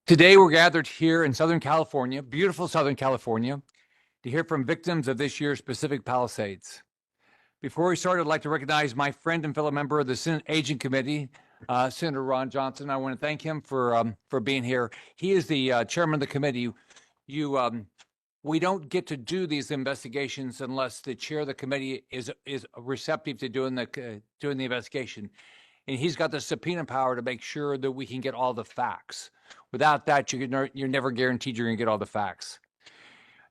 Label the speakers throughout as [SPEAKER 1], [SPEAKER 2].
[SPEAKER 1] Today, we're gathered here in Southern California, beautiful Southern California, to hear from victims of this year's Pacific Palisades. Before we start, I'd like to recognize my friend and fellow member of the Senate Aging Committee, Senator Ron Johnson. I want to thank him for being here. He is the chairman of the committee. We don't get to do these investigations unless the chair of the committee is receptive to doing the investigation. And he's got the subpoena power to make sure that we can get all the facts. Without that, you're never guaranteed you're going to get all the facts.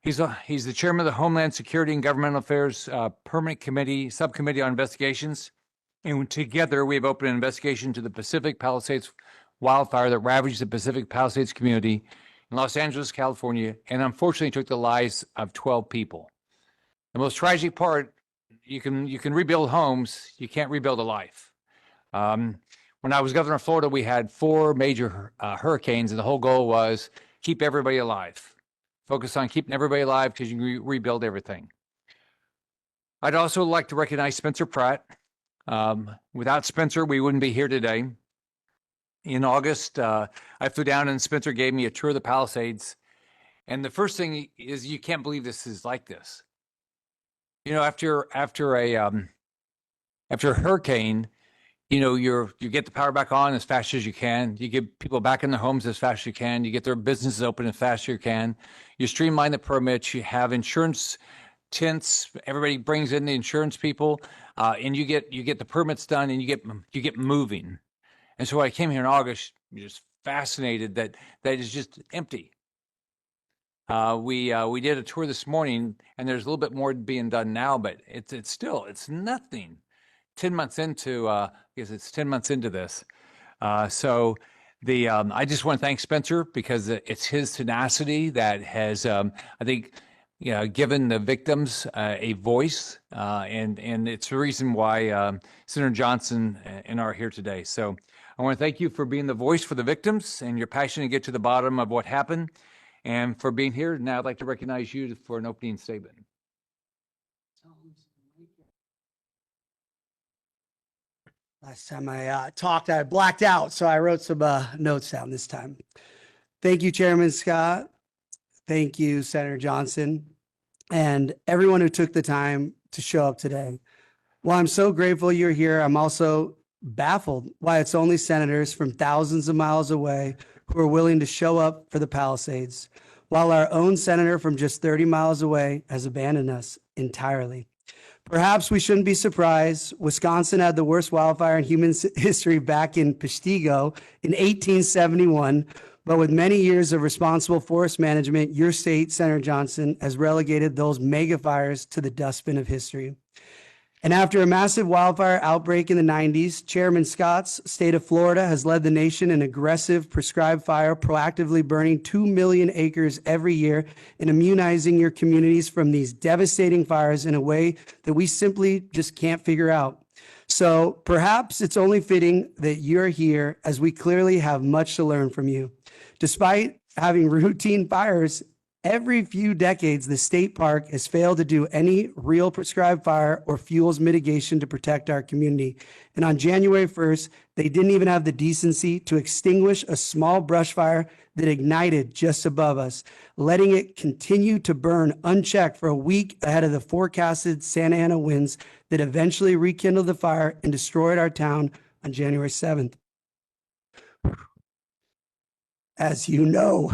[SPEAKER 1] He's the chairman of the Homeland Security and Governmental Affairs Permanent Committee, Subcommittee on Investigations. And together, we have opened an investigation to the Pacific Palisades wildfire that ravaged the Pacific Palisades community in Los Angeles, California, and unfortunately took the lives of 12 people. The most tragic part, you can rebuild homes, you can't rebuild a life. When I was governor of Florida, we had 4 major hurricanes, and the whole goal was keep everybody alive. Focus on keeping everybody alive because you can rebuild everything. I'd also like to recognize Spencer Pratt. Without Spencer, we wouldn't be here today. In August, I flew down and Spencer gave me a tour of the Palisades. And the first thing is, you can't believe this is like this. You know, after a hurricane, you know, you get the power back on as fast as you can. You get people back in their homes as fast as you can. You get their businesses open as fast as you can. You streamline the permits. You have insurance tents. Everybody brings in the insurance people, and you get the permits done, and you get moving. And so when I came here in August, I'm just fascinated that is just empty. We did a tour this morning, and there's a little bit more being done now, but it's nothing. 10 months into, because it's 10 months into this. So I just want to thank Spencer because it's his tenacity that has, I think, given the victims a voice, and it's the reason why Senator Johnson and I are here today. So I want to thank you for being the voice for the victims and your passion to get to the bottom of what happened and for being here. Now I'd like to recognize you for an opening statement.
[SPEAKER 2] Last time I talked, I blacked out, so I wrote some notes down this time. Thank you, Chairman Scott. Thank you, Senator Johnson, and everyone who took the time to show up today. While I'm so grateful you're here, I'm also baffled why it's only senators from thousands of miles away who are willing to show up for the Palisades, while our own senator from just 30 miles away has abandoned us entirely. Perhaps we shouldn't be surprised. Wisconsin had the worst wildfire in human history back in Peshtigo in 1871, but with many years of responsible forest management, your state, Senator Johnson, has relegated those mega fires to the dustbin of history. And after a massive wildfire outbreak in the 90s, Chairman Scott's state of Florida has led the nation in aggressive prescribed fire, proactively burning 2 million acres every year and immunizing your communities from these devastating fires in a way that we simply just can't figure out. So perhaps it's only fitting that you're here, as we clearly have much to learn from you. Despite having routine fires every few decades, the state park has failed to do any real prescribed fire or fuels mitigation to protect our community. And on January 1st, they didn't even have the decency to extinguish a small brush fire that ignited just above us, letting it continue to burn unchecked for a week ahead of the forecasted Santa Ana winds that eventually rekindled the fire and destroyed our town on January 7th. As you know,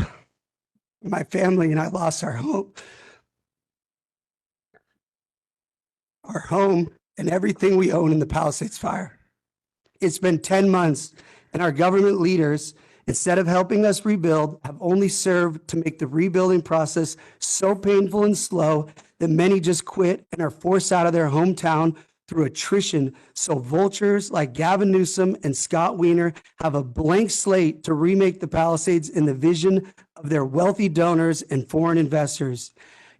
[SPEAKER 2] my family and I lost our home. Our home and everything we own in the Palisades fire. It's been 10 months, and our government leaders, instead of helping us rebuild, have only served to make the rebuilding process so painful and slow that many just quit and are forced out of their hometown through attrition, so vultures like Gavin Newsom and Scott Wiener have a blank slate to remake the Palisades in the vision of their wealthy donors and foreign investors.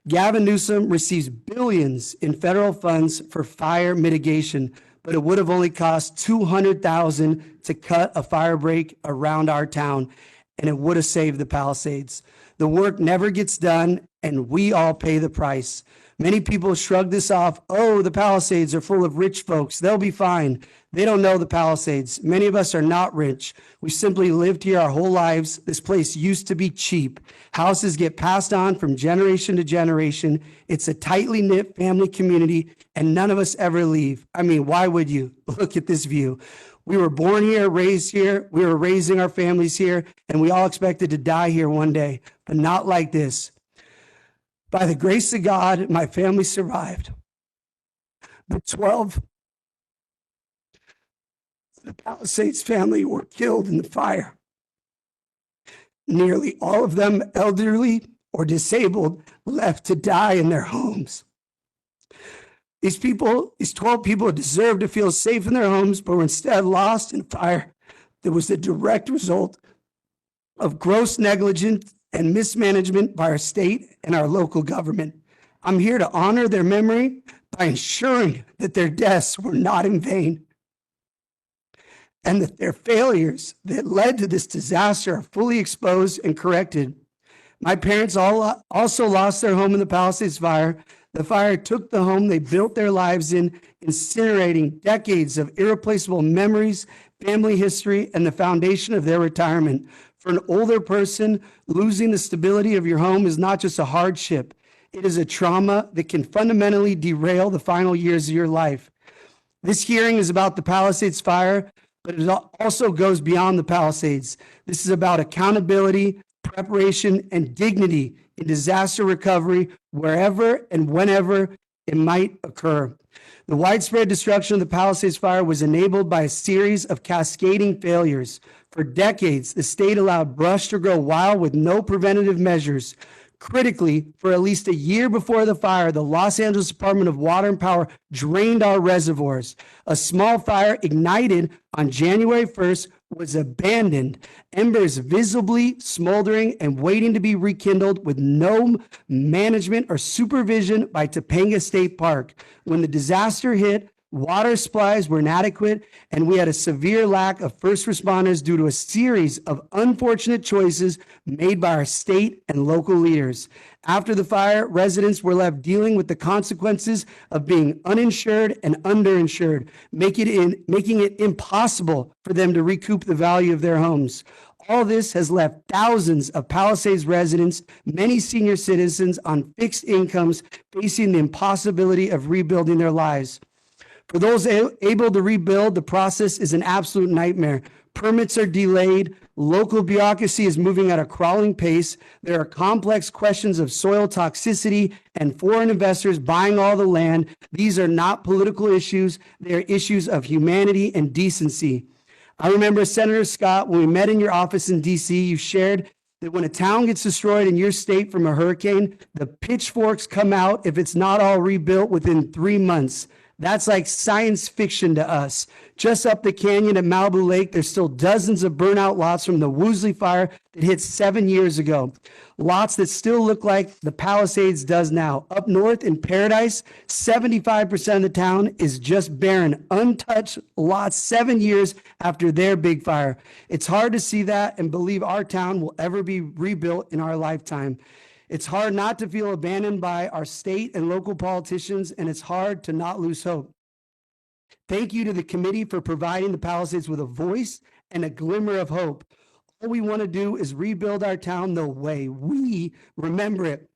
[SPEAKER 2] Gavin Newsom receives billions in federal funds for fire mitigation, but it would have only cost $200,000 to cut a fire break around our town, and it would have saved the Palisades. The work never gets done, and we all pay the price. Many people shrug this off. Oh, the Palisades are full of rich folks. They'll be fine. They don't know the Palisades. Many of us are not rich. We simply lived here our whole lives. This place used to be cheap. Houses get passed on from generation to generation. It's a tightly knit family community, and none of us ever leave. I mean, why would you? Look at this view. We were born here, raised here. We were raising our families here, and we all expected to die here one day, but not like this. By the grace of God, my family survived. The Palisades family were killed in the fire. Nearly all of them elderly or disabled, left to die in their homes. These 12 people deserved to feel safe in their homes, but were instead lost in fire that was the direct result of gross negligence and mismanagement by our state and our local government. I'm here to honor their memory by ensuring that their deaths were not in vain, and that their failures that led to this disaster are fully exposed and corrected. My parents also lost their home in the Palisades Fire. The fire took the home they built their lives in, incinerating decades of irreplaceable memories, family history, and the foundation of their retirement. For an older person, losing the stability of your home is not just a hardship. It is a trauma that can fundamentally derail the final years of your life. This hearing is about the Palisades Fire, but it also goes beyond the Palisades. This is about accountability, preparation, and dignity in disaster recovery wherever and whenever it might occur. The widespread destruction of the Palisades Fire was enabled by a series of cascading failures. For decades, the state allowed brush to grow wild with no preventative measures. Critically, for at least a year before the fire, the Los Angeles Department of Water and Power drained our reservoirs. A small fire ignited on January 1st was abandoned, embers visibly smoldering and waiting to be rekindled with no management or supervision by Topanga State Park. When the disaster hit, water supplies were inadequate, and we had a severe lack of first responders due to a series of unfortunate choices made by our state and local leaders. After the fire, residents were left dealing with the consequences of being uninsured and underinsured, making it impossible for them to recoup the value of their homes. All this has left thousands of Palisades residents, many senior citizens on fixed incomes, facing the impossibility of rebuilding their lives. For those able to rebuild, the process is an absolute nightmare. Permits are delayed. Local bureaucracy is moving at a crawling pace. There are complex questions of soil toxicity and foreign investors buying all the land. These are not political issues. They are issues of humanity and decency. I remember, Senator Scott, when we met in your office in DC, you shared that when a town gets destroyed in your state from a hurricane, the pitchforks come out if it's not all rebuilt within 3 months. That's like science fiction to us. Just up the canyon at Malibu Lake, there's still dozens of burnout lots from the Woolsey fire that hit 7 years ago. Lots that still look like the Palisades does now. Up north in Paradise, 75% of the town is just barren, untouched lots 7 years after their big fire. It's hard to see that and believe our town will ever be rebuilt in our lifetime. It's hard not to feel abandoned by our state and local politicians, and it's hard to not lose hope. Thank you to the committee for providing the Palisades with a voice and a glimmer of hope. All we want to do is rebuild our town the way we remember it.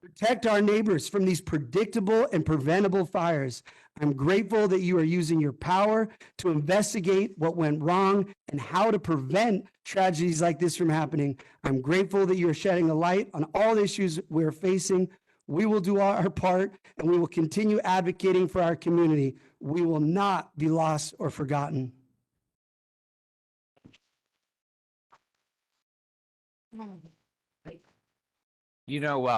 [SPEAKER 2] Protect our neighbors from these predictable and preventable fires. I'm grateful that you are using your power to investigate what went wrong and how to prevent tragedies like this from happening. I'm grateful that you are shedding a light on all issues we're facing. We will do our part, and we will continue advocating for our community. We will not be lost or forgotten.
[SPEAKER 1] You know,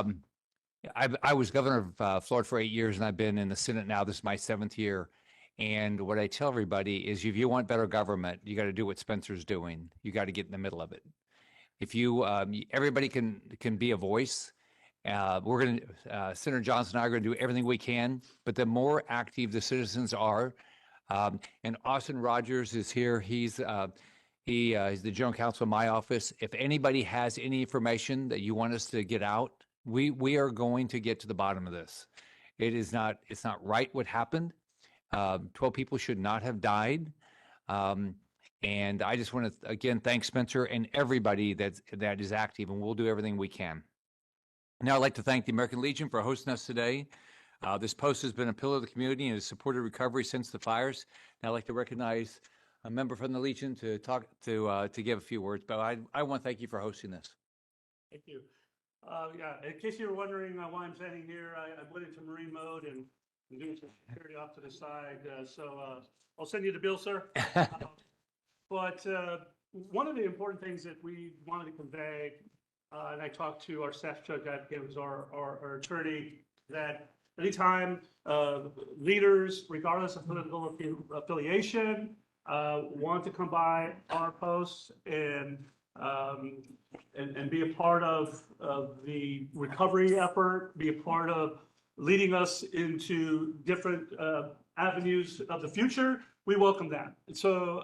[SPEAKER 1] I was governor of Florida for 8 years, and I've been in the Senate now. This is my 7th year. And what I tell everybody is, if you want better government, you got to do what Spencer's doing. You got to get in the middle of it. If you, everybody can be a voice. We're going to, Senator Johnson and I are going to do everything we can. But the more active the citizens are, and Austin Rogers is here. He's the general counsel of my office. If anybody has any information that you want us to get out, We are going to get to the bottom of this. It's not right what happened. 12 people should not have died. And I just want to, again, thank Spencer and everybody that is active, and we'll do everything we can. Now, I'd like to thank the American Legion for hosting us today. This post has been a pillar of the community and has supported recovery since the fires. Now, I'd like to recognize a member from the Legion to give a few words, but I want to thank you for hosting this.
[SPEAKER 3] Thank you. Yeah, in case you were wondering why I'm standing here, I went into marine mode and doing some security off to the side. So I'll send you the bill, sir. But one of the important things that we wanted to convey, and I talked to our staff judge advocate, who's our attorney, that anytime leaders, regardless of political affiliation, want to come by our posts and be a part of the recovery effort, be a part of leading us into different avenues of the future, we welcome that. So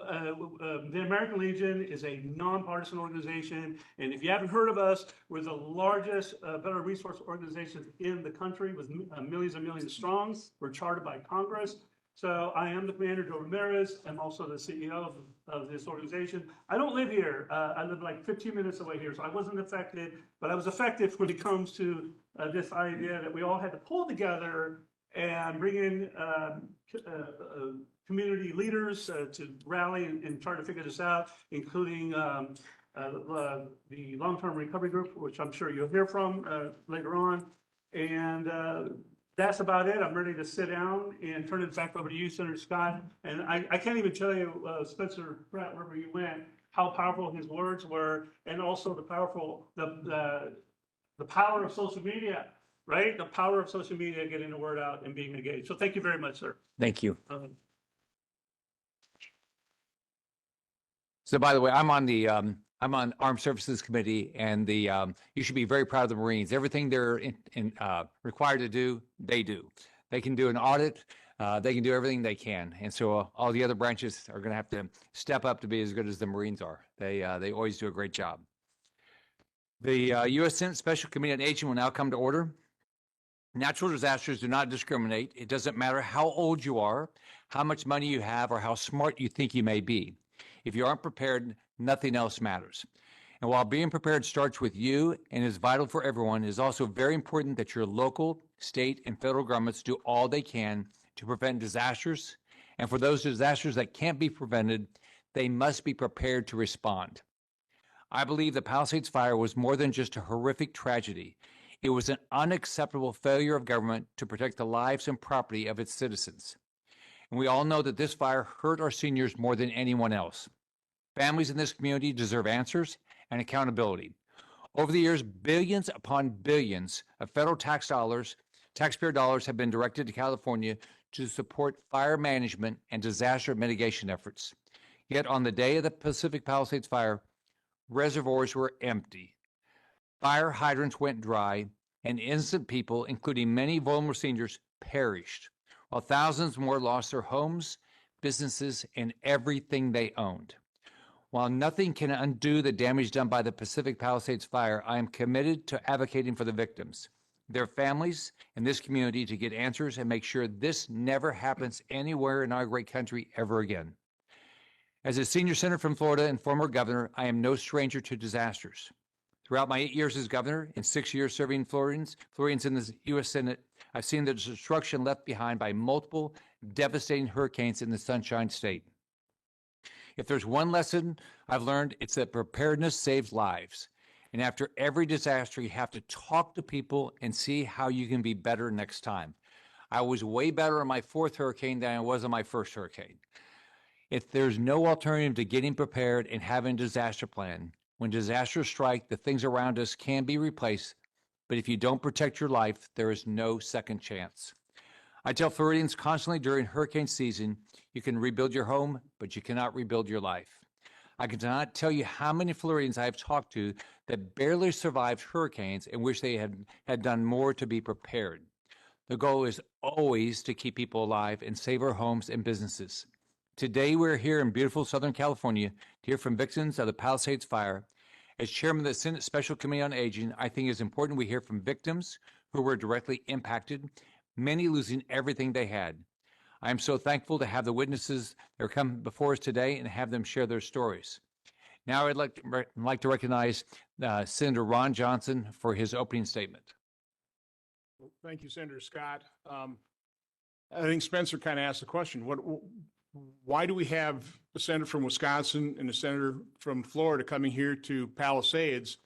[SPEAKER 3] the American Legion is a nonpartisan organization, and if you haven't heard of us, we're the largest veteran resource organization in the country with millions and millions strong. We're chartered by Congress. So I am the commander, Joe Ramirez. I'm also the CEO of this organization. I don't live here. I live like 15 minutes away here, so I wasn't affected, but I was affected when it comes to this idea that we all had to pull together and bring in community leaders to rally and try to figure this out, including the long-term recovery group, which I'm sure you'll hear from later on. And that's about it. I'm ready to sit down and turn it back over to you, Senator Scott. And I can't even tell you, Spencer Pratt, wherever you went, how powerful his words were, and also the power of social media, right? The power of social media, getting the word out and being engaged. So thank you very much, sir.
[SPEAKER 1] Thank you. So, by the way, I'm on Armed Services Committee, and you should be very proud of the Marines. Everything they're required to do, they do. They can do an audit. They can do everything they can, and so all the other branches are going to have to step up to be as good as the Marines are. They always do a great job. The U.S. Senate Special Committee on Aging will now come to order. Natural disasters do not discriminate. It doesn't matter how old you are, how much money you have, or how smart you think you may be. If you aren't prepared, nothing else matters. And while being prepared starts with you and is vital for everyone, it is also very important that your local, state, and federal governments do all they can to prevent disasters. And for those disasters that can't be prevented, they must be prepared to respond. I believe the Palisades Fire was more than just a horrific tragedy. It was an unacceptable failure of government to protect the lives and property of its citizens. And we all know that this fire hurt our seniors more than anyone else. Families in this community deserve answers and accountability. Over the years, billions upon billions of federal taxpayer dollars have been directed to California to support fire management and disaster mitigation efforts. Yet on the day of the Pacific Palisades Fire, reservoirs were empty. Fire hydrants went dry, and innocent people, including many vulnerable seniors, perished, while thousands more lost their homes, businesses, and everything they owned. While nothing can undo the damage done by the Pacific Palisades Fire, I am committed to advocating for the victims, their families, and this community to get answers and make sure this never happens anywhere in our great country ever again. As a senior senator from Florida and former governor, I am no stranger to disasters. Throughout my 8 years as governor and 6 years serving Floridians in the U.S. Senate, I've seen the destruction left behind by multiple devastating hurricanes in the Sunshine State. If there's one lesson I've learned, it's that preparedness saves lives. And after every disaster, you have to talk to people and see how you can be better next time. I was way better on my fourth hurricane than I was on my first hurricane. If there's no alternative to getting prepared and having a disaster plan, when disasters strike, the things around us can be replaced, but if you don't protect your life, there is no second chance. I tell Floridians constantly during hurricane season, you can rebuild your home, but you cannot rebuild your life. I cannot tell you how many Floridians I have talked to that barely survived hurricanes and wish they had done more to be prepared. The goal is always to keep people alive and save our homes and businesses. Today, we're here in beautiful Southern California to hear from victims of the Palisades Fire As chairman of the Senate Special Committee on Aging, I think it's important we hear from victims who were directly impacted, many losing everything they had. I am so thankful to have the witnesses that are coming before us today and have them share their stories. Now I'd like to recognize Senator Ron Johnson for his opening statement.
[SPEAKER 4] Thank you, Senator Scott. I think Spencer kind of asked the question, why do we have a senator from Wisconsin and a senator from Florida coming here to Palisades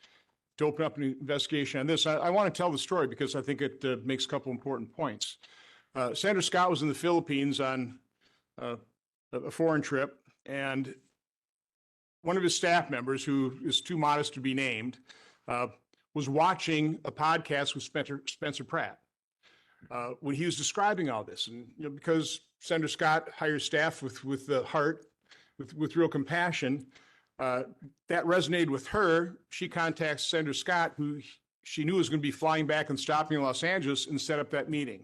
[SPEAKER 4] to open up an investigation on this? I want to tell the story because I think it makes a couple important points. Senator Scott was in the Philippines on a foreign trip, and one of his staff members, who is too modest to be named, was watching a podcast with Spencer Pratt when he was describing all this. And because Senator Scott hires staff with the heart, with real compassion, that resonated with her. She contacts Senator Scott, who she knew was going to be flying back and stopping in Los Angeles, and set up that meeting.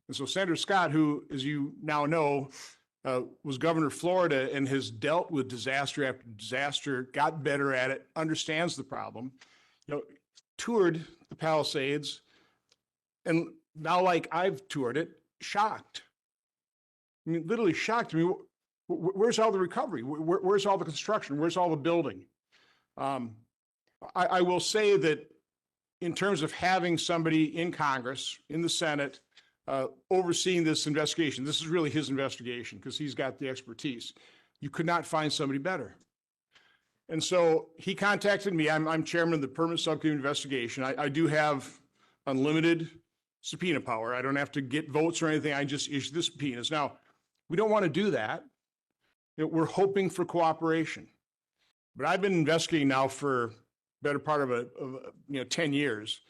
[SPEAKER 4] And so Senator Scott, who, as you now know, was governor of Florida and has dealt with disaster after disaster, got better at it, understands the problem, toured the Palisades, and now, like I've toured it, shocked. I mean, literally shocked. I mean, where's all the recovery? Where's all the construction? Where's all the building? I will say that in terms of having somebody in Congress, in the Senate, overseeing this investigation, this is really his investigation because he's got the expertise. You could not find somebody better. And so he contacted me. I'm chairman of the Permanent Subcommittee Investigation. I do have unlimited subpoena power. I don't have to get votes or anything. I just issue the subpoenas. Now, we don't want to do that. We're hoping for cooperation. But I've been investigating now for better part of 10 years.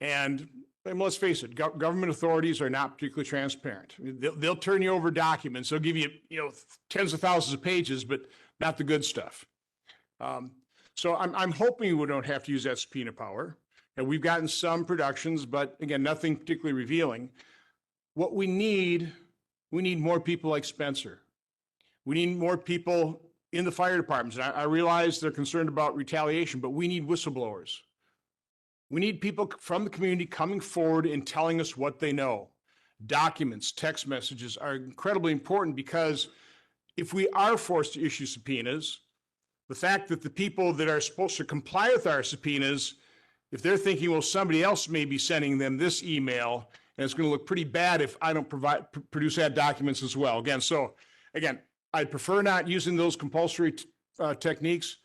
[SPEAKER 4] And let's face it, government authorities are not particularly transparent. They'll turn you over documents. They'll give you, tens of thousands of pages, but not the good stuff. So I'm hoping we don't have to use that subpoena power. And we've gotten some productions, but again, nothing particularly revealing. What we need more people like Spencer. We need more people in the fire departments. And I realize they're concerned about retaliation, but we need whistleblowers. We need people from the community coming forward and telling us what they know. Documents, text messages are incredibly important because if we are forced to issue subpoenas, the fact that the people that are supposed to comply with our subpoenas, if they're thinking, well, somebody else may be sending them this email, and it's going to look pretty bad if I don't produce that documents as well. Again, I'd prefer not using those compulsory techniques,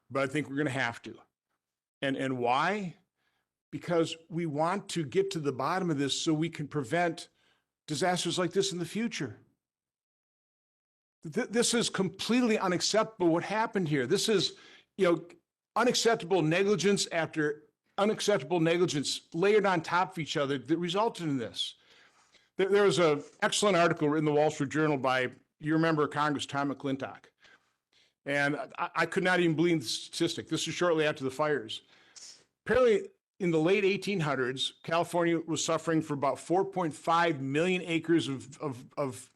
[SPEAKER 4] but I think we're going to have to. And why? Because we want to get to the bottom of this so we can prevent disasters like this in the future. This is completely unacceptable what happened here. This is, unacceptable negligence after unacceptable negligence layered on top of each other that resulted in this. There was an excellent article in the Wall Street Journal by, your member of Congress, Tom McClintock. And I could not even believe the statistic. This is shortly after the fires. Apparently, in the late 1800s, California was suffering for about 4.5 million acres of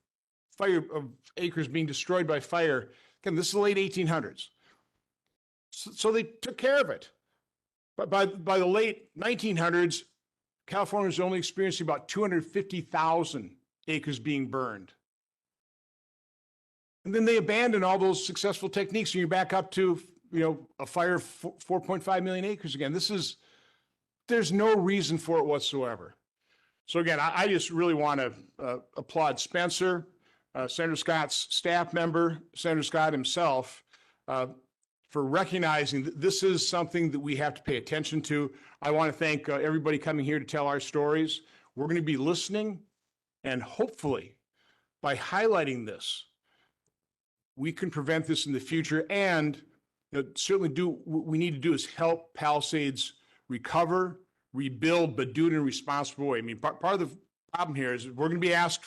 [SPEAKER 4] acres being destroyed by fire. Again, this is the late 1800s. So they took care of it. But by the late 1900s, California was only experiencing about 250,000 acres being burned. And then they abandoned all those successful techniques, and you're back up to, a fire of 4.5 million acres again. There's no reason for it whatsoever. So again, I just really want to applaud Spencer, Senator Scott's staff member, Senator Scott himself, for recognizing that this is something that we have to pay attention to. I want to thank everybody coming here to tell our stories. We're going to be listening, and hopefully, by highlighting this, we can prevent this in the future. And certainly what we need to do is help Palisades recover, rebuild, but do it in a responsible way. I mean, part of the problem here is we're going to be asked,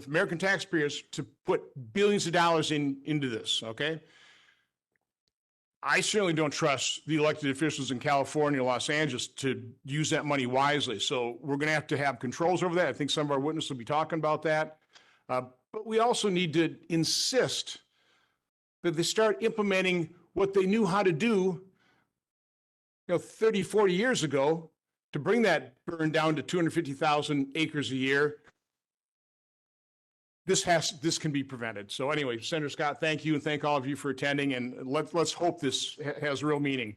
[SPEAKER 4] American taxpayers, to put billions of dollars into this, okay? I certainly don't trust the elected officials in California, Los Angeles, to use that money wisely. So we're going to have controls over that. I think some of our witnesses will be talking about that. But we also need to insist that they start implementing what they knew how to do 30, 40 years ago, to bring that burn down to 250,000 acres a year, this can be prevented. So anyway, Senator Scott, thank you, and thank all of you for attending, and let's hope this has real meaning.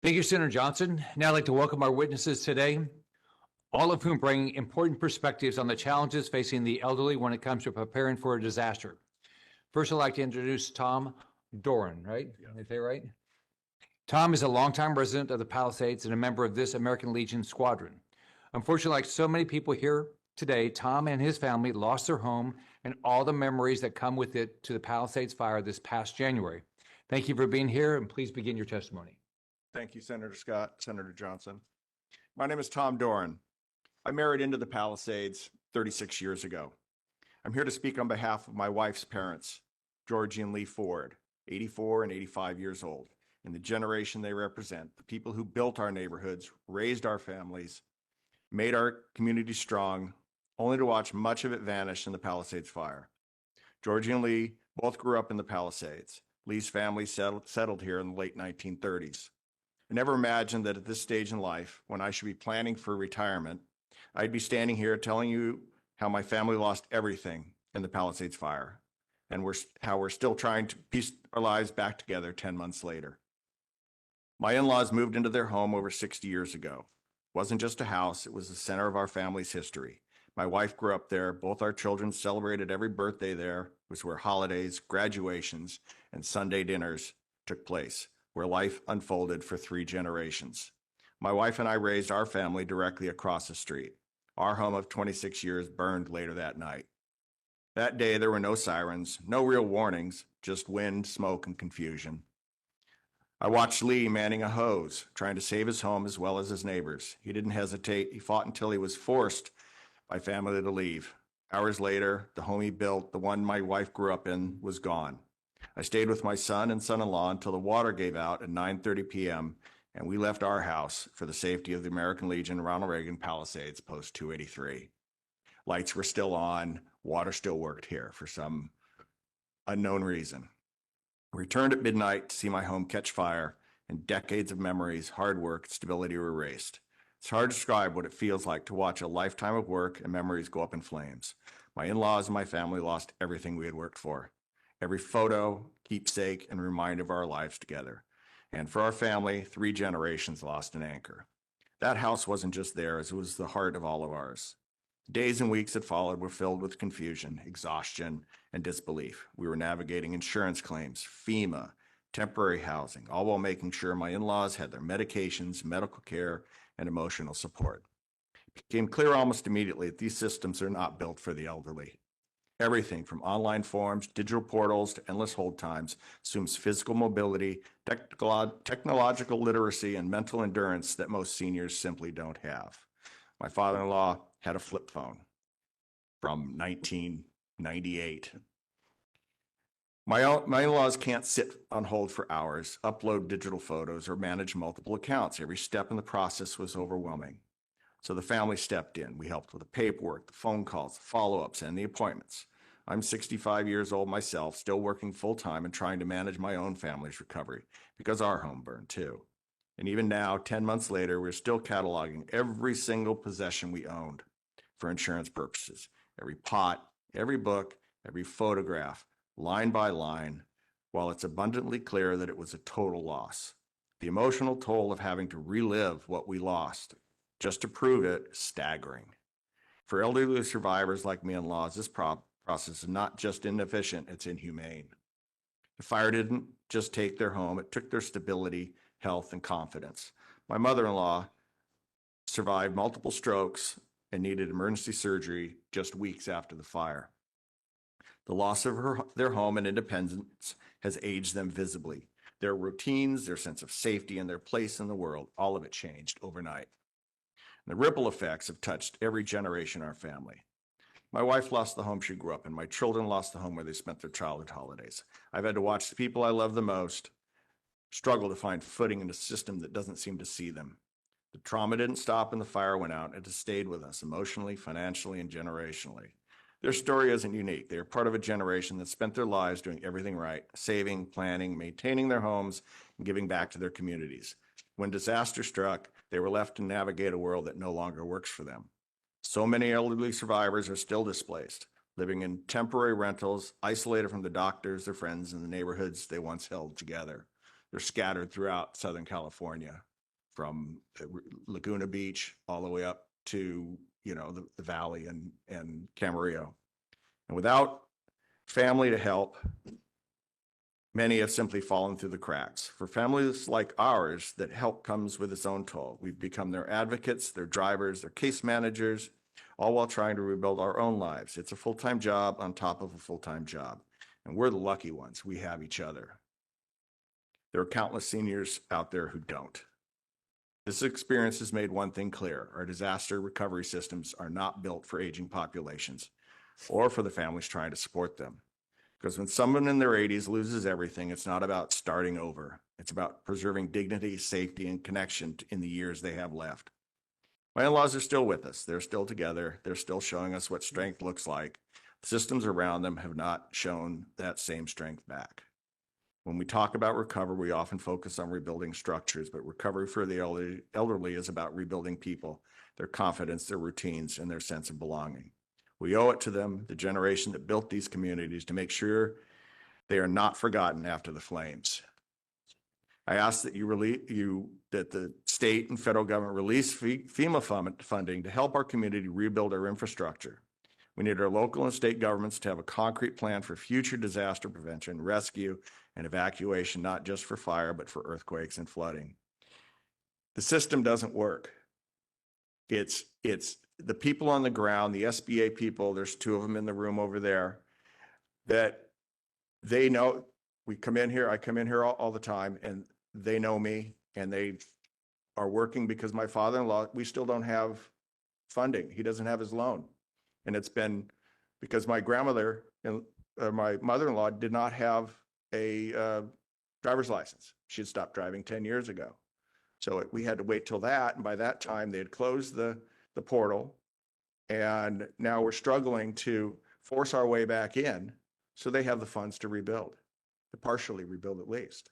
[SPEAKER 1] Thank you, Senator Johnson. Now I'd like to welcome our witnesses today, all of whom bring important perspectives on the challenges facing the elderly when it comes to preparing for a disaster. First, I'd like to introduce Tom Doran, right? Is that right? Tom is a longtime resident of the Palisades and a member of this American Legion squadron. Unfortunately, like so many people here today, Tom and his family lost their home and all the memories that come with it to the Palisades Fire this past January. Thank you for being here, and please begin your testimony.
[SPEAKER 5] Thank you, Senator Scott, Senator Johnson. My name is Tom Doran. I married into the Palisades 36 years ago. I'm here to speak on behalf of my wife's parents, Georgie and Lee Ford, 84 and 85 years old, and the generation they represent, the people who built our neighborhoods, raised our families, made our community strong, only to watch much of it vanish in the Palisades Fire. Georgie and Lee both grew up in the Palisades. Lee's family settled here in the late 1930s. I never imagined that at this stage in life, when I should be planning for retirement, I'd be standing here telling you how my family lost everything in the Palisades Fire, and how we're still trying to piece our lives back together 10 months later. My in-laws moved into their home over 60 years ago. It wasn't just a house, it was the center of our family's history. My wife grew up there. Both our children celebrated every birthday there. It was where holidays, graduations, and Sunday dinners took place, where life unfolded for 3 generations. My wife and I raised our family directly across the street. Our home of 26 years burned later that night. That day, there were no sirens, no real warnings, just wind, smoke, and confusion. I watched Lee manning a hose, trying to save his home as well as his neighbors. He didn't hesitate. He fought until he was forced by family to leave. Hours later, the home he built, the one my wife grew up in, was gone. I stayed with my son and son-in-law until the water gave out at 9:30 p.m., and we left our house for the safety of the American Legion Ronald Reagan Palisades, Post 283. Lights were still on, water still worked here for some unknown reason. I returned at midnight to see my home catch fire, and decades of memories, hard work, stability were erased. It's hard to describe what it feels like to watch a lifetime of work and memories go up in flames. My in-laws and my family lost everything we had worked for. Every photo, keepsake, and reminder of our lives together. And for our family, 3 generations lost an anchor. That house wasn't just theirs, it was the heart of all of ours. Days and weeks that followed were filled with confusion, exhaustion, and disbelief. We were navigating insurance claims, FEMA, temporary housing, all while making sure my in-laws had their medications, medical care, and emotional support. It became clear almost immediately that these systems are not built for the elderly. Everything from online forms, digital portals, to endless hold times assumes physical mobility, technological literacy, and mental endurance that most seniors simply don't have. My father-in-law had a flip phone from 1998. My in-laws can't sit on hold for hours, upload digital photos, or manage multiple accounts. Every step in the process was overwhelming. So the family stepped in. We helped with the paperwork, the phone calls, the follow-ups, and the appointments. I'm 65 years old myself, still working full-time and trying to manage my own family's recovery because our home burned too. And even now, 10 months later, we're still cataloging every single possession we owned for insurance purposes. Every pot, every book, every photograph, line by line, while it's abundantly clear that it was a total loss. The emotional toll of having to relive what we lost just to prove it is staggering. For elderly survivors like me in-laws, this process is not just inefficient, it's inhumane. The fire didn't just take their home, it took their stability, health, and confidence. My mother-in-law survived multiple strokes and needed emergency surgery just weeks after the fire. The loss of their home and independence has aged them visibly. Their routines, their sense of safety, and their place in the world, all of it changed overnight. And the ripple effects have touched every generation in our family. My wife lost the home she grew up in. My children lost the home where they spent their childhood holidays. I've had to watch the people I love the most struggle to find footing in a system that doesn't seem to see them. The trauma didn't stop when the fire went out. It has stayed with us emotionally, financially, and generationally. Their story isn't unique. They are part of a generation that spent their lives doing everything right, saving, planning, maintaining their homes, and giving back to their communities. When disaster struck, they were left to navigate a world that no longer works for them. So many elderly survivors are still displaced, living in temporary rentals, isolated from the doctors, their friends, and the neighborhoods they once held together. They're scattered throughout Southern California, from Laguna Beach all the way up to, the valley and Camarillo. And without family to help, many have simply fallen through the cracks. For families like ours, that help comes with its own toll. We've become their advocates, their drivers, their case managers, all while trying to rebuild our own lives. It's a full-time job on top of a full-time job. And we're the lucky ones. We have each other. There are countless seniors out there who don't. This experience has made one thing clear. Our disaster recovery systems are not built for aging populations or for the families trying to support them. Because when someone in their 80s loses everything, it's not about starting over. It's about preserving dignity, safety, and connection in the years they have left. My in-laws are still with us. They're still together. They're still showing us what strength looks like. The systems around them have not shown that same strength back. When we talk about recovery, we often focus on rebuilding structures, but recovery for the elderly is about rebuilding people, their confidence, their routines, and their sense of belonging. We owe it to them, the generation that built these communities, to make sure they are not forgotten after the flames. I ask that that the state and federal government release FEMA funding to help our community rebuild our infrastructure. We need our local and state governments to have a concrete plan for future disaster prevention, rescue, and evacuation, not just for fire, but for earthquakes and flooding. The system doesn't work. It's the people on the ground, the SBA people, there's two of them in the room over there, that they know. I come in here all the time, and they know me, and they are working because my father-in-law, we still don't have funding. He doesn't have his loan. And it's been because my grandmother and my mother-in-law did not have a driver's license. She had stopped driving 10 years ago. So we had to wait till that. And by that time, they had closed the portal. And now we're struggling to force our way back in so they have the funds to rebuild, to partially rebuild at least.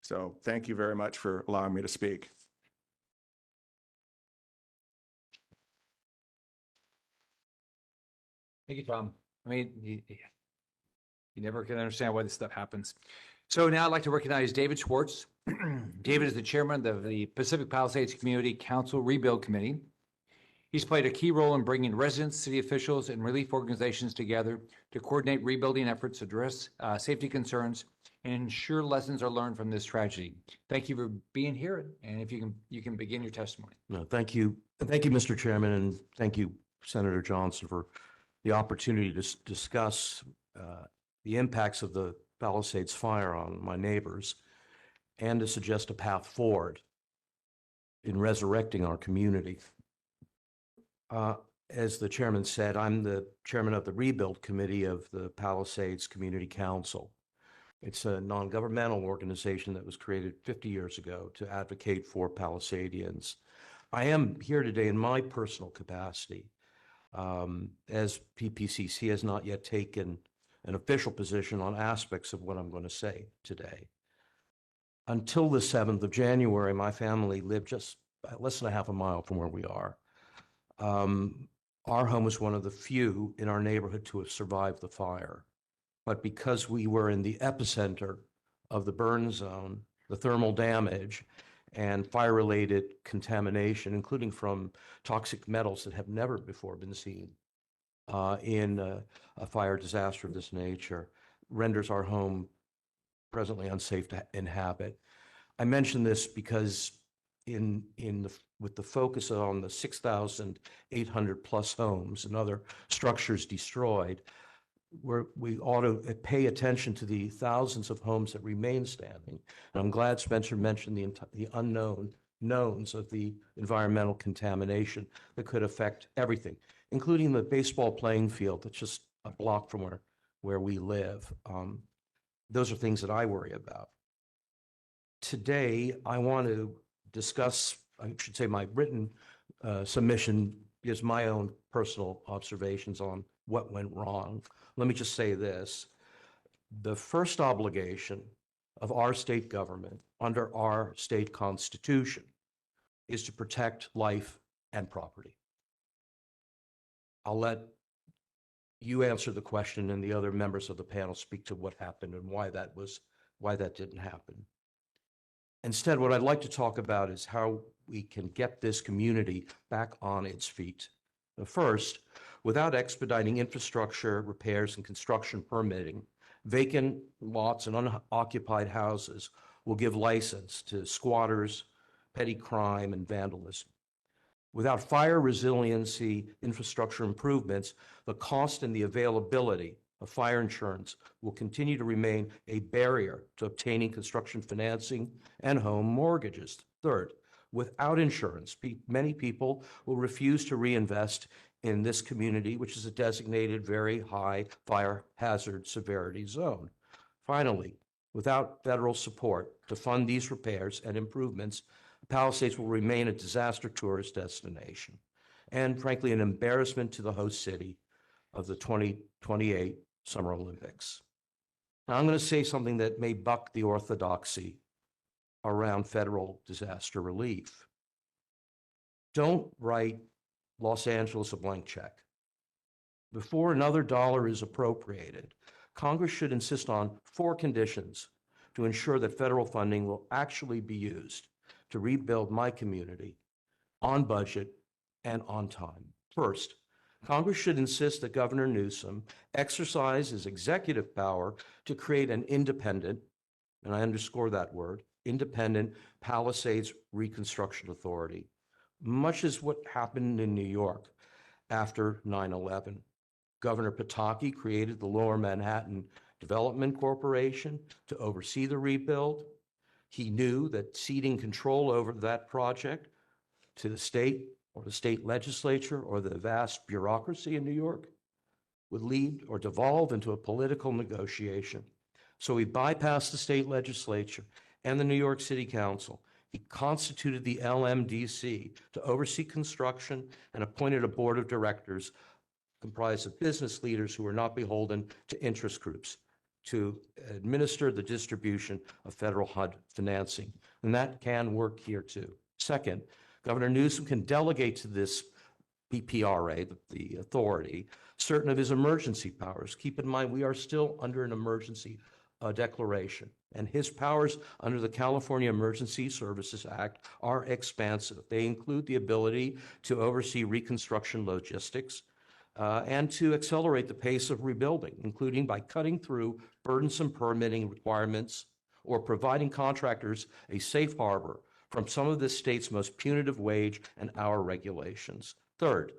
[SPEAKER 5] So thank you very much for allowing me to speak.
[SPEAKER 1] Thank you, Tom. I mean, you never can understand why this stuff happens. So now I'd like to recognize David Schwarz. David is the chairman of the Pacific Palisades Community Council Rebuild Committee. He's played a key role in bringing residents, city officials, and relief organizations together to coordinate rebuilding efforts, address safety concerns, and ensure lessons are learned from this tragedy. Thank you for being here, and if you can begin your testimony.
[SPEAKER 6] No, thank you. Thank you, Mr. Chairman, and thank you, Senator Johnson, for the opportunity to discuss the impacts of the Palisades Fire on my neighbors and to suggest a path forward in resurrecting our community. As the chairman said, I'm the chairman of the Rebuild Committee of the Palisades Community Council. It's a non-governmental organization that was created 50 years ago to advocate for Palisadians. I am here today in my personal capacity, as PPCC has not yet taken an official position on aspects of what I'm going to say today. Until the 7th of January, my family lived just less than a half a mile from where we are. Our home was one of the few in our neighborhood to have survived the fire. But because we were in the epicenter of the burn zone, the thermal damage and fire-related contamination, including from toxic metals that have never before been seen in a fire disaster of this nature, renders our home presently unsafe to inhabit. I mention this because with the focus on the 6,800 plus homes and other structures destroyed, we ought to pay attention to the thousands of homes that remain standing. And I'm glad Spencer mentioned the unknown knowns of the environmental contamination that could affect everything, including the baseball playing field that's just a block from where we live. Those are things that I worry about. Today, I want to discuss, I should say my written submission is my own personal observations on what went wrong. Let me just say this. The first obligation of our state government under our state constitution is to protect life and property. I'll let you answer the question and the other members of the panel speak to what happened and why that didn't happen. Instead, what I'd like to talk about is how we can get this community back on its feet. First, without expediting infrastructure repairs and construction permitting, vacant lots and unoccupied houses will give license to squatters, petty crime, and vandalism. Without fire resiliency infrastructure improvements, the cost and the availability of fire insurance will continue to remain a barrier to obtaining construction financing and home mortgages. Third, without insurance, many people will refuse to reinvest in this community, which is a designated very high fire hazard severity zone. Finally, without federal support to fund these repairs and improvements, Palisades will remain a disaster tourist destination and, frankly, an embarrassment to the host city of the 2028 Summer Olympics. Now, I'm going to say something that may buck the orthodoxy around federal disaster relief. Don't write Los Angeles a blank check. Before another dollar is appropriated, Congress should insist on 4 conditions to ensure that federal funding will actually be used to rebuild my community on budget and on time. First, Congress should insist that Governor Newsom exercise his executive power to create an independent, and I underscore that word, independent Palisades Reconstruction Authority, much as what happened in New York after 9/11. Governor Pataki created the Lower Manhattan Development Corporation to oversee the rebuild. He knew that ceding control over that project to the state or the state legislature or the vast bureaucracy in New York would lead or devolve into a political negotiation. So he bypassed the state legislature and the New York City Council. He constituted the LMDC to oversee construction and appointed a board of directors comprised of business leaders who were not beholden to interest groups to administer the distribution of federal HUD financing. And that can work here too. Second, Governor Newsom can delegate to this PPRA, the authority, certain of his emergency powers. Keep in mind, we are still under an emergency declaration, and his powers under the California Emergency Services Act are expansive. They include the ability to oversee reconstruction logistics, and to accelerate the pace of rebuilding, including by cutting through burdensome permitting requirements or providing contractors a safe harbor from some of this state's most punitive wage and hour regulations. Third,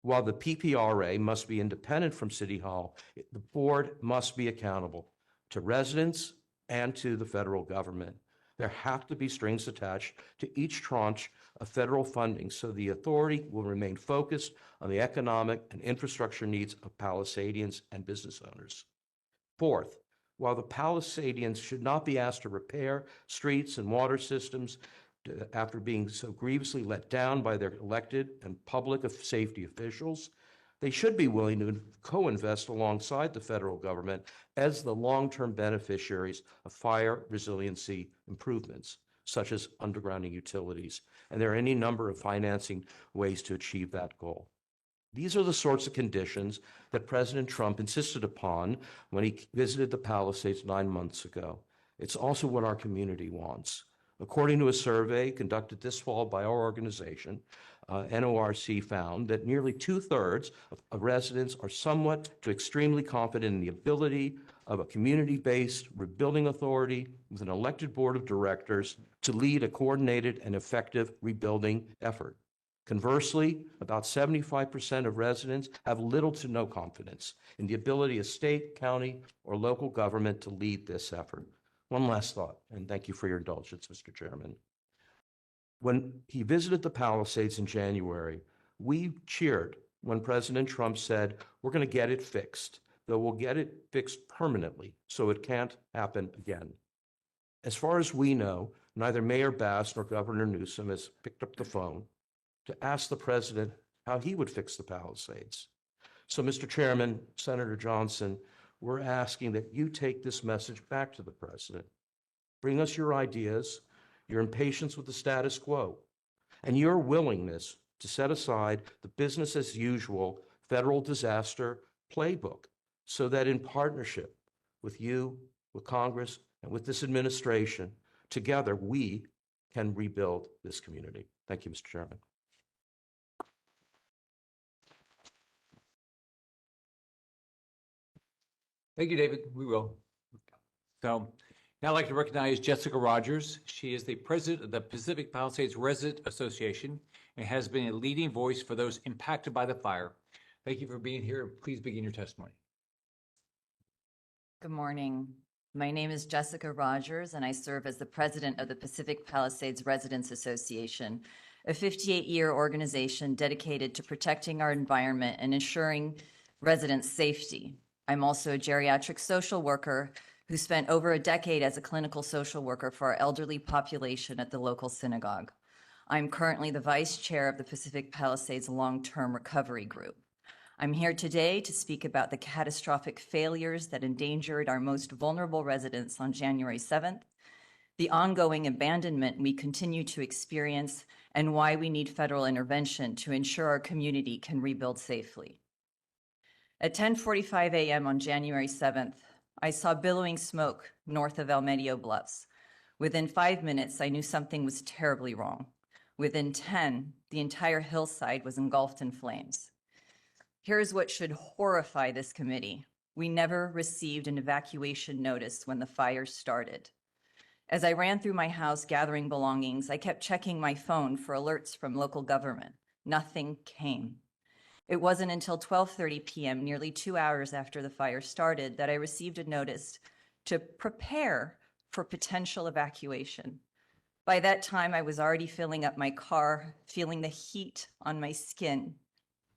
[SPEAKER 6] while the PPRA must be independent from City Hall, the board must be accountable to residents and to the federal government. There have to be strings attached to each tranche of federal funding so the authority will remain focused on the economic and infrastructure needs of Palisadians and business owners. Fourth, while the Palisadians should not be asked to repair streets and water systems after being so grievously let down by their elected and public safety officials, they should be willing to co-invest alongside the federal government as the long-term beneficiaries of fire resiliency improvements, such as undergrounding utilities. And there are any number of financing ways to achieve that goal. These are the sorts of conditions that President Trump insisted upon when he visited the Palisades 9 months ago. It's also what our community wants. According to a survey conducted this fall by our organization, NORC found that nearly 2/3 of residents are somewhat to extremely confident in the ability of a community-based rebuilding authority with an elected board of directors to lead a coordinated and effective rebuilding effort. Conversely, about 75% of residents have little to no confidence in the ability of state, county, or local government to lead this effort. One last thought, and thank you for your indulgence, Mr. Chairman. When he visited the Palisades in January, we cheered when President Trump said, "We're going to get it fixed, though we'll get it fixed permanently, so it can't happen again." As far as we know, neither Mayor Bass nor Governor Newsom has picked up the phone to ask the president how he would fix the Palisades. So, Mr. Chairman, Senator Johnson, we're asking that you take this message back to the president. Bring us your ideas, your impatience with the status quo, and your willingness to set aside the business as usual federal disaster playbook so that in partnership with you, with Congress, and with this administration, together we can rebuild this community. Thank you, Mr. Chairman.
[SPEAKER 1] Thank you, David. We will. So now I'd like to recognize Jessica Rogers. She is the president of the Pacific Palisades Resident Association and has been a leading voice for those impacted by the fire. Thank you for being here. Please begin your testimony.
[SPEAKER 7] Good morning. My name is Jessica Rogers, and I serve as the president of the Pacific Palisades Residents Association, a 58-year organization dedicated to protecting our environment and ensuring residents' safety. I'm also a geriatric social worker who spent over a decade as a clinical social worker for our elderly population at the local synagogue. I'm currently the vice chair of the Pacific Palisades Long-Term Recovery Group. I'm here today to speak about the catastrophic failures that endangered our most vulnerable residents on January 7th, the ongoing abandonment we continue to experience, and why we need federal intervention to ensure our community can rebuild safely. At 10:45 a.m. on January 7th, I saw billowing smoke north of El Medio Bluffs. Within 5 minutes, I knew something was terribly wrong. Within 10, the entire hillside was engulfed in flames. Here's what should horrify this committee. We never received an evacuation notice when the fire started. As I ran through my house gathering belongings, I kept checking my phone for alerts from local government. Nothing came. It wasn't until 12:30 p.m., nearly 2 hours after the fire started, that I received a notice to prepare for potential evacuation. By that time, I was already filling up my car, feeling the heat on my skin,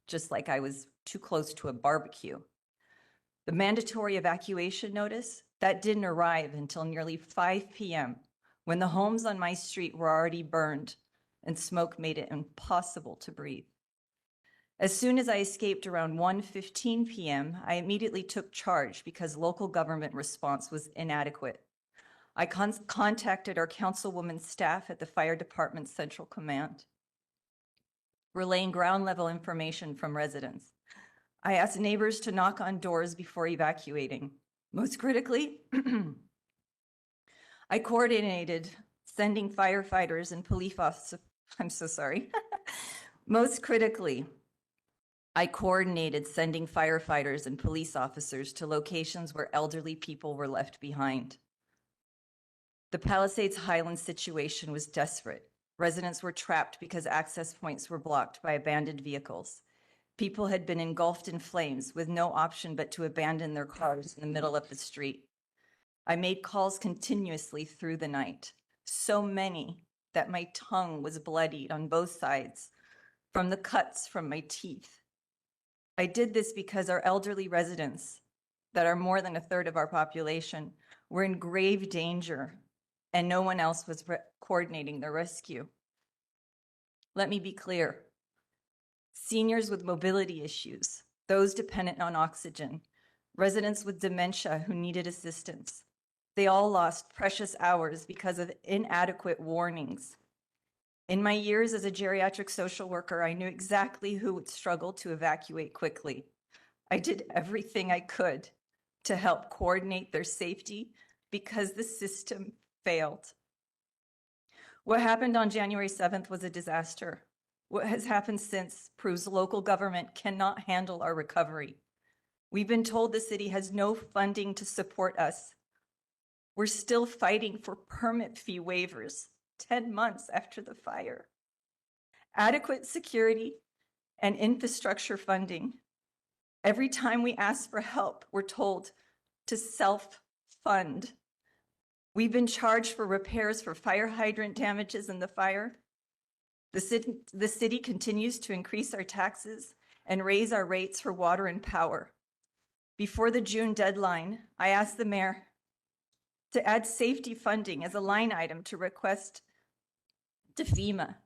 [SPEAKER 7] just like I was too close to a barbecue. The mandatory evacuation notice, that didn't arrive until nearly 5 p.m., when the homes on my street were already burned and smoke made it impossible to breathe. As soon as I escaped around 1:15 p.m., I immediately took charge because local government response was inadequate. I contacted our councilwoman staff at the fire department's central command, relaying ground level information from residents. I asked neighbors to knock on doors before evacuating. Most critically, I coordinated sending firefighters and police officers. Most critically, I coordinated sending firefighters and police officers to locations where elderly people were left behind. The Palisades Highlands situation was desperate. Residents were trapped because access points were blocked by abandoned vehicles. People had been engulfed in flames with no option but to abandon their cars in the middle of the street. I made calls continuously through the night, so many that my tongue was bloodied on both sides from the cuts from my teeth. I did this because our elderly residents, that are more than a third of our population, were in grave danger and no one else was coordinating their rescue. Let me be clear. Seniors with mobility issues, those dependent on oxygen, residents with dementia who needed assistance, they all lost precious hours because of inadequate warnings. In my years as a geriatric social worker, I knew exactly who would struggle to evacuate quickly. I did everything I could to help coordinate their safety because the system failed. What happened on January 7th was a disaster. What has happened since proves local government cannot handle our recovery. We've been told the city has no funding to support us. We're still fighting for permit fee waivers 10 months after the fire. Adequate security and infrastructure funding. Every time we ask for help, we're told to self-fund. We've been charged for repairs for fire hydrant damages in the fire. The city continues to increase our taxes and raise our rates for water and power. Before the June deadline, I asked the mayor to add safety funding as a line item to request to FEMA.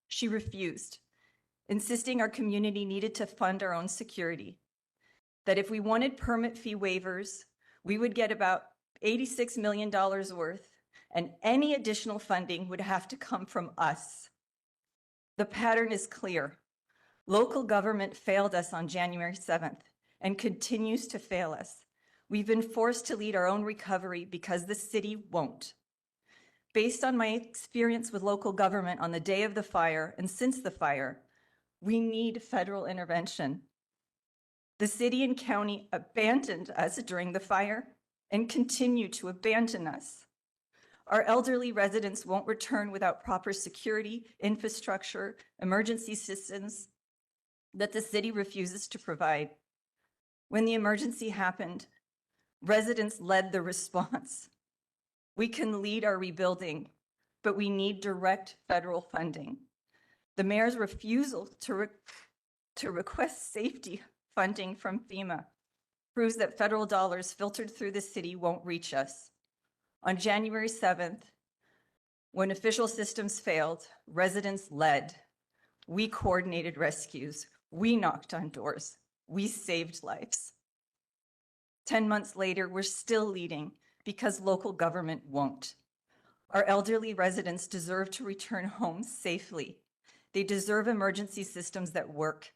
[SPEAKER 7] She refused, insisting our community needed to fund our own security. that if we wanted permit fee waivers, we would get about $86 million worth, and any additional funding would have to come from us. The pattern is clear. Local government failed us on January 7th and continues to fail us. We've been forced to lead our own recovery because the city won't. Based on my experience with local government on the day of the fire and since the fire, we need federal intervention. The city and county abandoned us during the fire and continue to abandon us. Our elderly residents won't return without proper security, infrastructure, emergency systems that the city refuses to provide. When the emergency happened, residents led the response. We can lead our rebuilding, but we need direct federal funding. The mayor's refusal to request safety funding from FEMA proves that federal dollars filtered through the city won't reach us. On January 7th, when official systems failed, residents led. We coordinated rescues. We knocked on doors. We saved lives. 10 months later, we're still leading because local government won't. Our elderly residents deserve to return home safely. They deserve emergency systems that work.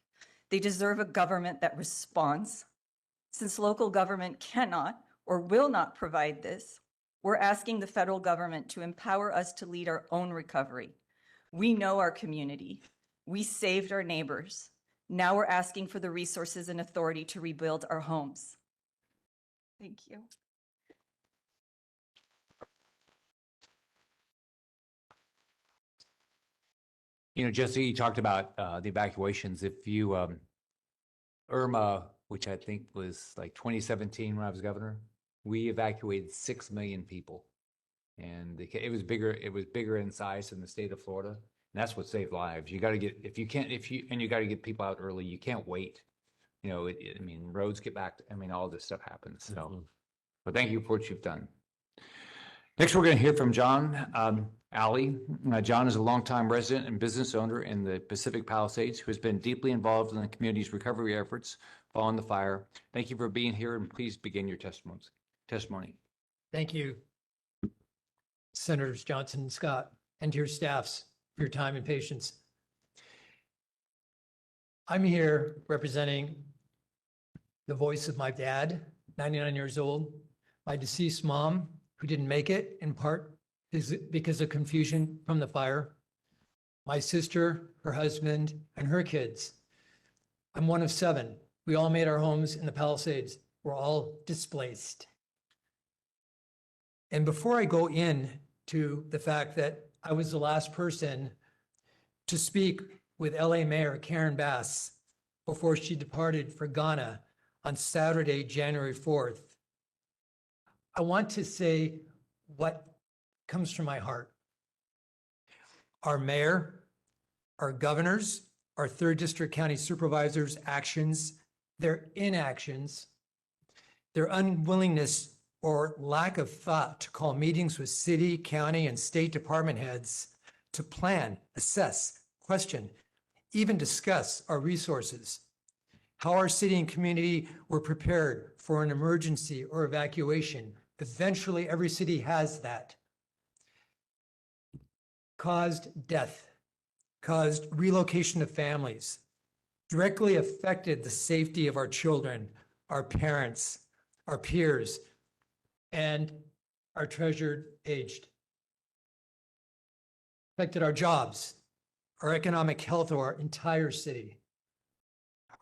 [SPEAKER 7] They deserve a government that responds. Since local government cannot or will not provide this, we're asking the federal government to empower us to lead our own recovery. We know our community. We saved our neighbors. Now we're asking for the resources and authority to rebuild our homes. Thank you.
[SPEAKER 1] You know, Jesse, you talked about the evacuations. If you, Irma, which I think was like 2017 when I was governor, we evacuated 6 million people. And it was bigger in size than the state of Florida. And that's what saved lives. You got to get, you got to get people out early. You can't wait. You know, I mean, roads get back, all this stuff happens. So, but thank you for what you've done. Next, we're going to hear from John Alli. John is a longtime resident and business owner in the Pacific Palisades who has been deeply involved in the community's recovery efforts following the fire. Thank you for being here, and please begin your testimony.
[SPEAKER 8] Thank you, Senators Johnson and Scott, and to your staffs for your time and patience. I'm here representing the voice of my dad, 99 years old, my deceased mom, who didn't make it, in part because of confusion from the fire, my sister, her husband, and her kids. I'm one of 7. We all made our homes in the Palisades. We're all displaced. And before I go into the fact that I was the last person to speak with LA Mayor Karen Bass before she departed for Ghana on Saturday, January 4th, I want to say what comes from my heart. Our mayor, our governors, our 3rd District County Supervisors' actions, their inactions, their unwillingness or lack of thought to call meetings with city, county, and state department heads to plan, assess, question, even discuss our resources, how our city and community were prepared for an emergency or evacuation. Eventually, every city has that. Caused death, caused relocation of families, directly affected the safety of our children, our parents, our peers, and our treasured aged. Affected our jobs, our economic health of our entire city.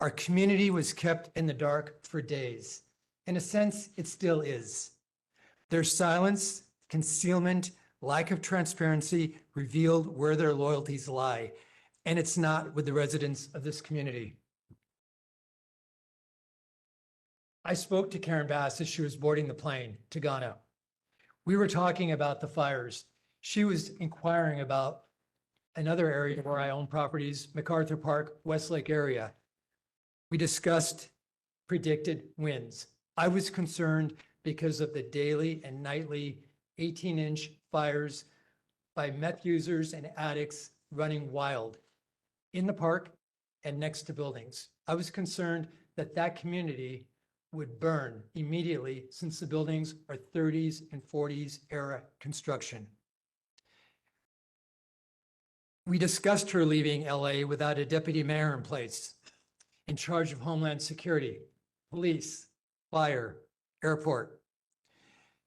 [SPEAKER 8] Our community was kept in the dark for days. In a sense, it still is. Their silence, concealment, lack of transparency revealed where their loyalties lie, and it's not with the residents of this community. I spoke to Karen Bass as she was boarding the plane to Ghana. We were talking about the fires. She was inquiring about another area where I own properties, MacArthur Park, Westlake area. We discussed predicted winds. I was concerned because of the daily and nightly 18-inch fires by meth users and addicts running wild in the park and next to buildings. I was concerned that that community would burn immediately since the buildings are 30s and 40s era construction. We discussed her leaving LA without a deputy mayor in place, in charge of Homeland Security, police, fire, airport.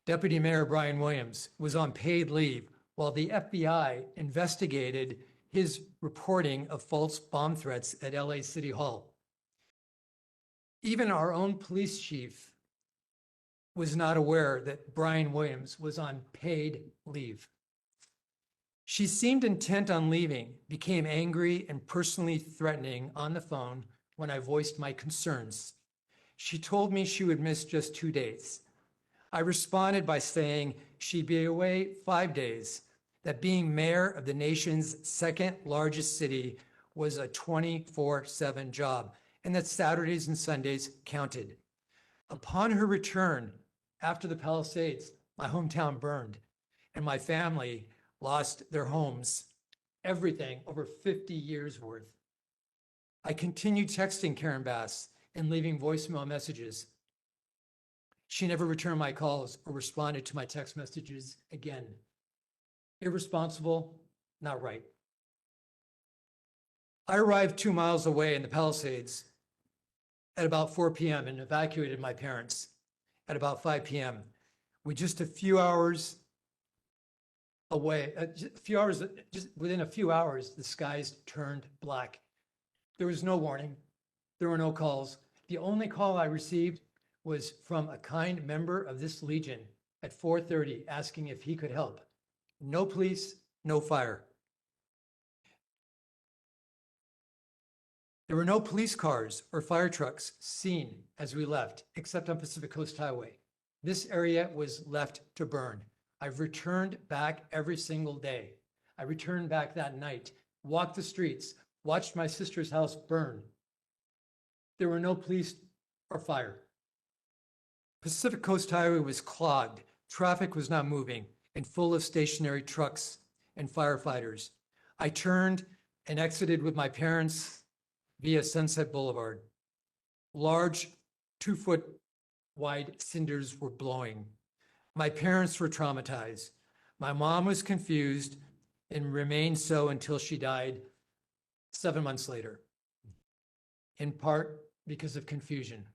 [SPEAKER 8] Deputy Mayor Brian Williams was on paid leave while the FBI investigated his reporting of false bomb threats at LA City Hall. Even our own police chief was not aware that Brian Williams was on paid leave. She seemed intent on leaving, became angry and personally threatening on the phone when I voiced my concerns. She told me she would miss just 2 days. I responded by saying she'd be away 5 days, that being mayor of the nation's second largest city was a 24/7 job, and that Saturdays and Sundays counted. Upon her return after the Palisades, my hometown burned, and my family lost their homes, everything over 50 years worth. I continued texting Karen Bass and leaving voicemail messages. She never returned my calls or responded to my text messages again. Irresponsible, not right. I arrived 2 miles away in the Palisades at about 4 p.m. and evacuated my parents at about 5 p.m. With just a few hours away, just within a few hours, the skies turned black. There was no warning. There were no calls. The only call I received was from a kind member of this legion at 4:30 asking if he could help. No police, no fire. There were no police cars or fire trucks seen as we left, except on Pacific Coast Highway. This area was left to burn. I've returned back every single day. I returned back that night, walked the streets, watched my sister's house burn. There were no police or fire. Pacific Coast Highway was clogged. Traffic was not moving and full of stationary trucks and firefighters. I turned and exited with my parents via Sunset Boulevard. Large 2-foot wide cinders were blowing. My parents were traumatized. My mom was confused and remained so until she died 7 months later, in part because of confusion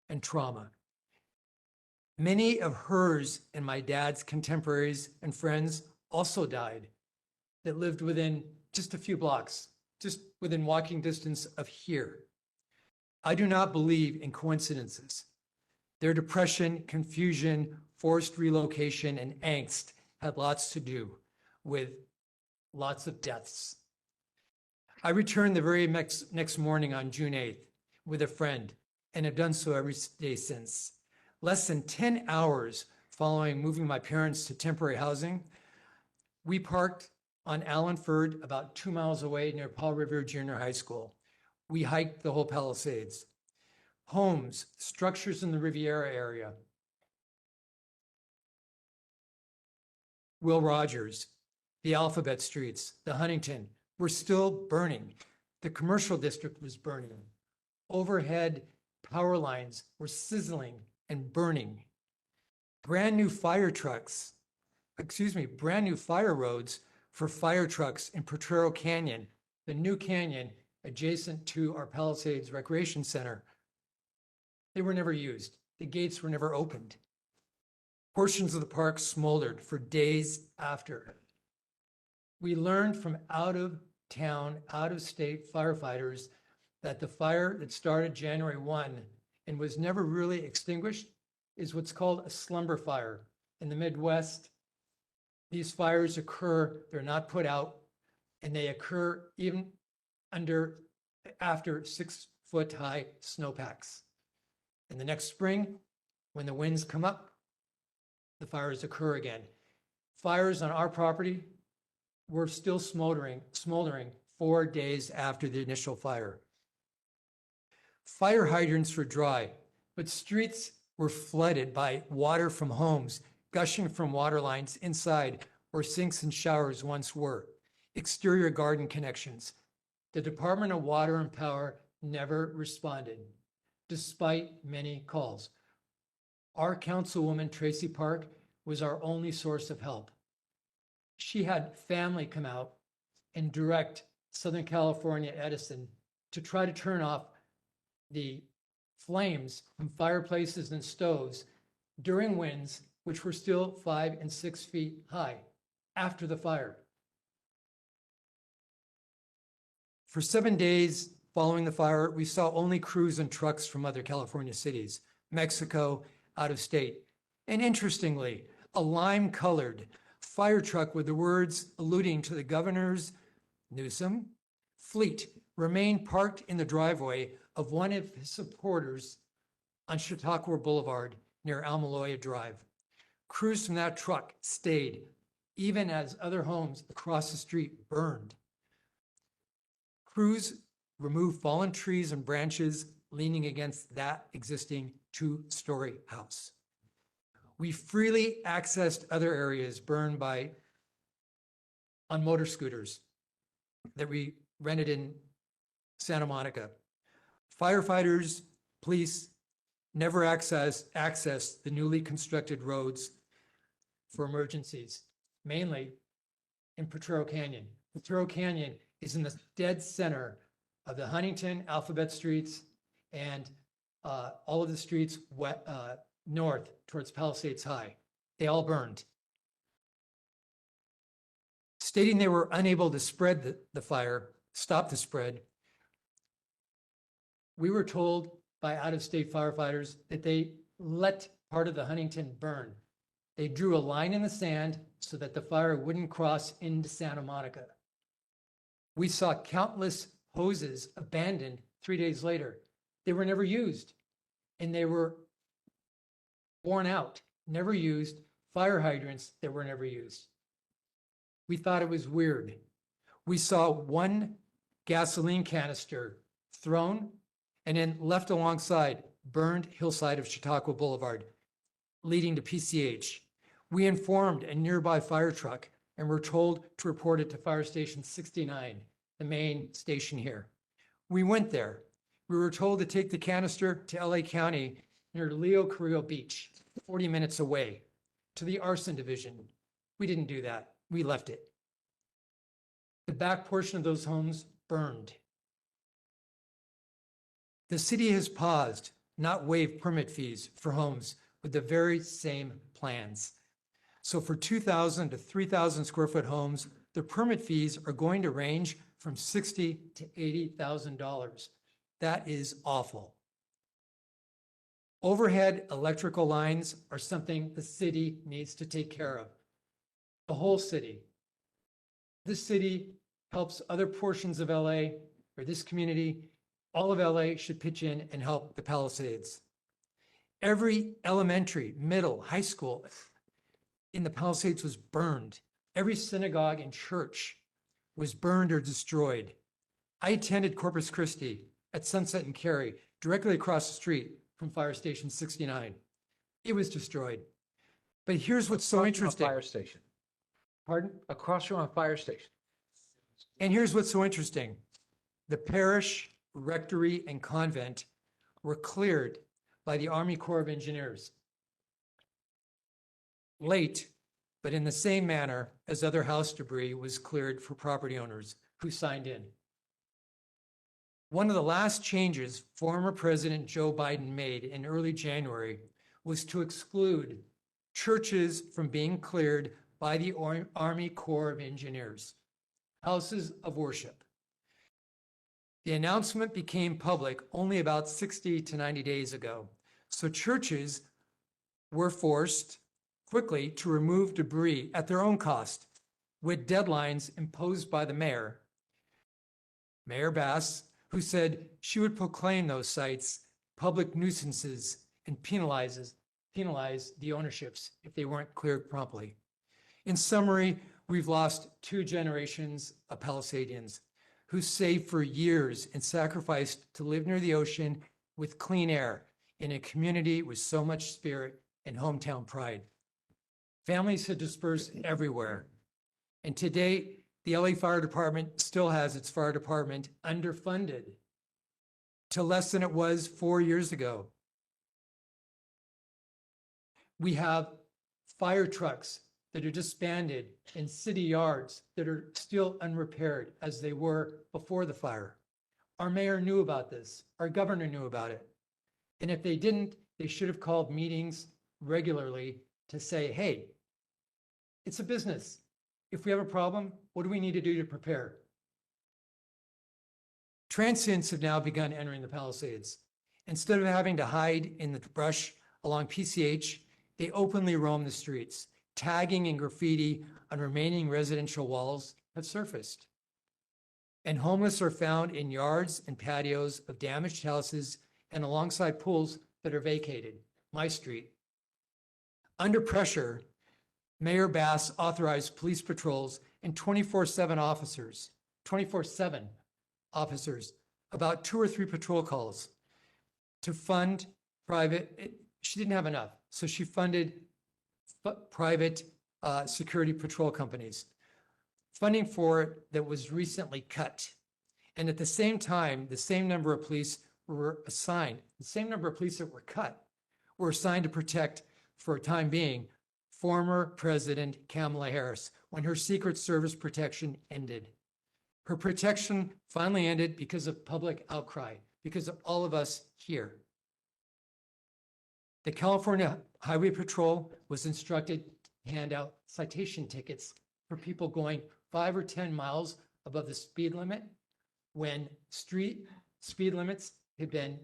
[SPEAKER 8] and trauma. Many of hers and my dad's contemporaries and friends also died that lived within just a few blocks, just within walking distance of here. I do not believe in coincidences. Their depression, confusion, forced relocation, and angst had lots to do with lots of deaths. I returned the very next morning on June 8th with a friend and have done so every day since. Less than 10 hours following moving my parents to temporary housing, we parked on Allenford about 2 miles away near Paul Revere Junior High School. We hiked the whole Palisades. Homes, structures in the Riviera area. Will Rogers, the Alphabet Streets, the Huntington were still burning. The commercial district was burning. Overhead power lines were sizzling and burning. Brand new fire roads for fire trucks in Potrero Canyon, the new canyon adjacent to our Palisades Recreation Center. They were never used. The gates were never opened. Portions of the park smoldered for days after. We learned from out-of-town, out-of-state firefighters that the fire that started January 1 and was never really extinguished is what's called a slumber fire. In the Midwest, these fires occur, they're not put out, and they occur even after 6-foot-high snowpacks. And the next spring, when the winds come up, the fires occur again. Fires on our property were still smoldering 4 days after the initial fire. Fire hydrants were dry, but streets were flooded by water from homes, gushing from water lines inside where sinks and showers once were. Exterior garden connections. The Department of Water and Power never responded. despite many calls. Our councilwoman, Tracy Park, was our only source of help. She had family come out and direct Southern California Edison to try to turn off the flames from fireplaces and stoves during winds, which were still 5 and 6 feet high after the fire. For 7 days following the fire, we saw only crews and trucks from other California cities, Mexico, out of state. And interestingly, a lime-colored fire truck with the words alluding to the governor's Newsom fleet remained parked in the driveway of one of his supporters on Chautauqua Boulevard near Almaloya Drive. Crews from that truck stayed, even as other homes across the street burned. Crews removed fallen trees and branches leaning against that existing 2-story house. We freely accessed other areas burned on motor scooters that we rented in Santa Monica. Firefighters, police never accessed the newly constructed roads for emergencies, mainly in Potrero Canyon. Potrero Canyon is in the dead center of the Huntington, Alphabet Streets, and all of the streets north towards Palisades High. They all burned. Stating they were unable to spread the fire, stop the spread, we were told by out-of-state firefighters that they let part of the Huntington burn. They drew a line in the sand so that the fire wouldn't cross into Santa Monica. We saw countless hoses abandoned 3 days later. They were never used, and they were worn out, never used, fire hydrants that were never used. We thought it was weird. We saw one gasoline canister thrown and then left alongside burned hillside of Chautauqua Boulevard, leading to PCH. We informed a nearby fire truck and were told to report it to Fire Station 69, the main station here. We went there. We were told to take the canister to LA County near Leo Carrillo Beach, 40 minutes away, to the arson division. We didn't do that. We left it. The back portion of those homes burned. The city has paused, not waived permit fees for homes with the very same plans. So for 2,000 to 3,000 square foot homes, the permit fees are going to range from $60,000 to $80,000. That is awful. Overhead electrical lines are something the city needs to take care of. The whole city. This city helps other portions of LA, or this community. All of LA should pitch in and help the Palisades. Every elementary, middle, high school in the Palisades was burned. Every synagogue and church was burned or destroyed. I attended Corpus Christi at Sunset and Cary, directly across the street from Fire Station 69. It was destroyed. But here's what's so interesting.
[SPEAKER 1] Fire station.
[SPEAKER 8] Pardon?
[SPEAKER 1] Across from a fire station.
[SPEAKER 8] And here's what's so interesting. The parish, rectory, and convent were cleared by the Army Corps of Engineers. Late, but in the same manner as other house debris was cleared for property owners who signed in. One of the last changes former President Joe Biden made in early January was to exclude churches from being cleared by the Army Corps of Engineers, houses of worship. The announcement became public only about 60 to 90 days ago. So churches were forced quickly to remove debris at their own cost with deadlines imposed by the mayor, Mayor Bass, who said she would proclaim those sites public nuisances and penalize the ownerships if they weren't cleared promptly. In summary, we've lost 2 generations of Palisadians who saved for years and sacrificed to live near the ocean with clean air in a community with so much spirit and hometown pride. Families had dispersed everywhere. And today, the LA Fire Department still has its fire department underfunded to less than it was 4 years ago. We have fire trucks that are disbanded in city yards that are still unrepaired as they were before the fire. Our mayor knew about this. Our governor knew about it. And if they didn't, they should have called meetings regularly to say, hey, it's a business. If we have a problem, what do we need to do to prepare? Transients have now begun entering the Palisades. Instead of having to hide in the brush along PCH, they openly roam the streets. Tagging and graffiti on remaining residential walls have surfaced. And homeless are found in yards and patios of damaged houses and alongside pools that are vacated, my street. Under pressure, Mayor Bass authorized police patrols and 24/7 officers, about 2 or 3 patrol calls to fund private. She didn't have enough, so she funded private security patrol companies. Funding for it that was recently cut. And at the same time, the same number of police were assigned, the same number of police that were cut were assigned to protect, for a time being, former President Kamala Harris when her Secret Service protection ended. Her protection finally ended because of public outcry, because of all of us here. The California Highway Patrol was instructed to hand out citation tickets for people going 5 or 10 miles above the speed limit when street speed limits had been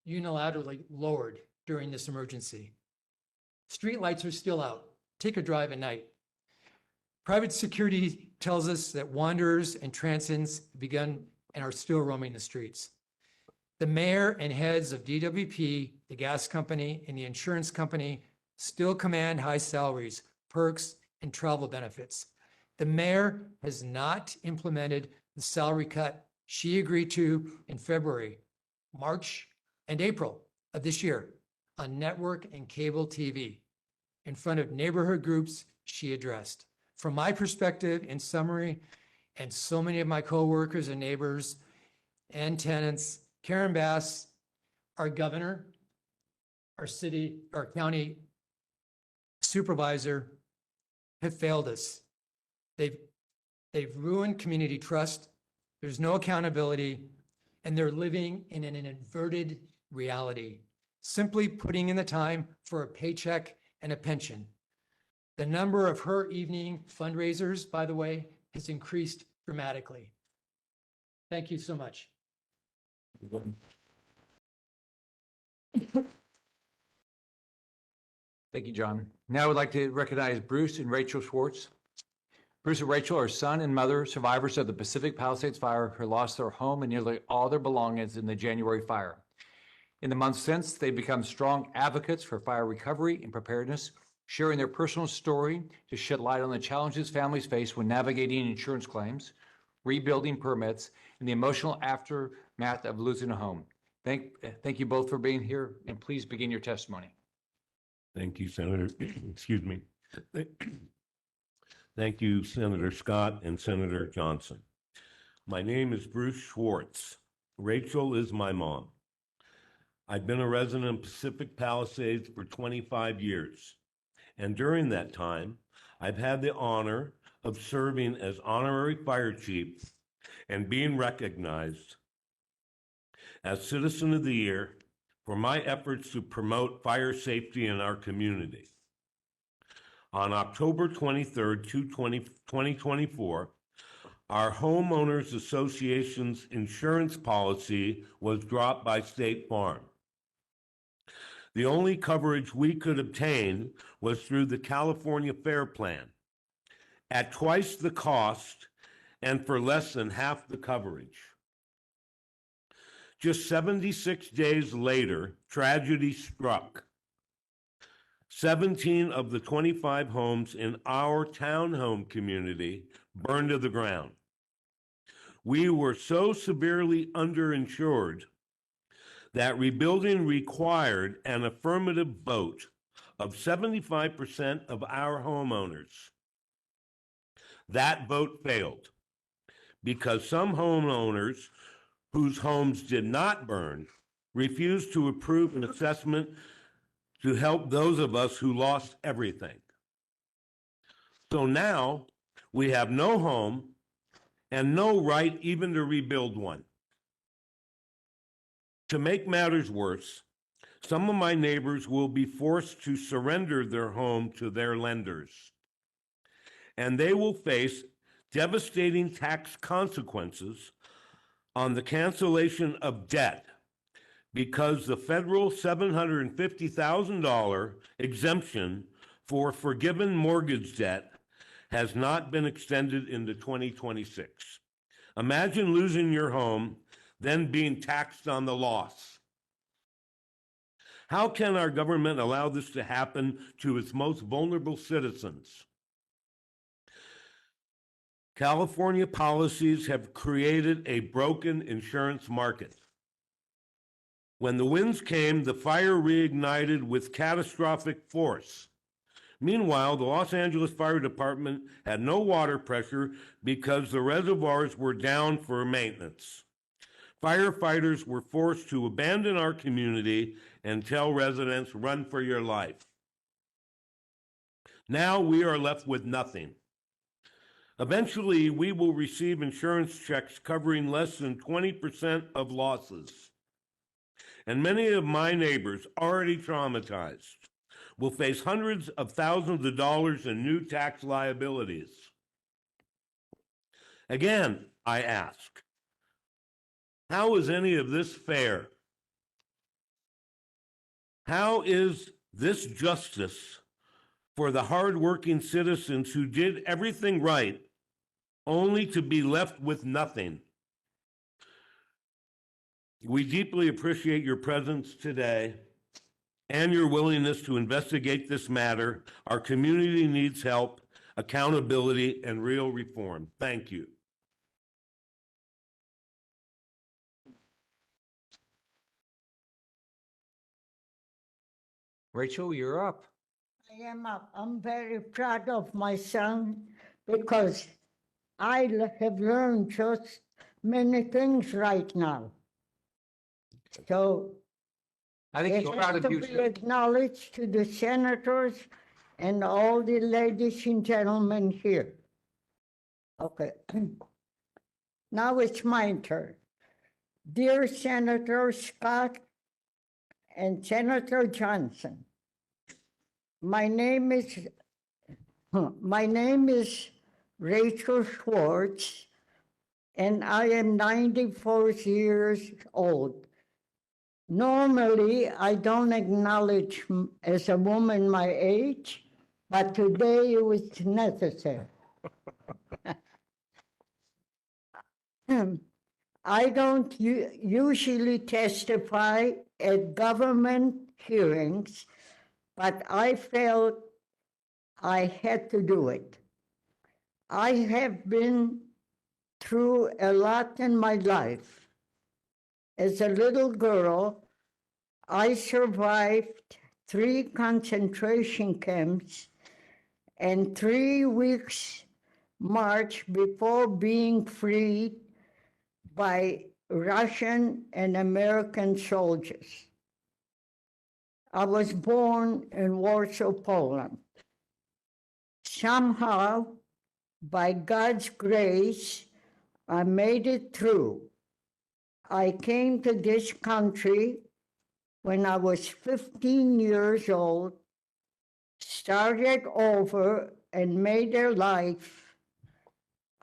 [SPEAKER 8] unilaterally lowered during this emergency. Street lights are still out. Take a drive at night. Private security tells us that wanderers and transients have begun and are still roaming the streets. The mayor and heads of DWP, the gas company, and the insurance company still command high salaries, perks, and travel benefits. The mayor has not implemented the salary cut she agreed to in February, March, and April of this year on network and cable TV in front of neighborhood groups she addressed. From my perspective, in summary, and so many of my coworkers and neighbors and tenants, Karen Bass, our governor, our city, our county supervisor have failed us. They've ruined community trust. There's no accountability, and they're living in an inverted reality, simply putting in the time for a paycheck and a pension. The number of her evening fundraisers, by the way, has increased dramatically. Thank you so much.
[SPEAKER 1] Thank you, John. Now I would like to recognize Bruce and Rachel Schwarz. Bruce and Rachel are son and mother, survivors of the Pacific Palisades Fire, who lost their home and nearly all their belongings in the January fire. In the months since, they've become strong advocates for fire recovery and preparedness, sharing their personal story to shed light on the challenges families face when navigating insurance claims, rebuilding permits, and the emotional aftermath of losing a home. Thank you both for being here, and please begin your testimony.
[SPEAKER 9] Thank you, Senator. Excuse me. Thank you, Senator Scott and Senator Johnson. My name is Bruce Schwarz. Rachel is my mom. I've been a resident of Pacific Palisades for 25 years. And during that time, I've had the honor of serving as honorary fire chief and being recognized as Citizen of the Year for my efforts to promote fire safety in our community. On October 23rd, 2024, our Homeowners Association's insurance policy was dropped by State Farm. The only coverage we could obtain was through the California Fair Plan at twice the cost and for less than half the coverage. Just 76 days later, tragedy struck. 17 of the 25 homes in our townhome community burned to the ground. We were so severely underinsured that rebuilding required an affirmative vote of 75% of our homeowners. That vote failed because some homeowners whose homes did not burn refused to approve an assessment to help those of us who lost everything. So now we have no home and no right even to rebuild one. To make matters worse, some of my neighbors will be forced to surrender their home to their lenders, and they will face devastating tax consequences on the cancellation of debt because the federal $750,000 exemption for forgiven mortgage debt has not been extended into 2026. Imagine losing your home, then being taxed on the loss. How can our government allow this to happen to its most vulnerable citizens? California policies have created a broken insurance market. When the winds came, the fire reignited with catastrophic force. Meanwhile, the Los Angeles Fire Department had no water pressure because the reservoirs were down for maintenance. Firefighters were forced to abandon our community and tell residents, run for your life. Now we are left with nothing. Eventually, we will receive insurance checks covering less than 20% of losses. And many of my neighbors, already traumatized, will face hundreds of thousands of dollars in new tax liabilities. Again, I ask, how is any of this fair? How is this justice for the hardworking citizens who did everything right, only to be left with nothing? We deeply appreciate your presence today and your willingness to investigate this matter. Our community needs help, accountability, and real reform. Thank you.
[SPEAKER 1] Rachel, you're up.
[SPEAKER 10] I am up. I'm very proud of my son because I have learned just many things right now. So
[SPEAKER 1] I think
[SPEAKER 10] it
[SPEAKER 1] he's proud
[SPEAKER 10] has
[SPEAKER 1] of
[SPEAKER 10] to
[SPEAKER 1] you
[SPEAKER 10] be
[SPEAKER 1] too.
[SPEAKER 10] acknowledged to the senators and all the ladies and gentlemen here. Okay. Now it's my turn. Dear Senator Scott and Senator Johnson, my name is Rachel Schwarz, and I am 94 years old. Normally, I don't acknowledge as a woman my age, but today it was necessary. I don't usually testify at government hearings, but I felt I had to do it. I have been through a lot in my life. As a little girl, I survived 3 concentration camps and 3 weeks march before being freed by Russian and American soldiers. I was born in Warsaw, Poland. Somehow, by God's grace, I made it through. I came to this country when I was 15 years old, started over and made a life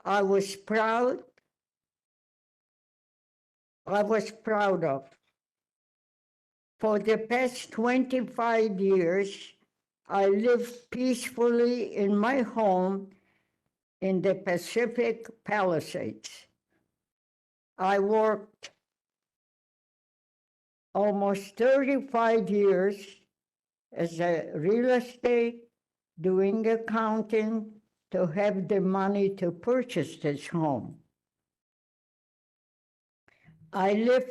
[SPEAKER 10] I was proud of. For the past 25 years, I lived peacefully in my home in the Pacific Palisades. I worked almost 35 years as a real estate, doing accounting to have the money to purchase this home. I lived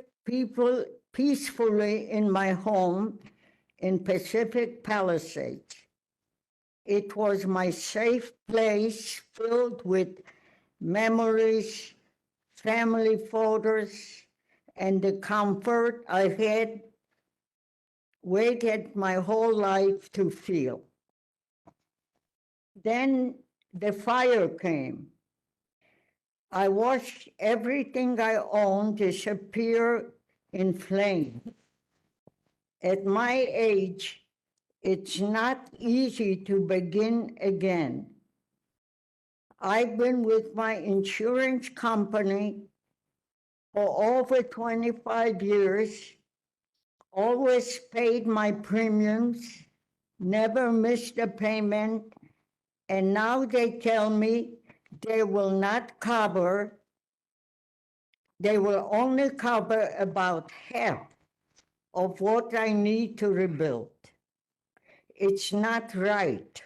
[SPEAKER 10] peacefully in my home in Pacific Palisades. It was my safe place filled with memories, family photos, and the comfort I had waited my whole life to feel. Then the fire came. I watched everything I owned disappear in flames. At my age, it's not easy to begin again. I've been with my insurance company for over 25 years, always paid my premiums, never missed a payment, and now they tell me they will not cover, they will only cover about half of what I need to rebuild. It's not right.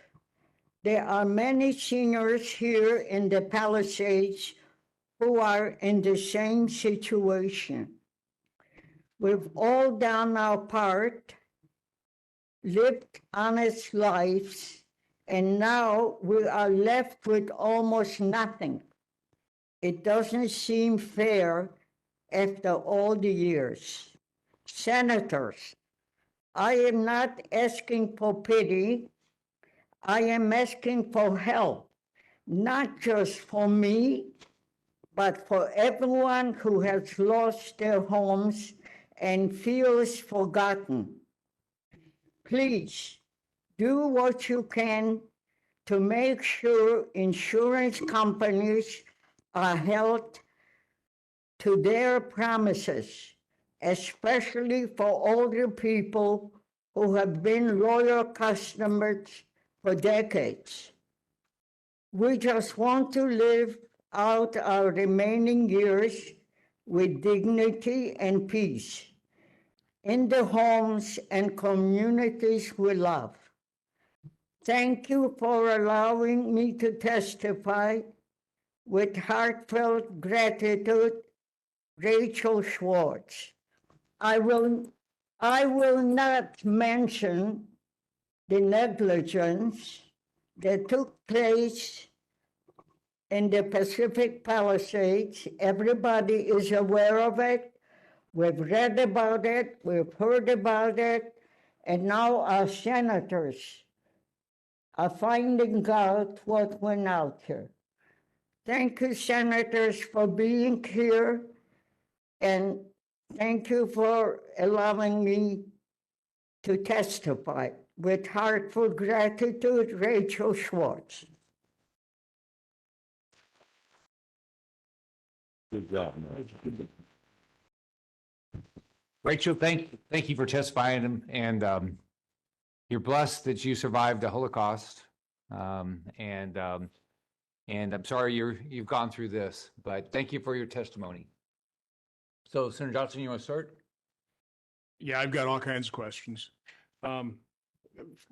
[SPEAKER 10] There are many seniors here in the Palisades who are in the same situation. We've all done our part, lived honest lives, and now we are left with almost nothing. It doesn't seem fair after all the years. Senators, I am not asking for pity. I am asking for help, not just for me, but for everyone who has lost their homes and feels forgotten. Please do what you can to make sure insurance companies are held to their promises, especially for older people who have been loyal customers for decades. We just want to live out our remaining years with dignity and peace in the homes and communities we love. Thank you for allowing me to testify. With heartfelt gratitude, Rachel Schwarz. I will not mention the negligence that took place in the Pacific Palisades. Everybody is aware of it. We've read about it, we've heard about it, and now our senators are finding out what went out here. Thank you, senators, for being here, and thank you for allowing me to testify. With heartfelt gratitude, Rachel Schwarz.
[SPEAKER 9] Good job.
[SPEAKER 1] Rachel, thank you for testifying, and you're blessed that you survived the Holocaust. And I'm sorry you've gone through this, but thank you for your testimony. So, Senator Johnson, you want to start?
[SPEAKER 4] Yeah, I've got all kinds of questions.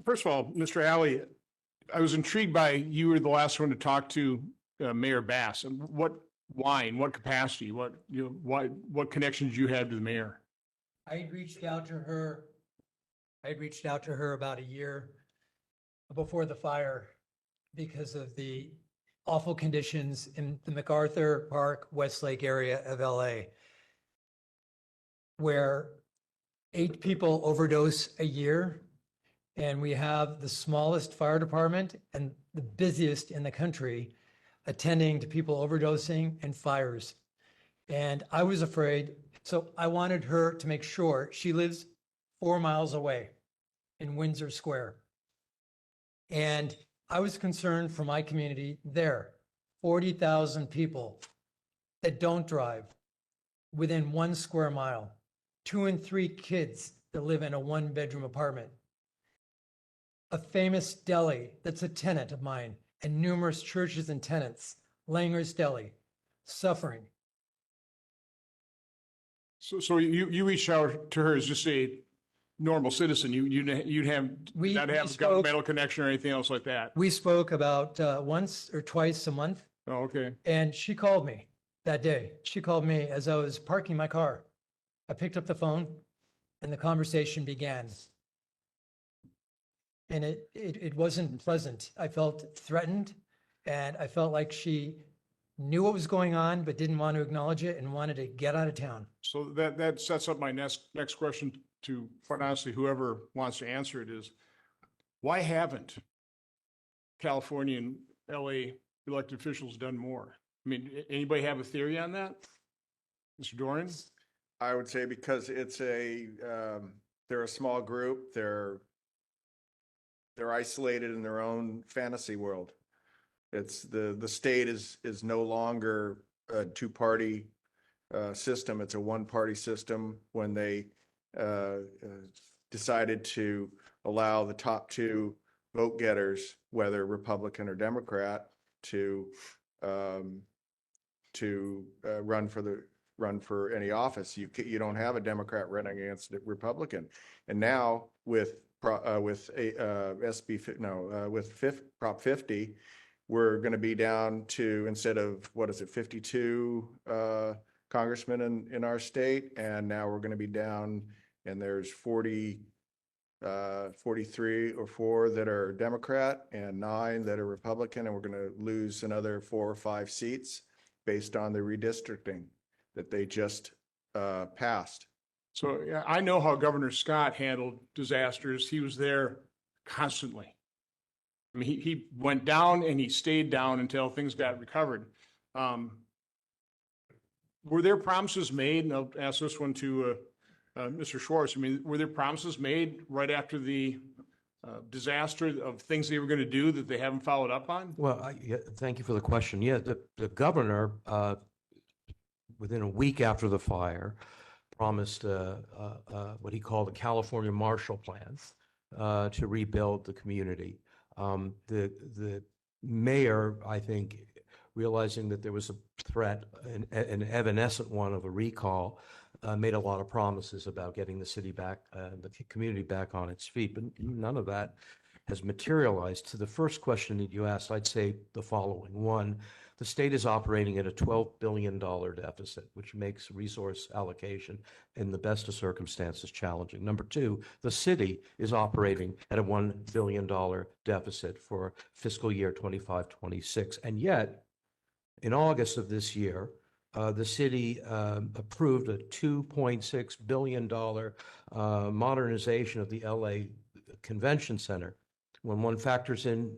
[SPEAKER 4] First of all, Mr. Alli, I was intrigued by, you were the last one to talk to Mayor Bass. Why, in what capacity, what connections you had to the mayor?
[SPEAKER 8] I had reached out to her about a year before the fire because of the awful conditions in the MacArthur Park, Westlake area of LA, where 8 people overdose a year. And we have the smallest fire department and the busiest in the country attending to people overdosing and fires. And I was afraid, so I wanted her to make sure. She lives 4 miles away in Windsor Square. And I was concerned for my community there, 40,000 people that don't drive within 1 square mile, 2 and 3 kids that live in a 1-bedroom apartment, a famous deli that's a tenant of mine, and numerous churches and tenants, Langer's Deli, suffering.
[SPEAKER 4] So you reached out to her as just a normal citizen. You'd not have a governmental connection or anything else like that.
[SPEAKER 8] We spoke about once or twice a month.
[SPEAKER 4] Oh, okay.
[SPEAKER 8] And she called me that day. She called me as I was parking my car. I picked up the phone and the conversation began. And it wasn't pleasant. I felt threatened, and I felt like she knew what was going on, but didn't want to acknowledge it and wanted to get out of town.
[SPEAKER 4] So that sets up my next question to, quite honestly, whoever wants to answer it is, why haven't California and LA elected officials done more? I mean, anybody have a theory on that? Mr. Doran?
[SPEAKER 5] I would say because it's they're a small group, they're isolated in their own fantasy world. It's the state is no longer a two-party system. It's a one-party system. When they decided to allow the top two vote getters, whether Republican or Democrat, to run for any office, you don't have a Democrat running against a Republican. And now with Prop 50, we're going to be down to, instead of, 52 congressmen in our state, and now we're going to be down, and there's 43 or 4 that are Democrat and 9 that are Republican, and we're going to lose another 4 or 5 seats based on the redistricting that they just passed.
[SPEAKER 4] So yeah, I know how Governor Scott handled disasters. He was there constantly. I mean, he went down and he stayed down until things got recovered. Were there promises made, and I'll ask this one to Mr. Schwarz, I mean, were there promises made right after the disaster of things they were going to do that they haven't followed up on?
[SPEAKER 6] Well, thank you for the question. Yeah, the governor, within a week after the fire, promised what he called the California Marshall Plan to rebuild the community. The mayor, I think, realizing that there was a threat, an evanescent one of a recall, made a lot of promises about getting the city back, the community back on its feet, but none of that has materialized. To the first question that you asked, I'd say the following. One, the state is operating at a $12 billion deficit, which makes resource allocation in the best of circumstances challenging. Number two, the city is operating at a $1 billion deficit for fiscal year 25-26. And yet, in August of this year, the city approved a $2.6 billion modernization of the LA Convention Center. When one factors in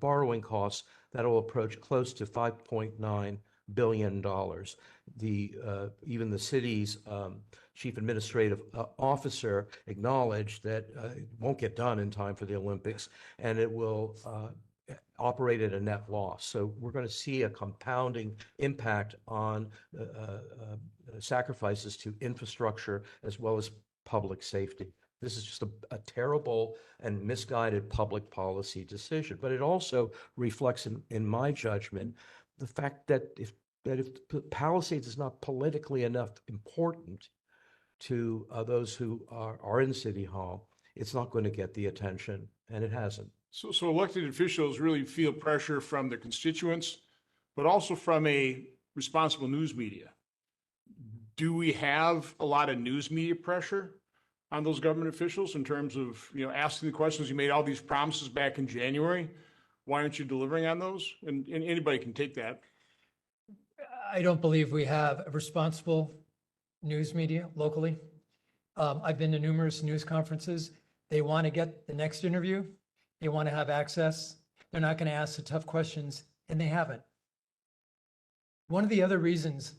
[SPEAKER 6] borrowing costs, that will approach close to $5.9 billion. Even the city's chief administrative officer acknowledged that it won't get done in time for the Olympics, and it will operate at a net loss. So we're going to see a compounding impact on sacrifices to infrastructure as well as public safety. This is just a terrible and misguided public policy decision. But it also reflects, in my judgment, the fact that if Palisades is not politically enough important to those who are in City Hall, it's not going to get the attention, and it hasn't.
[SPEAKER 4] So elected officials really feel pressure from their constituents, but also from a responsible news media. Do we have a lot of news media pressure on those government officials in terms of, asking the questions? You made all these promises back in January. Why aren't you delivering on those? And anybody can take that.
[SPEAKER 8] I don't believe we have a responsible news media locally. I've been to numerous news conferences. They want to get the next interview. They want to have access. They're not going to ask the tough questions, and they haven't. One of the other reasons,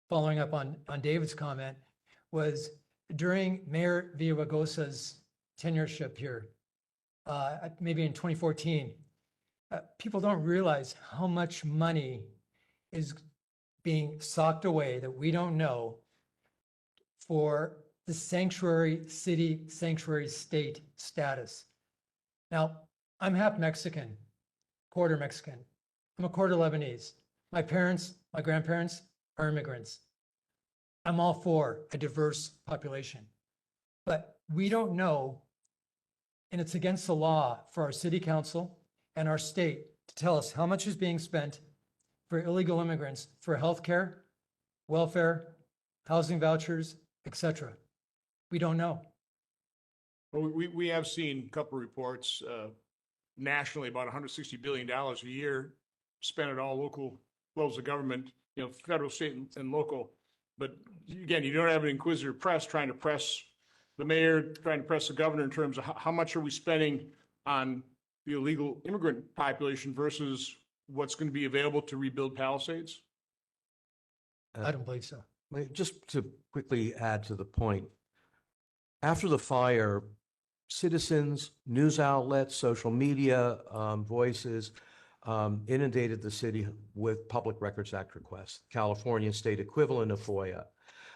[SPEAKER 8] following up on David's comment, was during Mayor Villagosa's tenureship here, maybe in 2014, people don't realize how much money is being socked away that we don't know for the sanctuary city, sanctuary state status. Now, I'm half Mexican, quarter Mexican. I'm a quarter Lebanese. My parents, my grandparents are immigrants. I'm all for a diverse population, but we don't know, and it's against the law for our city council and our state to tell us how much is being spent for illegal immigrants for healthcare, welfare, housing vouchers, etc. We don't know.
[SPEAKER 4] Well, we have seen a couple of reports, nationally about $160 billion a year, spent at all local levels of government, federal, state, and local. But again, you don't have an inquisitive press trying to press the mayor, trying to press the governor in terms of how much are we spending on the illegal immigrant population versus what's going to be available to rebuild Palisades?
[SPEAKER 8] I don't believe so.
[SPEAKER 6] Just to quickly add to the point, after the fire, citizens, news outlets, social media voices inundated the city with Public Records Act requests, California state equivalent of FOIA.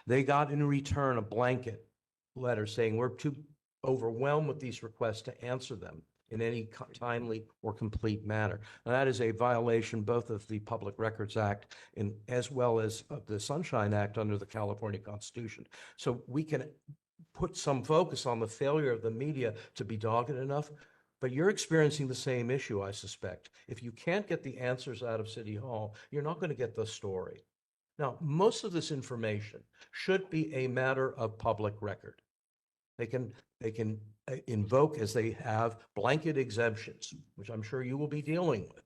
[SPEAKER 6] They got in return a blanket letter saying we're too overwhelmed with these requests to answer them in any timely or complete manner. And that is a violation both of the Public Records Act as well as of the Sunshine Act under the California Constitution. So we can put some focus on the failure of the media to be dogged enough, but you're experiencing the same issue, I suspect. If you can't get the answers out of City Hall, you're not going to get the story. Now, most of this information should be a matter of public record. They can invoke, as they have, blanket exemptions, which I'm sure you will be dealing with,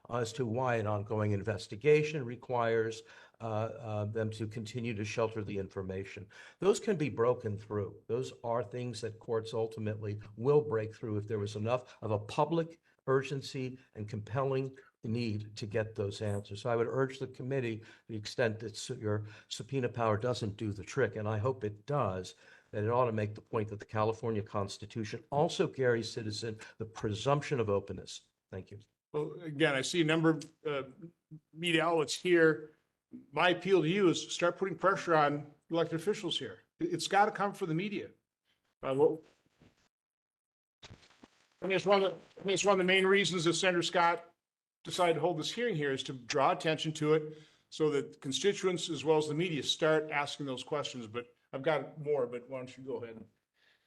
[SPEAKER 6] as to why an ongoing investigation requires them to continue to shelter the information. Those can be broken through. Those are things that courts ultimately will break through if there was enough of a public urgency and compelling need to get those answers. So I would urge the committee, to the extent that your subpoena power doesn't do the trick, and I hope it does, that it ought to make the point that the California Constitution also carries citizen the presumption of openness. Thank you.
[SPEAKER 4] Well, again, I see a number of media outlets here. My appeal to you is start putting pressure on elected officials here. It's got to come from the media. I mean, it's one of the main reasons that Senator Scott decided to hold this hearing here, is to draw attention to it so that constituents as well as the media start asking those questions. But I've got more, but why don't you go ahead?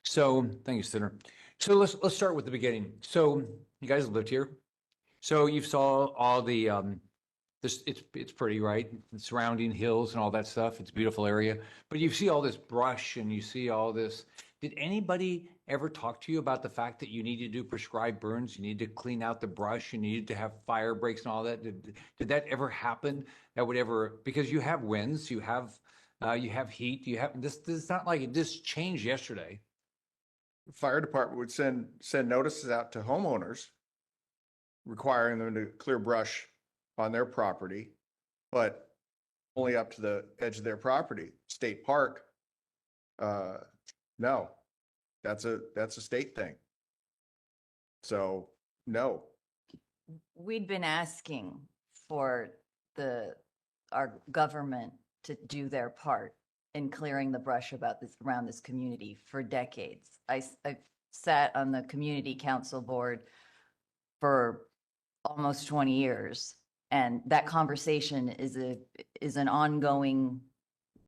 [SPEAKER 1] So, thank you, Senator. So let's start with the beginning. So you guys lived here. So you saw all the it's pretty, right? The surrounding hills and all that stuff. It's a beautiful area. But you see all this brush and you see all this. Did anybody ever talk to you about the fact that you need to do prescribed burns? You need to clean out the brush. You need to have fire breaks and all that. Did that ever happen? That would ever, because you have winds, you have heat, you have this. This is not like it just changed yesterday.
[SPEAKER 5] The fire department would send notices out to homeowners requiring them to clear brush on their property, but only up to the edge of their property. State park, no, that's a state thing. So no.
[SPEAKER 7] We'd been asking for our government to do their part in clearing the brush around this community for decades. I sat on the community council board for almost 20 years, and that conversation is an ongoing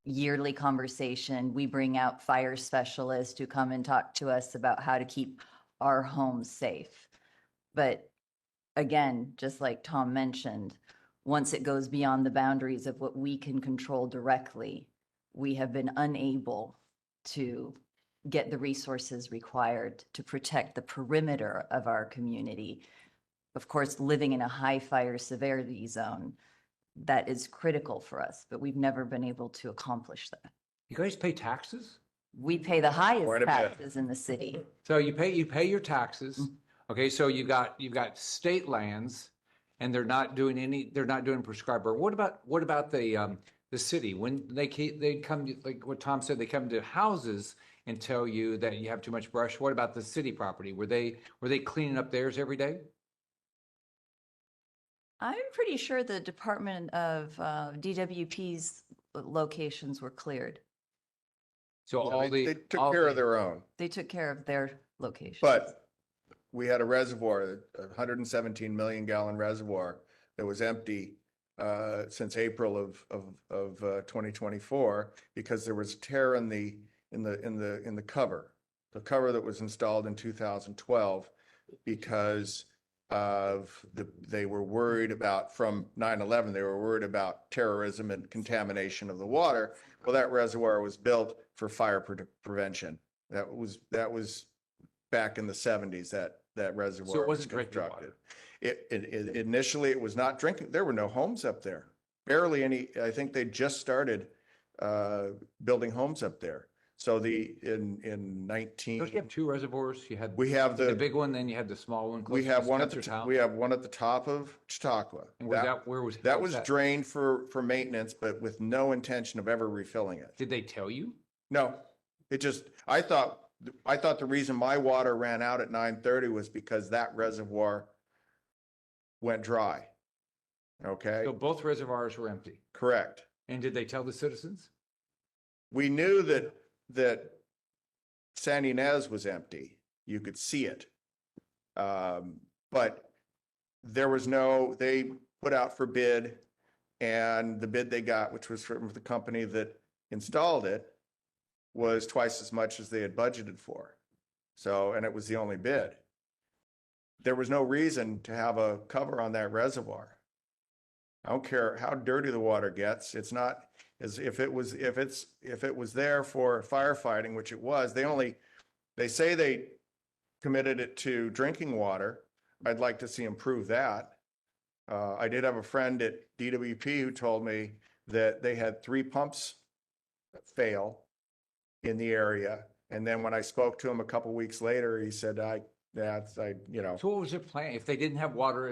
[SPEAKER 7] yearly conversation. We bring out fire specialists who come and talk to us about how to keep our homes safe. But again, just like Tom mentioned, once it goes beyond the boundaries of what we can control directly, we have been unable to get the resources required to protect the perimeter of our community. Of course, living in a high fire severity zone, that is critical for us, but we've never been able to accomplish that.
[SPEAKER 1] You guys pay taxes?
[SPEAKER 7] We pay the highest
[SPEAKER 5] Quite a bit.
[SPEAKER 7] taxes in the city.
[SPEAKER 1] So you pay your taxes. Okay, so you've got state lands, and they're not doing prescribed burn. What about the city? When they come to, like what Tom said, they come to houses and tell you that you have too much brush. What about the city property? Were they cleaning up theirs every day?
[SPEAKER 7] I'm pretty sure the Department of DWP's locations were cleared.
[SPEAKER 1] So
[SPEAKER 5] Yeah, they took care of their own.
[SPEAKER 7] They took care of their locations.
[SPEAKER 5] But we had a reservoir, a 117 million gallon reservoir that was empty since April of 2024 because there was a tear in the cover that was installed in 2012 because they were worried about, from 9/11, they were worried about terrorism and contamination of the water. Well, that reservoir was built for fire prevention. That was back in the 70s that reservoir was
[SPEAKER 1] wasn't drinking
[SPEAKER 5] constructed. Initially, it was not drinking. There were no homes up there. Barely any. I think they just started building homes up there. So in 19.
[SPEAKER 1] Don't you have two reservoirs? You had
[SPEAKER 5] We have
[SPEAKER 1] the
[SPEAKER 5] the
[SPEAKER 1] big one, then you had the small one.
[SPEAKER 5] we
[SPEAKER 1] close
[SPEAKER 5] have
[SPEAKER 1] to
[SPEAKER 5] one at
[SPEAKER 1] Spencer's
[SPEAKER 5] the
[SPEAKER 1] house.
[SPEAKER 5] we have one at the top of Chautauqua.
[SPEAKER 1] And was that where was
[SPEAKER 5] That
[SPEAKER 1] what
[SPEAKER 5] was drained for maintenance, but with no intention of ever refilling it.
[SPEAKER 1] Did they tell you?
[SPEAKER 5] No, it just, I thought the reason my water ran out at 9:30 was because that reservoir went dry. Okay,
[SPEAKER 1] So both reservoirs were empty.
[SPEAKER 5] correct.
[SPEAKER 1] And did they tell the citizens?
[SPEAKER 5] We knew that San Ynez was empty. You could see it. But there was they put out for bid, and the bid they got, which was from the company that installed it, was twice as much as they had budgeted for. So, and it was the only bid. There was no reason to have a cover on that reservoir. I don't care how dirty the water gets. It's not as if it was there for firefighting, which it was. They say they committed it to drinking water. I'd like to see them prove that. I did have a friend at DWP who told me that they had 3 pumps fail in the area. And then when I spoke to him a couple weeks later, he said,
[SPEAKER 1] So what was their plan? If they didn't have water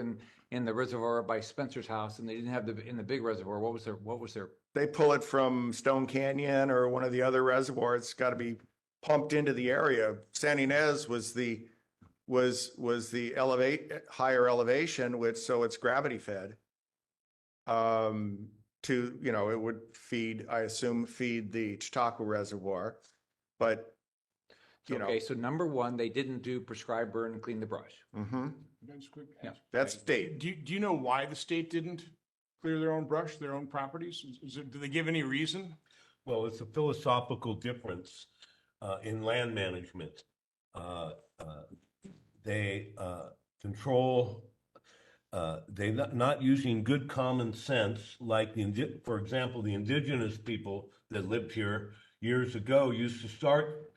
[SPEAKER 1] in the reservoir by Spencer's house and they didn't have in the big reservoir, what was their
[SPEAKER 5] they pull it from Stone Canyon or one of the other reservoirs. It's got to be pumped into the area. San Ynez was the higher elevation, so it's gravity fed. It would feed, I assume, the Chautauqua Reservoir, but
[SPEAKER 1] Okay, so number one, they didn't do prescribed burn and clean the brush.
[SPEAKER 4] Just quick
[SPEAKER 1] Yeah.
[SPEAKER 5] That's state.
[SPEAKER 4] Do you know why the state didn't clear their own brush, their own properties? Do they give any reason?
[SPEAKER 9] Well, it's a philosophical difference in land management. They control, they not using good common sense, like for example, the indigenous people that lived here years ago used to start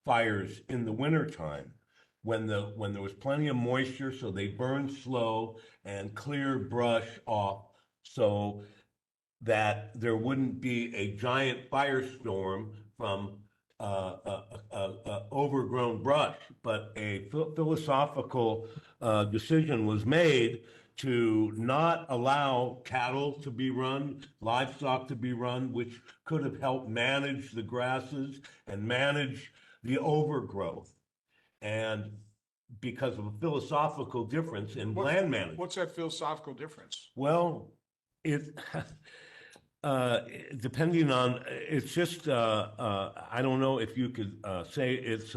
[SPEAKER 9] fires in the wintertime when there was plenty of moisture, so they burned slow and clear brush off so that there wouldn't be a giant firestorm from overgrown brush. But a philosophical decision was made to not allow cattle to be run, livestock to be run, which could have helped manage the grasses and manage the overgrowth. And because of a philosophical difference in land management.
[SPEAKER 4] What's that philosophical difference?
[SPEAKER 9] Well, depending on, it's just, I don't know if you could say it's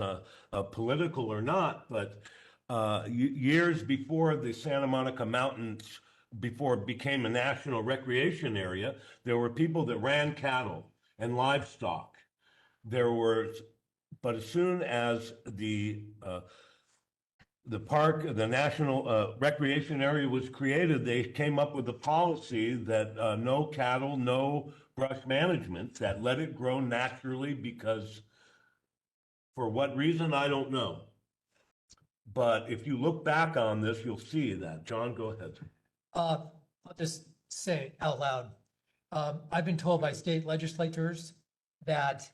[SPEAKER 9] political or not, but years before the Santa Monica Mountains, before it became a national recreation area, there were people that ran cattle and livestock. But as soon as the park, the national recreation area was created, they came up with a policy that no cattle, no brush management, that let it grow naturally, because for what reason, I don't know. But if you look back on this, you'll see that. John, go ahead.
[SPEAKER 8] I'll just say it out loud. I've been told by state legislators that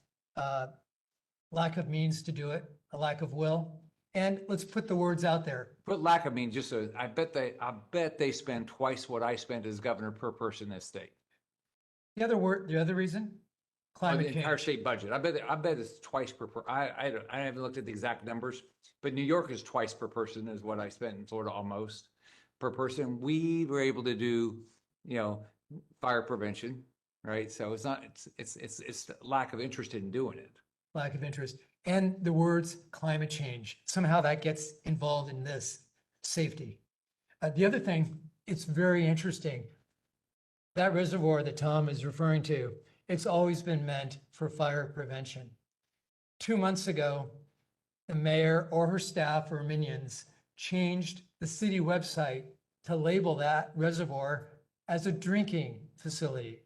[SPEAKER 8] lack of means to do it, a lack of will. And let's put the words out there.
[SPEAKER 1] Put lack of means, I bet they spend twice what I spent as governor per person in this state.
[SPEAKER 8] The other reason,
[SPEAKER 1] On
[SPEAKER 8] climate
[SPEAKER 1] the entire
[SPEAKER 8] change.
[SPEAKER 1] state budget. I bet it's twice per I haven't looked at the exact numbers, but New York is twice per person is what I spent in Florida, almost per person. We were able to do, fire prevention, right? So it's not, it's lack of interest in doing it.
[SPEAKER 8] Lack of interest. And the words climate change. Somehow that gets involved in this safety. The other thing, it's very interesting. That reservoir that Tom is referring to, it's always been meant for fire prevention. 2 months ago, the mayor or her staff or minions changed the city website to label that reservoir as a drinking facility,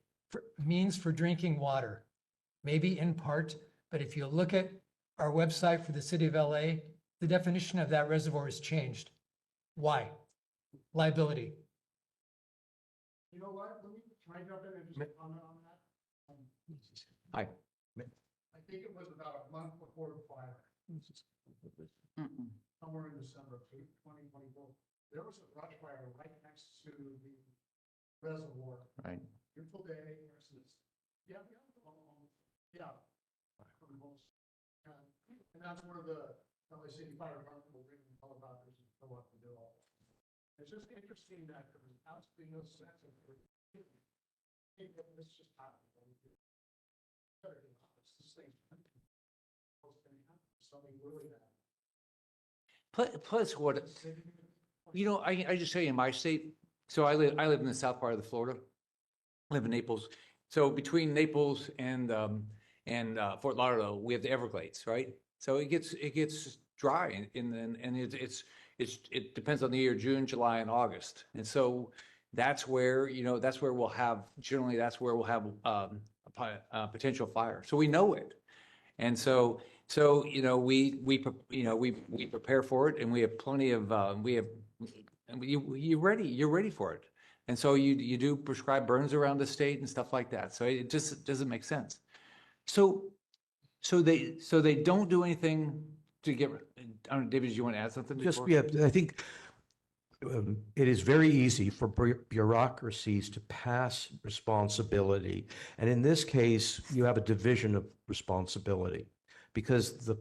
[SPEAKER 8] means for drinking water, maybe in part. But if you look at our website for the city of LA, the definition of that reservoir has changed. Why? Liability.
[SPEAKER 4] You know what? Can I jump in and just comment on that?
[SPEAKER 1] Hi.
[SPEAKER 4] I think it was about a month before the fire. Somewhere in December of 2024, there was a brush fire right next to the reservoir.
[SPEAKER 1] Right.
[SPEAKER 4] Beautiful day, yeah. And that's where the LA City Fire Department will bring helicopters and go up and do all that. It's just interesting that there was absolutely no sense of this just happened. This thing's something really bad.
[SPEAKER 1] Plus what, you know, I just tell you in my state, so I live in the south part of the Florida, I live in Naples. So between Naples and Fort Lauderdale, we have the Everglades, right? So it gets dry and it depends on the year, June, July, and August. And so that's where, you know, that's where we'll have a potential fire. So we know it. And so, you know, we prepare for it, and we have plenty of, you're ready for it. And so you do prescribe burns around the state and stuff like that. So it just doesn't make sense. So they don't do anything to get, I don't know, David, do you want to add something?
[SPEAKER 6] Just,
[SPEAKER 1] before?
[SPEAKER 6] yeah, I think it is very easy for bureaucracies to pass responsibility. And in this case, you have a division of responsibility, because the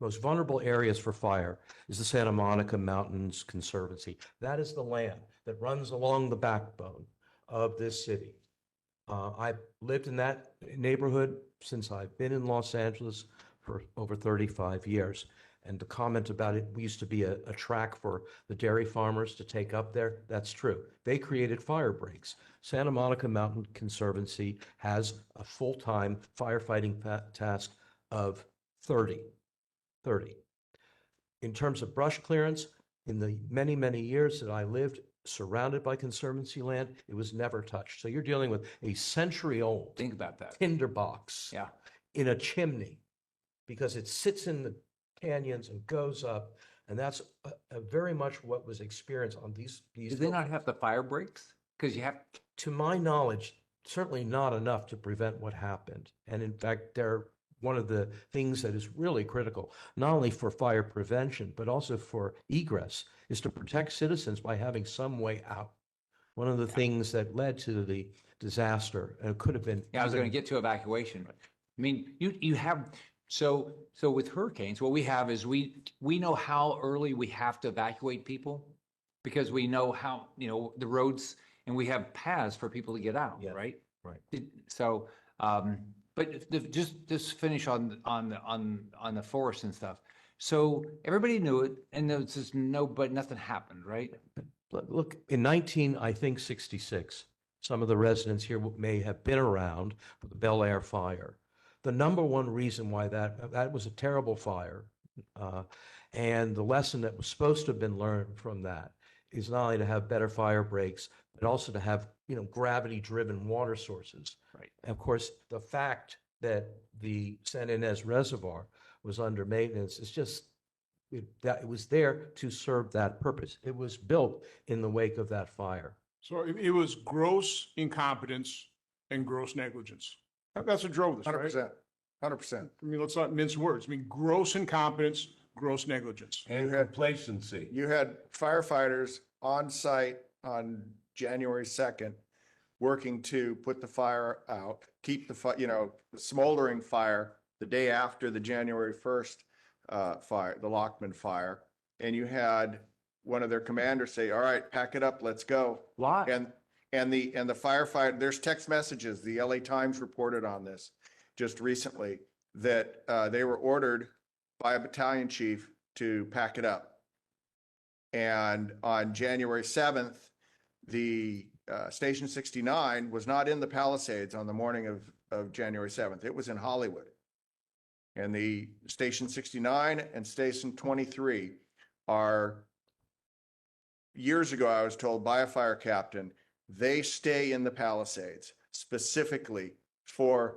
[SPEAKER 6] most vulnerable areas for fire is the Santa Monica Mountains Conservancy. That is the land that runs along the backbone of this city. I've lived in that neighborhood since I've been in Los Angeles for over 35 years. And the comment about it, we used to be a track for the dairy farmers to take up there. That's true. They created fire breaks. Santa Monica Mountain Conservancy has a full-time firefighting task of 30. In terms of brush clearance, in the many, many years that I lived surrounded by conservancy land, it was never touched. So you're dealing with a century-old
[SPEAKER 1] Think about that.
[SPEAKER 6] tinderbox
[SPEAKER 1] Yeah.
[SPEAKER 6] in a chimney, because it sits in the canyons and goes up, and that's very much what was experienced on these.
[SPEAKER 1] Do they not have the fire breaks? Because you have,
[SPEAKER 6] To my knowledge, certainly not enough to prevent what happened. And in fact, they're one of the things that is really critical, not only for fire prevention, but also for egress, is to protect citizens by having some way out. One of the things that led to the disaster, and it could have been.
[SPEAKER 1] yeah, I was going to get to evacuation. I mean, you have, so with hurricanes, what we have is we know how early we have to evacuate people, because we know how, you know, the roads, and we have paths for people to get out,
[SPEAKER 6] Yeah,
[SPEAKER 1] right?
[SPEAKER 6] right.
[SPEAKER 1] So, but just finish on the forest and stuff. So everybody knew it, and there was just nothing happened, right?
[SPEAKER 6] Look, in 1966, some of the residents here may have been around for the Bel Air fire. The number one reason why that was a terrible fire, and the lesson that was supposed to have been learned from that is not only to have better fire breaks, but also to have, you know, gravity-driven water sources.
[SPEAKER 1] Right.
[SPEAKER 6] And of course, the fact that the San Ynez Reservoir was under maintenance is just, that it was there to serve that purpose. It was built in the wake of that fire.
[SPEAKER 4] So it was gross incompetence and gross negligence. That's what drove this, right?
[SPEAKER 5] 100%.
[SPEAKER 4] I mean, let's not mince words. I mean, gross incompetence, gross negligence.
[SPEAKER 9] And complacency.
[SPEAKER 5] You had firefighters on site on January 2nd, working to put the fire out, keep the smoldering fire the day after the January 1st fire, the Lockman fire. And you had one of their commanders say, all right, pack it up, let's go.
[SPEAKER 1] Why?
[SPEAKER 5] And the firefighter, there's text messages. The LA Times reported on this just recently, that they were ordered by a battalion chief to pack it up. And on January 7th, the Station 69 was not in the Palisades on the morning of January 7th. It was in Hollywood. And the Station 69 and Station 23 are, years ago, I was told by a fire captain, they stay in the Palisades specifically for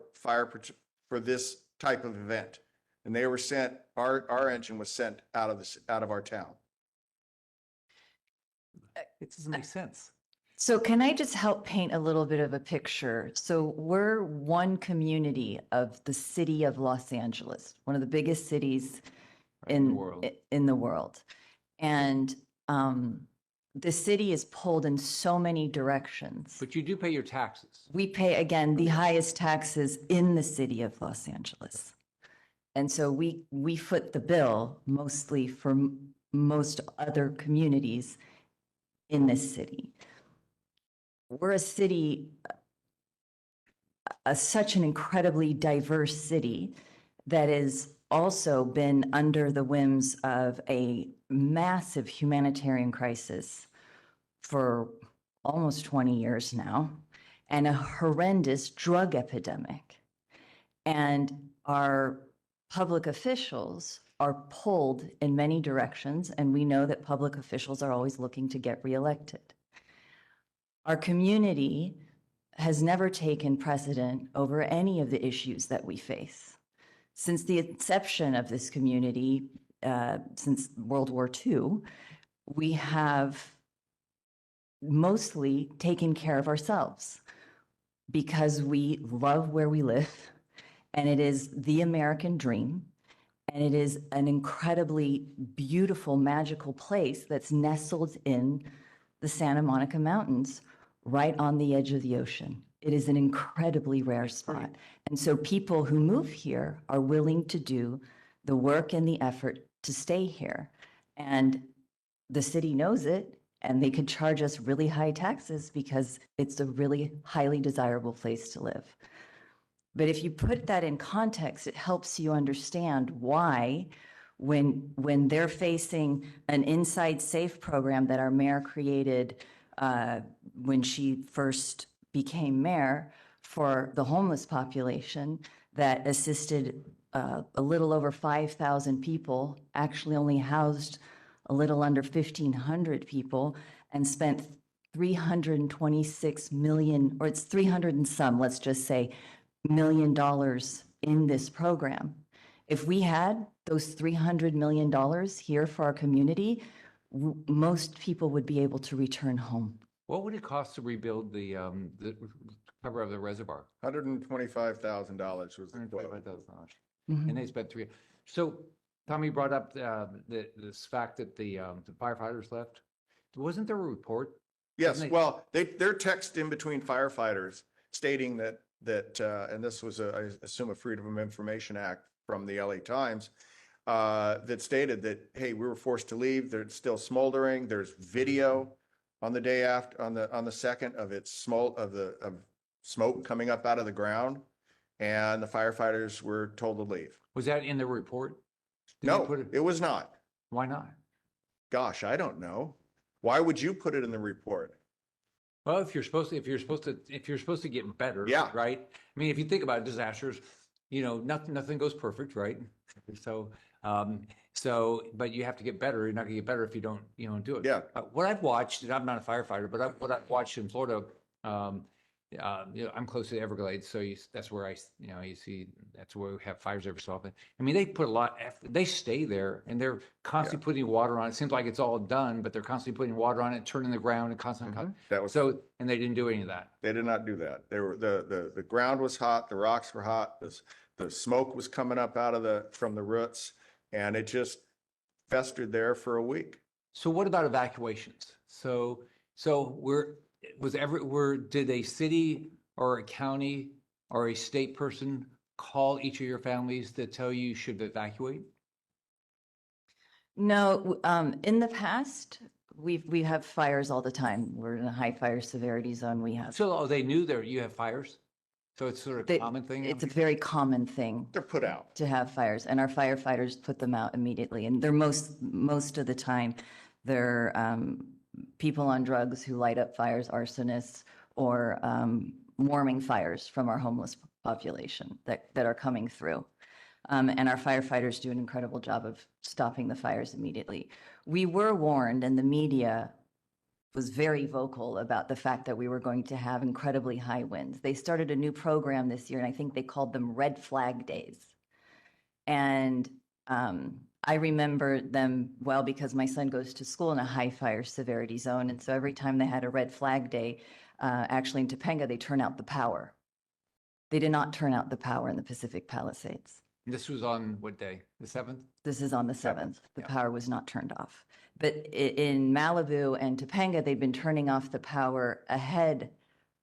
[SPEAKER 5] this type of event. and they were sent, our engine was sent out of our town.
[SPEAKER 1] It doesn't make sense.
[SPEAKER 7] So can I just help paint a little bit of a picture? So we're one community of the city of Los Angeles, one of the biggest cities
[SPEAKER 1] In the world.
[SPEAKER 7] in the world. And the city is pulled in so many directions.
[SPEAKER 1] But you do pay your taxes.
[SPEAKER 7] We pay, again, the highest taxes in the city of Los Angeles. And so we foot the bill mostly for most other communities in this city. We're a city, such an incredibly diverse city that has also been under the whims of a massive humanitarian crisis for almost 20 years now, and a horrendous drug epidemic. And our public officials are pulled in many directions, and we know that public officials are always looking to get reelected. Our community has never taken precedent over any of the issues that we face. Since the inception of this community, since World War II, we have mostly taken care of ourselves because we love where we live, and it is the American dream, and it is an incredibly beautiful, magical place that's nestled in the Santa Monica Mountains, right on the edge of the ocean. It is an incredibly rare spot. And so people who move here are willing to do the work and the effort to stay here. And the city knows it, and they could charge us really high taxes because it's a really highly desirable place to live. But if you put that in context, it helps you understand why when they're facing an Inside Safe program that our mayor created when she first became mayor for the homeless population that assisted a little over 5,000 people, actually only housed a little under 1,500 people, and spent 326 million, or it's 300 and some, let's just say, $1 million in this program. If we had those $300 million here for our community, most people would be able to return home.
[SPEAKER 1] What would it cost to rebuild the cover of the reservoir?
[SPEAKER 5] $125,000 was the quote.
[SPEAKER 1] $125,000.
[SPEAKER 7] Mhm.
[SPEAKER 1] And they spent three. So Tommy brought up this fact that the firefighters left. Wasn't there a report?
[SPEAKER 5] Yes,
[SPEAKER 1] Didn't they-
[SPEAKER 5] well, their text in between firefighters stating that, and this was, I assume, a Freedom of Information Act from the LA Times, that stated that, hey, we were forced to leave. They're still smoldering. There's video on the day after, on the second of smoke coming up out of the ground, and the firefighters were told to leave.
[SPEAKER 1] Was that in the report? Did they
[SPEAKER 5] No,
[SPEAKER 1] put
[SPEAKER 5] it was not.
[SPEAKER 1] Why not?
[SPEAKER 5] Gosh, I don't know. Why would you put it in the report?
[SPEAKER 1] Well, if you're supposed to get better,
[SPEAKER 5] Yeah.
[SPEAKER 1] right? I mean, if you think about disasters, nothing goes perfect, right? So, but you have to get better. You're not gonna get better if you don't do it.
[SPEAKER 5] Yeah.
[SPEAKER 1] What I've watched, and I'm not a firefighter, but what I've watched in Florida, I'm close to the Everglades, so that's where you see that's where we have fires every so often. I mean, they put a lot. They stay there, and they're constantly putting water on it. It seems like it's all done, but they're constantly putting water on it, turning the ground, and constantly.
[SPEAKER 5] That was
[SPEAKER 1] So, and they didn't do any of that.
[SPEAKER 5] They did not do that. They were the ground was hot, the rocks were hot, the smoke was coming up from the roots, and it just festered there for a week.
[SPEAKER 1] So what about evacuations? So did a city or a county or a state person call each of your families to tell you should evacuate?
[SPEAKER 7] No, in the past, we have fires all the time. We're in a high fire severity zone. We have.
[SPEAKER 1] So they knew you have fires? So it's sort of a common thing?
[SPEAKER 7] It's a very common thing
[SPEAKER 5] They're put out.
[SPEAKER 7] to have fires, and our firefighters put them out immediately. And they're most of the time, they're people on drugs who light up fires, arsonists, or warming fires from our homeless population that are coming through. And our firefighters do an incredible job of stopping the fires immediately. We were warned, and the media was very vocal about the fact that we were going to have incredibly high winds. They started a new program this year, and I think they called them red flag days. And I remember them well because my son goes to school in a high fire severity zone. And so every time they had a red flag day, actually in Topanga, they turn out the power. They did not turn out the power in the Pacific Palisades.
[SPEAKER 1] This was on what day? The 7th?
[SPEAKER 7] This is on the 7th.
[SPEAKER 1] Seventh,
[SPEAKER 7] The
[SPEAKER 1] yeah.
[SPEAKER 7] power was not turned off. But in Malibu and Topanga, they've been turning off the power ahead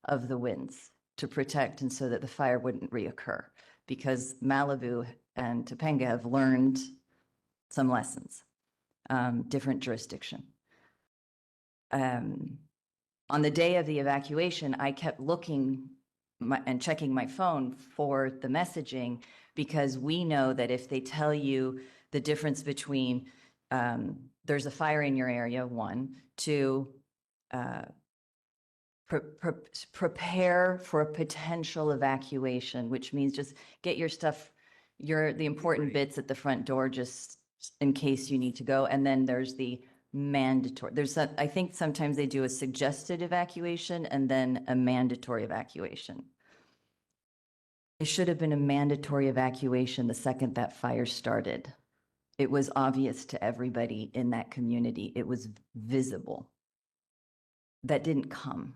[SPEAKER 7] of the winds to protect and so that the fire wouldn't reoccur, because Malibu and Topanga have learned some lessons, different jurisdiction. On the day of the evacuation, I kept looking and checking my phone for the messaging, because we know that if they tell you the difference between there's a fire in your area, 1, 2, prepare for a potential evacuation, which means just get your stuff, the important bits at the front door, just in case you need to go. And then there's the mandatory. I think sometimes they do a suggested evacuation and then a mandatory evacuation. It should have been a mandatory evacuation the second that fire started. It was obvious to everybody in that community. It was visible. That didn't come.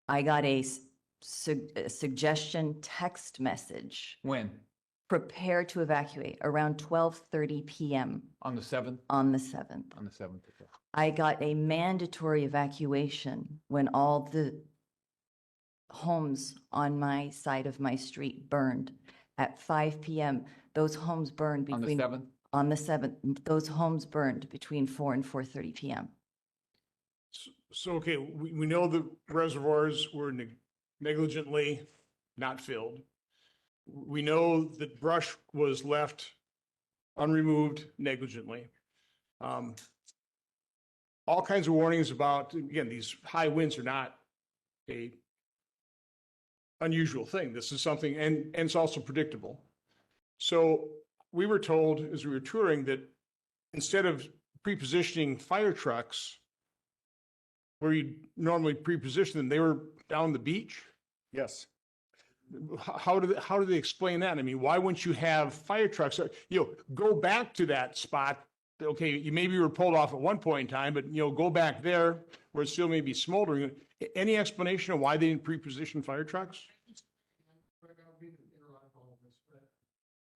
[SPEAKER 7] I got a suggestion text message.
[SPEAKER 1] When?
[SPEAKER 7] Prepare to evacuate around 12:30 p.m.
[SPEAKER 1] On the 7th?
[SPEAKER 7] on the 7th.
[SPEAKER 1] On the 7th. Okay.
[SPEAKER 7] I got a mandatory evacuation when all the homes on my side of my street burned at 5 p.m. Those homes burned
[SPEAKER 1] On the
[SPEAKER 7] between
[SPEAKER 1] 7th?
[SPEAKER 7] on the 7th. Those homes burned between 4 and 4:30 p.m.
[SPEAKER 4] So, okay, we know the reservoirs were negligently not filled. We know that brush was left unremoved negligently. All kinds of warnings about, again, these high winds are not a unusual thing. This is something, and it's also predictable. So we were told as we were touring that instead of pre-positioning fire trucks where you normally pre-position them, they were down the beach.
[SPEAKER 5] Yes.
[SPEAKER 4] How do they explain that? I mean, why wouldn't you have fire trucks, go back to that spot? Okay, you maybe were pulled off at one point in time, but go back there where it still may be smoldering. Any explanation of why they didn't pre-position fire trucks?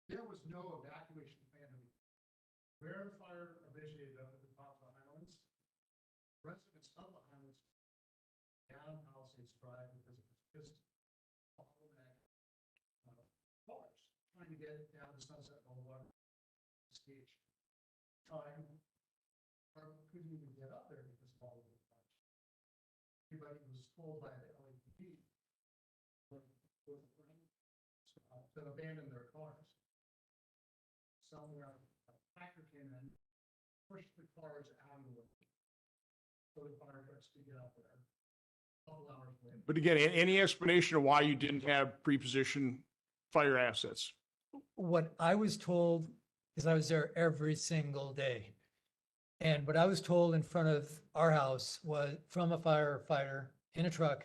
[SPEAKER 11] There was no evacuation plan. Where the fire originated up at the top of the highlands, residents of the highlands down Palisades Drive because it was just problematic cars trying to get down to Sunset Boulevard stage time, or couldn't even get up there because of all of the cars. Everybody was told by the LAPD to abandon their cars. Somewhere a tractor came in, pushed the cars out of the way. So the fire trucks could get up there. A couple hours later.
[SPEAKER 4] But again, any explanation of why you didn't have pre-positioned fire assets?
[SPEAKER 8] What I was told is I was there every single day. And what I was told in front of our house was from a firefighter in a truck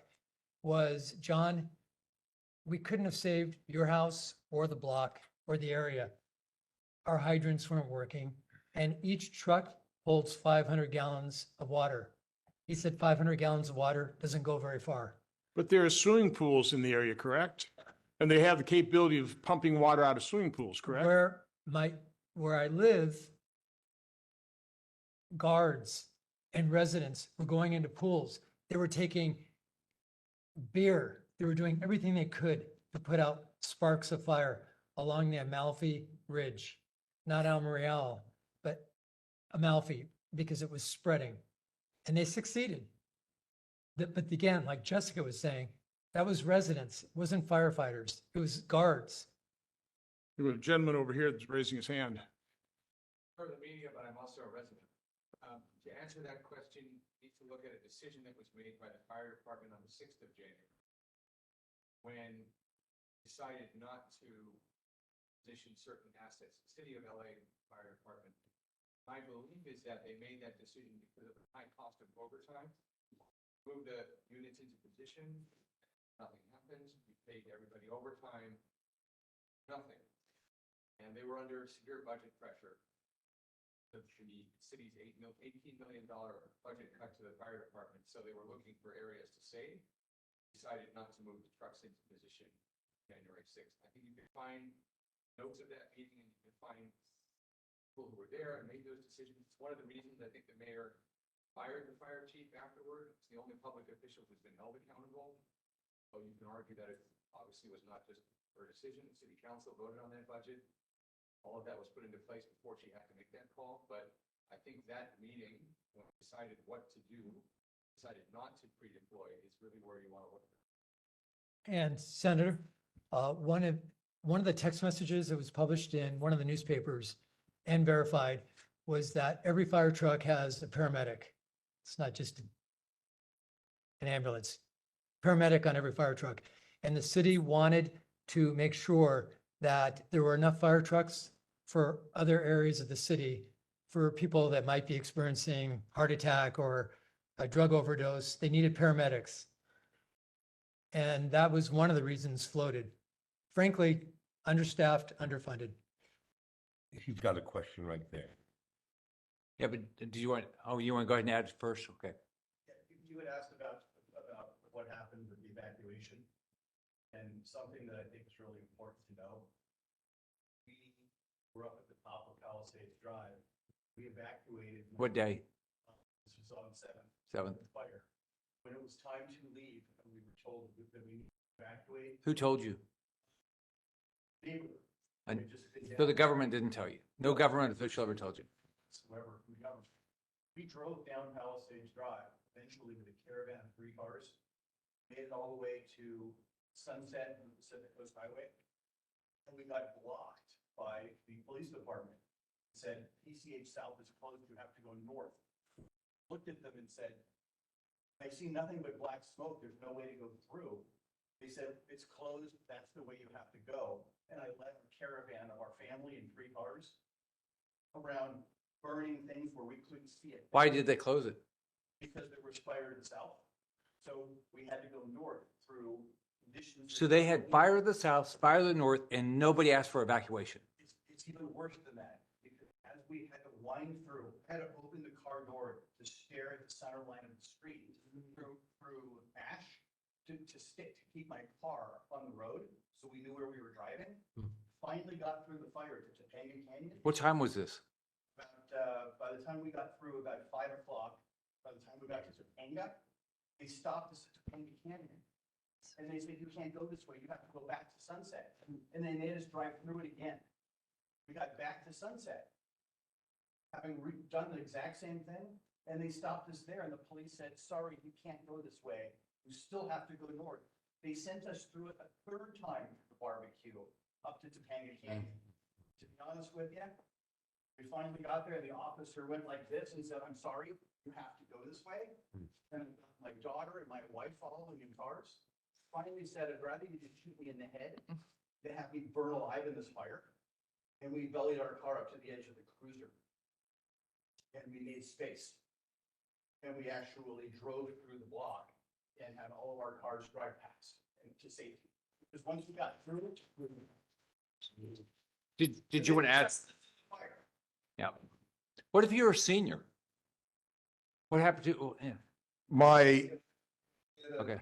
[SPEAKER 8] was, John, we couldn't have saved your house or the block or the area. Our hydrants weren't working, and each truck holds 500 gallons of water. He said 500 gallons of water doesn't go very far.
[SPEAKER 4] But there are swimming pools in the area, correct? And they have the capability of pumping water out of swimming pools, correct?
[SPEAKER 8] Where I live, guards and residents were going into pools. They were taking beer. They were doing everything they could to put out sparks of fire along the Amalfi Ridge, not El Real, but Amalfi, because it was spreading. And they succeeded. But again, like Jessica was saying, that was residents. It wasn't firefighters. It was guards.
[SPEAKER 4] There was a gentleman over here that's raising his hand.
[SPEAKER 12] For the media, but I'm also a resident. To answer that question, you need to look at a decision that was made by the fire department on the 6th of January, when decided not to position certain assets. The City of LA Fire Department, my belief is that they made that decision because of the high cost of overtime. Move the units into position, nothing happens. We paid everybody overtime, nothing. and they were under severe budget pressure. The city's $18 million budget cut to the fire department, so they were looking for areas to save. Decided not to move the trucks into position January 6th. I think you can find notes of that meeting, and you can find people who were there and made those decisions. It's one of the reasons I think the mayor fired the fire chief afterward. It's the only public official who's been held accountable. So you can argue that it obviously was not just her decision. The city council voted on that budget. All of that was put into place before she had to make that call. But I think that meeting, when we decided what to do, decided not to pre-deploy, is really where you want to look.
[SPEAKER 8] And Senator, one of the text messages that was published in one of the newspapers and verified was that every fire truck has a paramedic. It's not just an ambulance, paramedic on every fire truck. And the city wanted to make sure that there were enough fire trucks for other areas of the city for people that might be experiencing heart attack or a drug overdose. They needed paramedics. And that was one of the reasons floated. Frankly, understaffed, underfunded.
[SPEAKER 9] He's got a question right there.
[SPEAKER 1] Yeah, but do you want, you want to go ahead and add first? Okay.
[SPEAKER 13] You had asked about what happened with the evacuation, and something that I think is really important to know. We were up at the top of Palisades Drive. We evacuated.
[SPEAKER 1] What day?
[SPEAKER 13] This was on 7th.
[SPEAKER 1] 7th.
[SPEAKER 13] Fire. When it was time to leave, and we were told that we needed to evacuate.
[SPEAKER 1] Who told you?
[SPEAKER 13] Neighbor.
[SPEAKER 1] And
[SPEAKER 13] We just did
[SPEAKER 1] so the
[SPEAKER 13] that.
[SPEAKER 1] government didn't tell you? No government official ever told you?
[SPEAKER 13] Whoever from the government. We drove down Palisades Drive, eventually with a caravan of 3 cars, made it all the way to Sunset and Pacific Coast Highway. And we got blocked by the police department. It said, PCH South is closed, you have to go north. Looked at them and said, I see nothing but black smoke, there's no way to go through. They said, it's closed, that's the way you have to go. And I led a caravan of our family in 3 cars around burning things where we couldn't see it.
[SPEAKER 1] Why did they close it?
[SPEAKER 13] Because there was fire to the south. So we had to go north through conditions.
[SPEAKER 1] So they had fire to the south, fire to the north, and nobody asked for evacuation.
[SPEAKER 13] It's even worse than that. Because as we had to wind through, had to open the car door to stare at the center line of the street through ash to keep my car on the road. So we knew where we were driving. Finally got through the fire to Topanga Canyon.
[SPEAKER 1] What time was this?
[SPEAKER 13] By the time we got through about 5 o'clock, by the time we got to Topanga, they stopped us at Topanga Canyon. And they said, you can't go this way, you have to go back to Sunset. And they made us drive through it again. We got back to Sunset, having done the exact same thing, and they stopped us there, and the police said, sorry, you can't go this way. You still have to go north. They sent us through it a 3rd time for the barbecue up to Topanga Canyon. To be honest with you, we finally got there, the officer went like this and said, I'm sorry, you have to go this way. And my daughter and my wife following in cars finally said, I'd rather you just shoot me in the head than have me burn alive in this fire. And we bellied our car up to the edge of the cruiser. And we made space. And we actually drove through the block and had all of our cars drive past and to safety. Because once we got through it,
[SPEAKER 1] Did you want to add?
[SPEAKER 13] fire.
[SPEAKER 1] Yeah. What if you're a senior? What happened to,
[SPEAKER 4] My,
[SPEAKER 1] okay.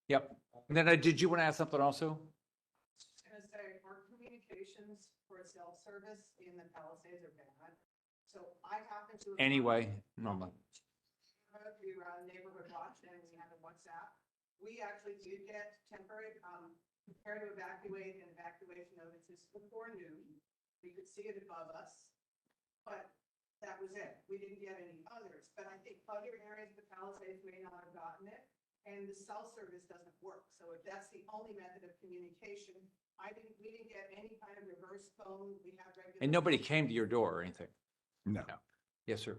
[SPEAKER 1] Yep. And then did you want to add something also?
[SPEAKER 14] Just gonna say, our communications for self-service in the Palisades are bad. So I happen to.
[SPEAKER 1] Anyway, normally.
[SPEAKER 14] We run neighborhood watch and we have a WhatsApp. We actually did get temporary, prepare to evacuate and evacuation notices before noon. We could see it above us, but that was it. We didn't get any others, but I think other areas of the Palisades may not have gotten it. And the cell service doesn't work. So if that's the only method of communication, we didn't get any kind of reverse phone. We have regular.
[SPEAKER 1] And nobody came to your door or anything?
[SPEAKER 4] no.
[SPEAKER 1] Yes, sir.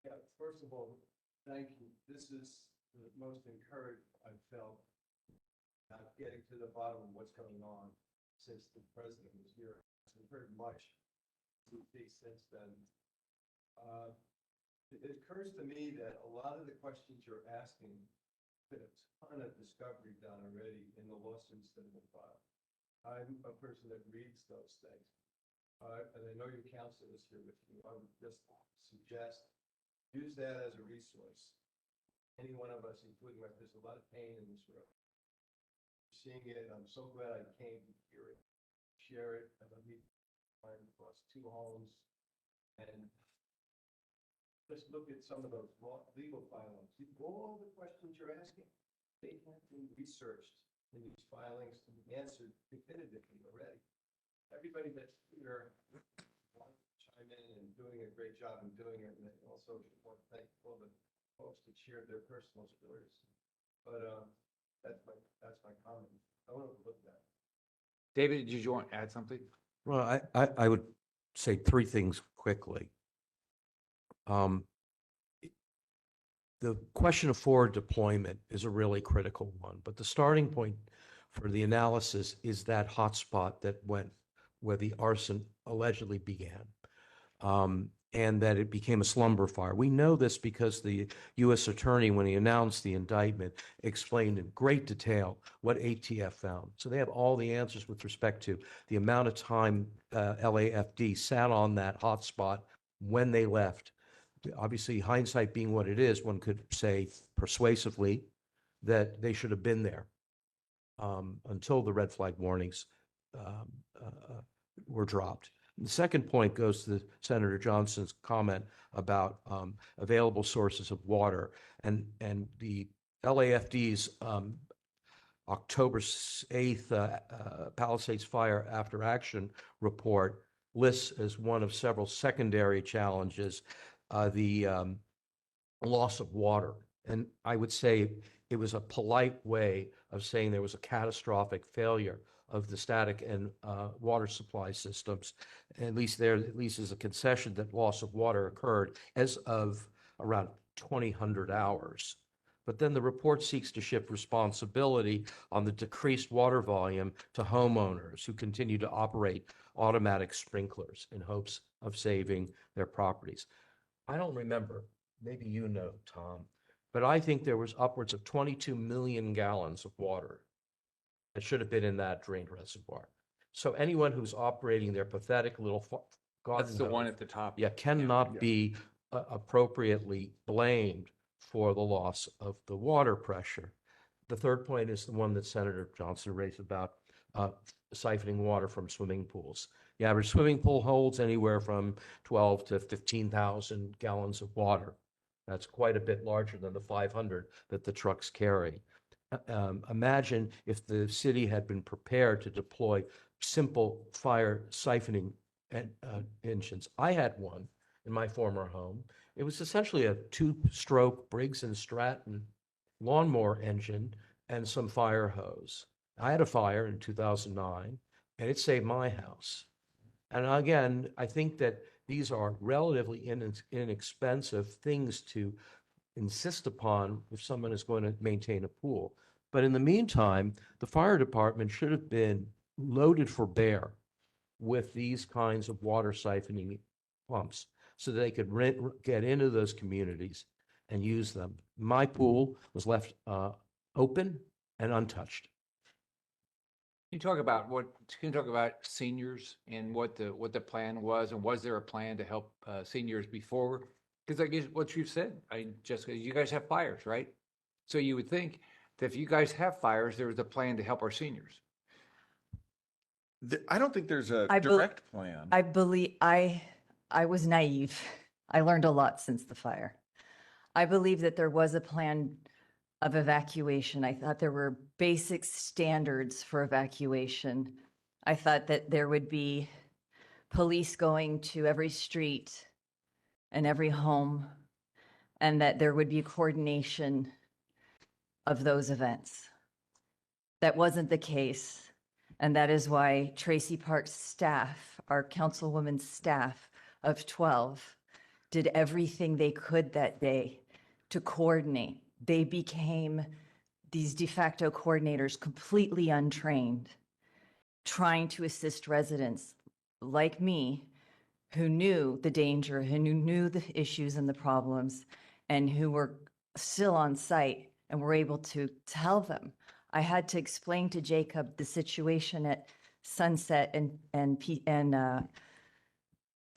[SPEAKER 15] Yeah, first of all, thank you. This is the most encouraged I've felt not getting to the bottom of what's going on since the president was here. I haven't heard much since then. It occurs to me that a lot of the questions you're asking, been a ton of discovery done already in the lawsuits that have been filed. I'm a person that reads those things. And I know your counsel is here with you. I would just suggest, use that as a resource. Any one of us, including my, there's a lot of pain in this room. Seeing it, I'm so glad I came to hear it, share it, and let me find across 2 homes. And just look at some of those legal filings. All the questions you're asking, they have been researched in these filings and answered definitively already. Everybody that's here wants to chime in and doing a great job in doing it. And I also want to thank all the folks that shared their personal stories. But that's my comment. I want to look at that.
[SPEAKER 1] David, did you want to add something?
[SPEAKER 6] Well, I would say 3 things quickly. The question of forward deployment is a really critical one, but the starting point for the analysis is that hotspot that went where the arson allegedly began, and that it became a slumber fire. We know this because the U.S. attorney, when he announced the indictment, explained in great detail what ATF found. So they have all the answers with respect to the amount of time LAFD sat on that hotspot when they left. Obviously, hindsight being what it is, one could say persuasively that they should have been there until the red flag warnings were dropped. The second point goes to Senator Johnson's comment about available sources of water, and the LAFD's October 8th Palisades Fire After Action report lists as one of several secondary challenges the loss of water. And I would say it was a polite way of saying there was a catastrophic failure of the static and water supply systems. At least as a concession that loss of water occurred as of around 2000 hours. But then the report seeks to shift responsibility on the decreased water volume to homeowners who continue to operate automatic sprinklers in hopes of saving their properties. I don't remember, maybe you know, Tom, but I think there was upwards of 22 million gallons of water that should have been in that drain reservoir. So anyone who's operating their pathetic little garden
[SPEAKER 1] That's the one
[SPEAKER 6] hose,
[SPEAKER 1] at the top.
[SPEAKER 6] cannot be appropriately blamed for the loss of the water pressure. The third point is the one that Senator Johnson raised about siphoning water from swimming pools. The average swimming pool holds anywhere from 12 to 15,000 gallons of water. That's quite a bit larger than the 500 that the trucks carry. Imagine if the city had been prepared to deploy simple fire siphoning engines. I had one in my former home. It was essentially a 2-stroke Briggs & Stratton lawnmower engine and some fire hose. I had a fire in 2009, and it saved my house. And again, I think that these are relatively inexpensive things to insist upon if someone is going to maintain a pool. But in the meantime, the fire department should have been loaded for bear with these kinds of water siphoning pumps so that they could get into those communities and use them. My pool was left open and untouched.
[SPEAKER 1] Can you talk about seniors and what the plan was, and was there a plan to help seniors before? Because I guess what you've said, Jessica, you guys have fires, right? So you would think that if you guys have fires, there was a plan to help our seniors.
[SPEAKER 5] I don't think there's a
[SPEAKER 7] I bel-
[SPEAKER 5] direct plan.
[SPEAKER 7] I believe I was naive. I learned a lot since the fire. I believe that there was a plan of evacuation. I thought there were basic standards for evacuation. I thought that there would be police going to every street and every home, and that there would be coordination of those events. That wasn't the case. And that is why Tracy Park's staff, our councilwoman's staff of 12, did everything they could that day to coordinate. They became these de facto coordinators, completely untrained, trying to assist residents like me who knew the danger, who knew the issues and the problems, and who were still on site and were able to tell them. I had to explain to Jacob the situation at Sunset and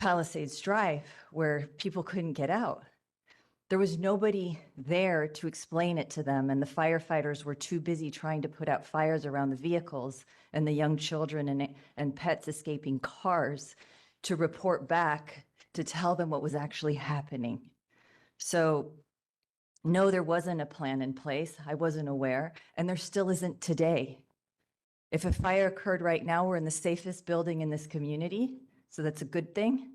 [SPEAKER 7] Palisades Drive, where people couldn't get out. There was nobody there to explain it to them, and the firefighters were too busy trying to put out fires around the vehicles and the young children and pets escaping cars to report back to tell them what was actually happening. So no, there wasn't a plan in place. I wasn't aware, and there still isn't today. If a fire occurred right now, we're in the safest building in this community, so that's a good thing.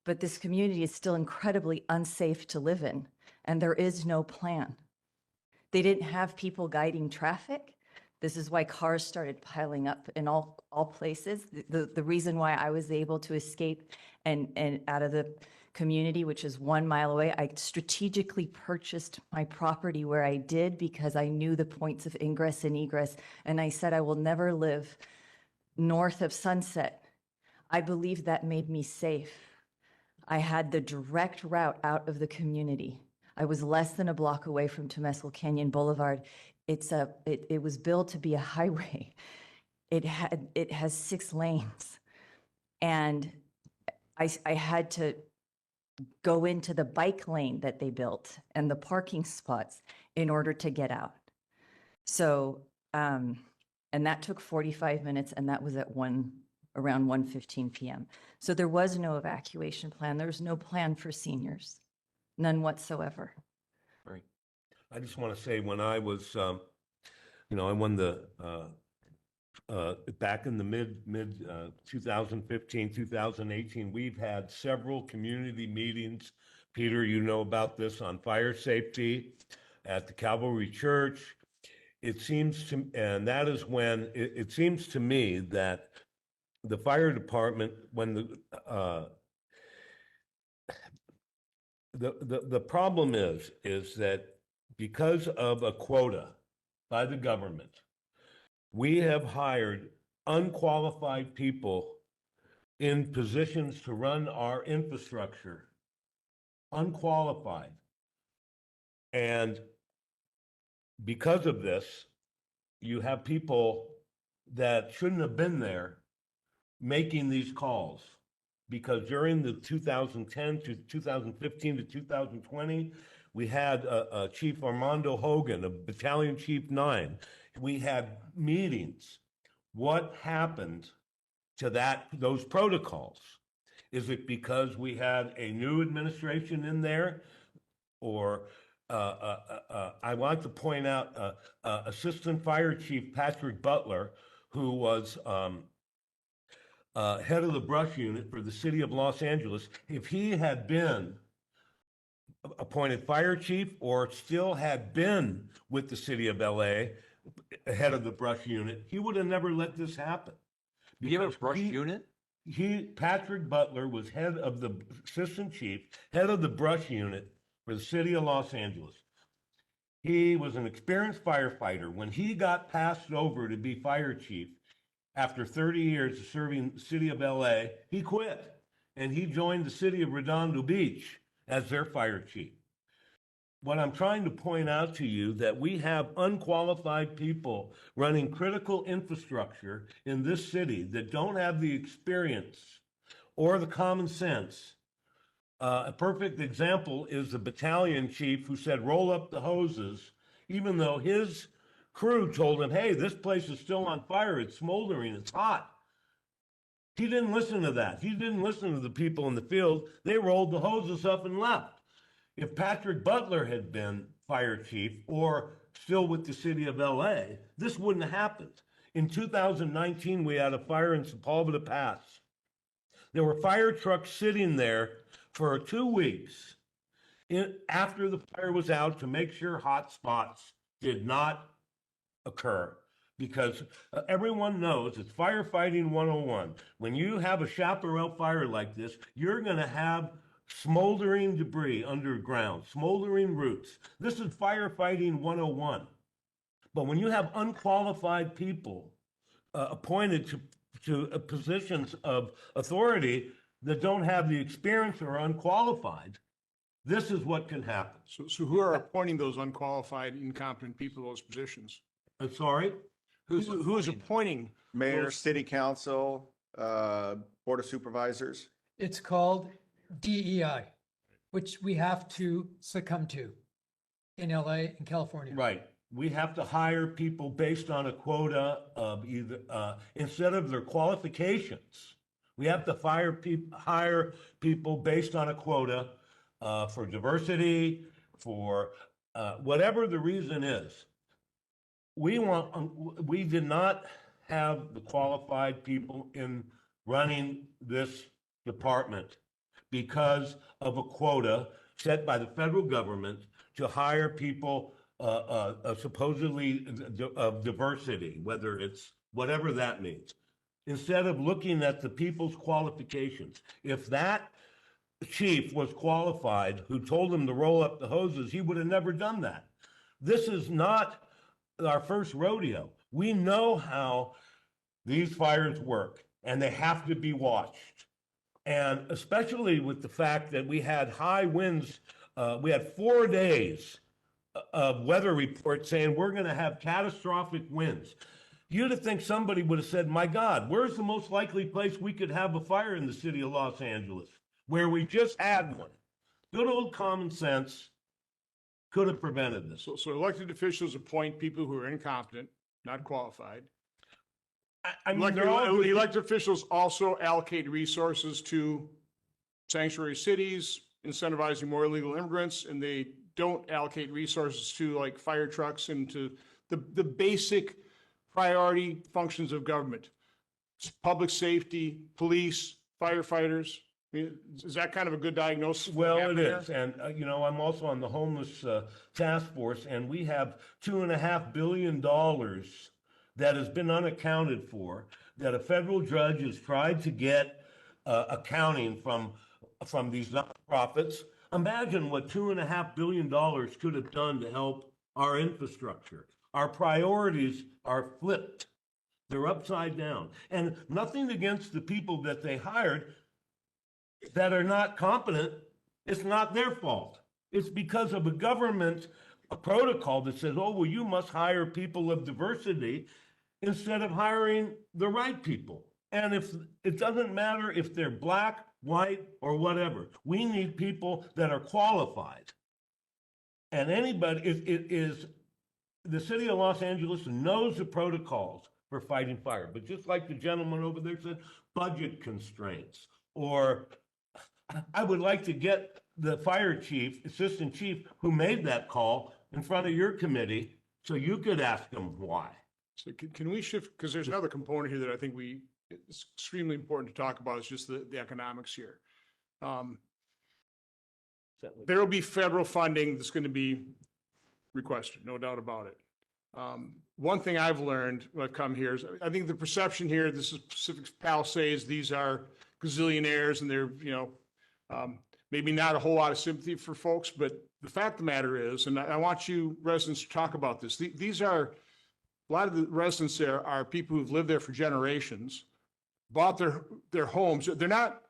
[SPEAKER 7] But this community is still incredibly unsafe to live in, and there is no plan. They didn't have people guiding traffic. This is why cars started piling up in all places. The reason why I was able to escape and out of the community, which is 1 mile away, I strategically purchased my property where I did because I knew the points of ingress and egress, and I said I will never live north of Sunset. I believe that made me safe. I had the direct route out of the community. I was less than a block away from Temescal Canyon Boulevard. It was built to be a highway. It has 6 lanes, and I had to go into the bike lane that they built and the parking spots in order to get out. So, and that took 45 minutes, and that was at around 1:15 p.m. So there was no evacuation plan. There was no plan for seniors, none whatsoever.
[SPEAKER 9] Right. I just want to say when I was, I won the, back in the mid 2015, 2018, we've had several community meetings. Peter, you know about this, on fire safety at the Calvary Church. It seems to, and that is when it seems to me that the fire department, when the problem is that because of a quota by the government, we have hired unqualified people in positions to run our infrastructure, unqualified. And because of this, you have people that shouldn't have been there making these calls, because during the 2010 to 2015 to 2020, we had Chief Armando Hogan, a Battalion Chief 9. We had meetings. What happened to those protocols? Is it because we had a new administration in there? Or I want to point out Assistant Fire Chief Patrick Butler, who was head of the brush unit for the city of Los Angeles. If he had been appointed fire chief or still had been with the city of LA, head of the brush unit, he would have never let this happen.
[SPEAKER 1] Do you have a brush unit?
[SPEAKER 9] Patrick Butler was head of the assistant chief, head of the brush unit for the city of Los Angeles. He was an experienced firefighter. When he got passed over to be fire chief, after 30 years of serving the city of LA, he quit and he joined the city of Redondo Beach as their fire chief. What I'm trying to point out to you, that we have unqualified people running critical infrastructure in this city that don't have the experience or the common sense. A perfect example is the battalion chief who said, roll up the hoses, even though his crew told him, hey, this place is still on fire, it's smoldering, it's hot. He didn't listen to that. He didn't listen to the people in the field. They rolled the hoses up and left. If Patrick Butler had been fire chief or still with the city of LA, this wouldn't have happened. In 2019, we had a fire in Sepulveda Pass. There were fire trucks sitting there for 2 weeks after the fire was out to make sure hot spots did not occur, because everyone knows it's firefighting 101. When you have a chaparral fire like this, you're going to have smoldering debris underground, smoldering roots. This is firefighting 101. But when you have unqualified people appointed to positions of authority that don't have the experience or are unqualified, this is what can happen.
[SPEAKER 4] So who are appointing those unqualified, incompetent people to those positions?
[SPEAKER 9] I'm sorry?
[SPEAKER 4] Who is appointing?
[SPEAKER 5] Mayor,
[SPEAKER 4] those-
[SPEAKER 5] city council, board of supervisors.
[SPEAKER 8] It's called DEI, which we have to succumb to in LA and California.
[SPEAKER 9] Right. We have to hire people based on a quota of either, instead of their qualifications. We have to hire people based on a quota for diversity, for whatever the reason is. We did not have the qualified people in running this department because of a quota set by the federal government to hire people supposedly of diversity, whether it's whatever that means. Instead of looking at the people's qualifications, if that chief was qualified who told him to roll up the hoses, he would have never done that. This is not our first rodeo. We know how these fires work, and they have to be watched. And especially with the fact that we had high winds, we had 4 days of weather reports saying we're going to have catastrophic winds. You'd have think somebody would have said, my God, where's the most likely place we could have a fire in the city of Los Angeles, where we just had one? Good old common sense could have prevented this.
[SPEAKER 4] So elected officials appoint people who are incompetent, not qualified.
[SPEAKER 9] I mean, they're all good.
[SPEAKER 4] Elected officials also allocate resources to sanctuary cities, incentivizing more illegal immigrants, and they don't allocate resources to like fire trucks and to the basic priority functions of government. Public safety, police, firefighters. I mean, is that kind of a good diagnosis? of what
[SPEAKER 9] Well, it
[SPEAKER 4] happened there?
[SPEAKER 9] is. And, you know, I'm also on the homeless task force, and we have $2.5 billion that has been unaccounted for, that a federal judge has tried to get accounting from these nonprofits. Imagine what $2.5 billion could have done to help our infrastructure. Our priorities are flipped. They're upside down. And nothing against the people that they hired that are not competent. It's not their fault. It's because of a government protocol that says, oh, well, you must hire people of diversity instead of hiring the right people. And if it doesn't matter if they're black, white, or whatever, we need people that are qualified. And anybody is the city of Los Angeles knows the protocols for fighting fire. But just like the gentleman over there said, budget constraints, or I would like to get the fire chief, assistant chief who made that call in front of your committee so you could ask him why.
[SPEAKER 4] So can we shift, because there's another component here that I think it's extremely important to talk about, is just the economics here. There will be federal funding that's going to be requested, no doubt about it. One thing I've learned when I've come here is I think the perception here, this is Pacific Palisades, these are gazillionaires and they're, maybe not a whole lot of sympathy for folks, but the fact of the matter is, and I want you residents to talk about this, these are, a lot of the residents there are people who've lived there for generations, bought their homes. They're not,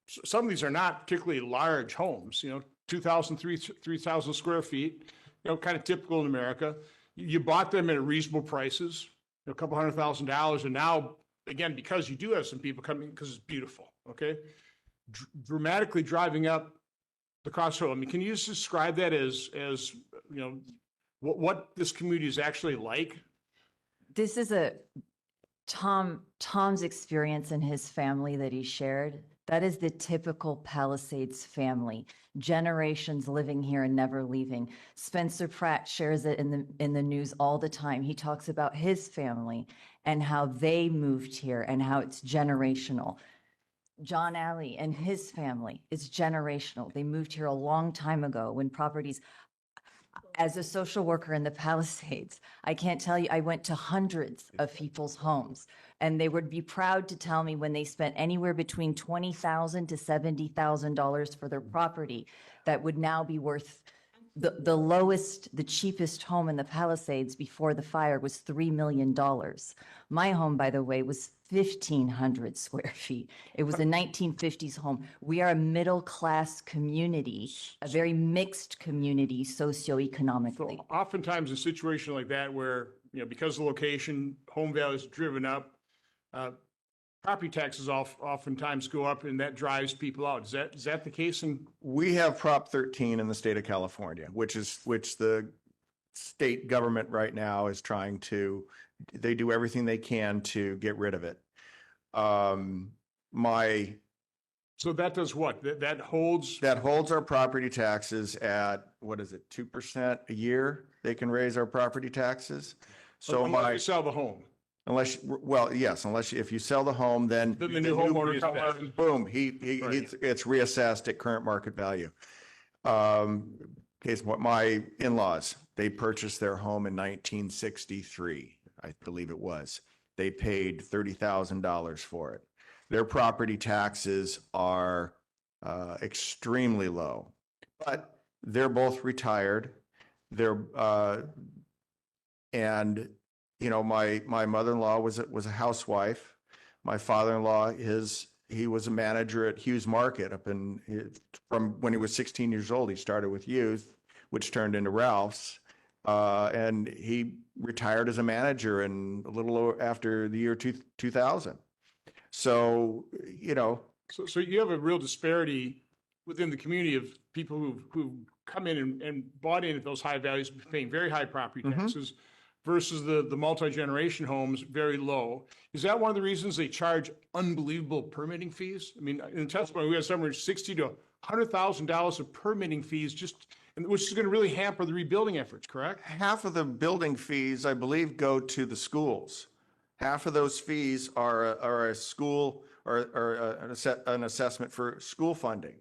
[SPEAKER 4] some of these are not particularly large homes, 2,000, 3,000 square feet, kind of typical in America. You bought them at reasonable prices, a couple $100,000, and now, again, because you do have some people coming, because it's beautiful, okay? Dramatically driving up the cost of, I mean, can you just describe that as what this community is actually like?
[SPEAKER 7] This is Tom's experience and his family that he shared. That is the typical Palisades family, generations living here and never leaving. Spencer Pratt shares it in the news all the time. He talks about his family and how they moved here and how it's generational. John Alli and his family, it's generational. They moved here a long time ago when properties. As a social worker in the Palisades, I can't tell you, I went to hundreds of people's homes, and they would be proud to tell me when they spent anywhere between $20,000 to $70,000 for their property that would now be worth the lowest, the cheapest home in the Palisades before the fire was $3 million. My home, by the way, was 1,500 square feet. It was a 1950s home. We are a middle-class community, a very mixed community socioeconomically.
[SPEAKER 4] So oftentimes in a situation like that where, because of the location, home values driven up, property taxes oftentimes go up and that drives people out. Is that the case?
[SPEAKER 5] We have Prop 13 in the state of California, which the state government right now is trying to, they do everything they can to get rid of it.
[SPEAKER 4] So that does what? That holds
[SPEAKER 5] our property taxes at, what is it, 2% a year? They can raise our property taxes. So
[SPEAKER 4] unless you sell the home.
[SPEAKER 5] Unless if you sell the home, then
[SPEAKER 4] the new homeowner comes out and
[SPEAKER 5] boom, it's reassessed at current market value. Case what my in-laws, they purchased their home in 1963, I believe it was. They paid $30,000 for it. Their property taxes are extremely low, but they're both retired. My mother-in-law was a housewife. My father-in-law, he was a manager at Hughes Market from when he was 16 years old. He started with Hughes, which turned into Ralph's, and he retired as a manager in a little after the year 2000. So
[SPEAKER 4] So you have a real disparity within the community of people who've come in and bought in at those high values, paying very high property taxes. Versus the multi-generation homes, very low. Is that one of the reasons they charge unbelievable permitting fees? I mean, in testimony, we had somewhere $60,000 to $100,000 of permitting fees, which is going to really hamper the rebuilding efforts, correct?
[SPEAKER 5] Half of the building fees, I believe, go to the schools. Half of those fees are a school or an assessment for school funding.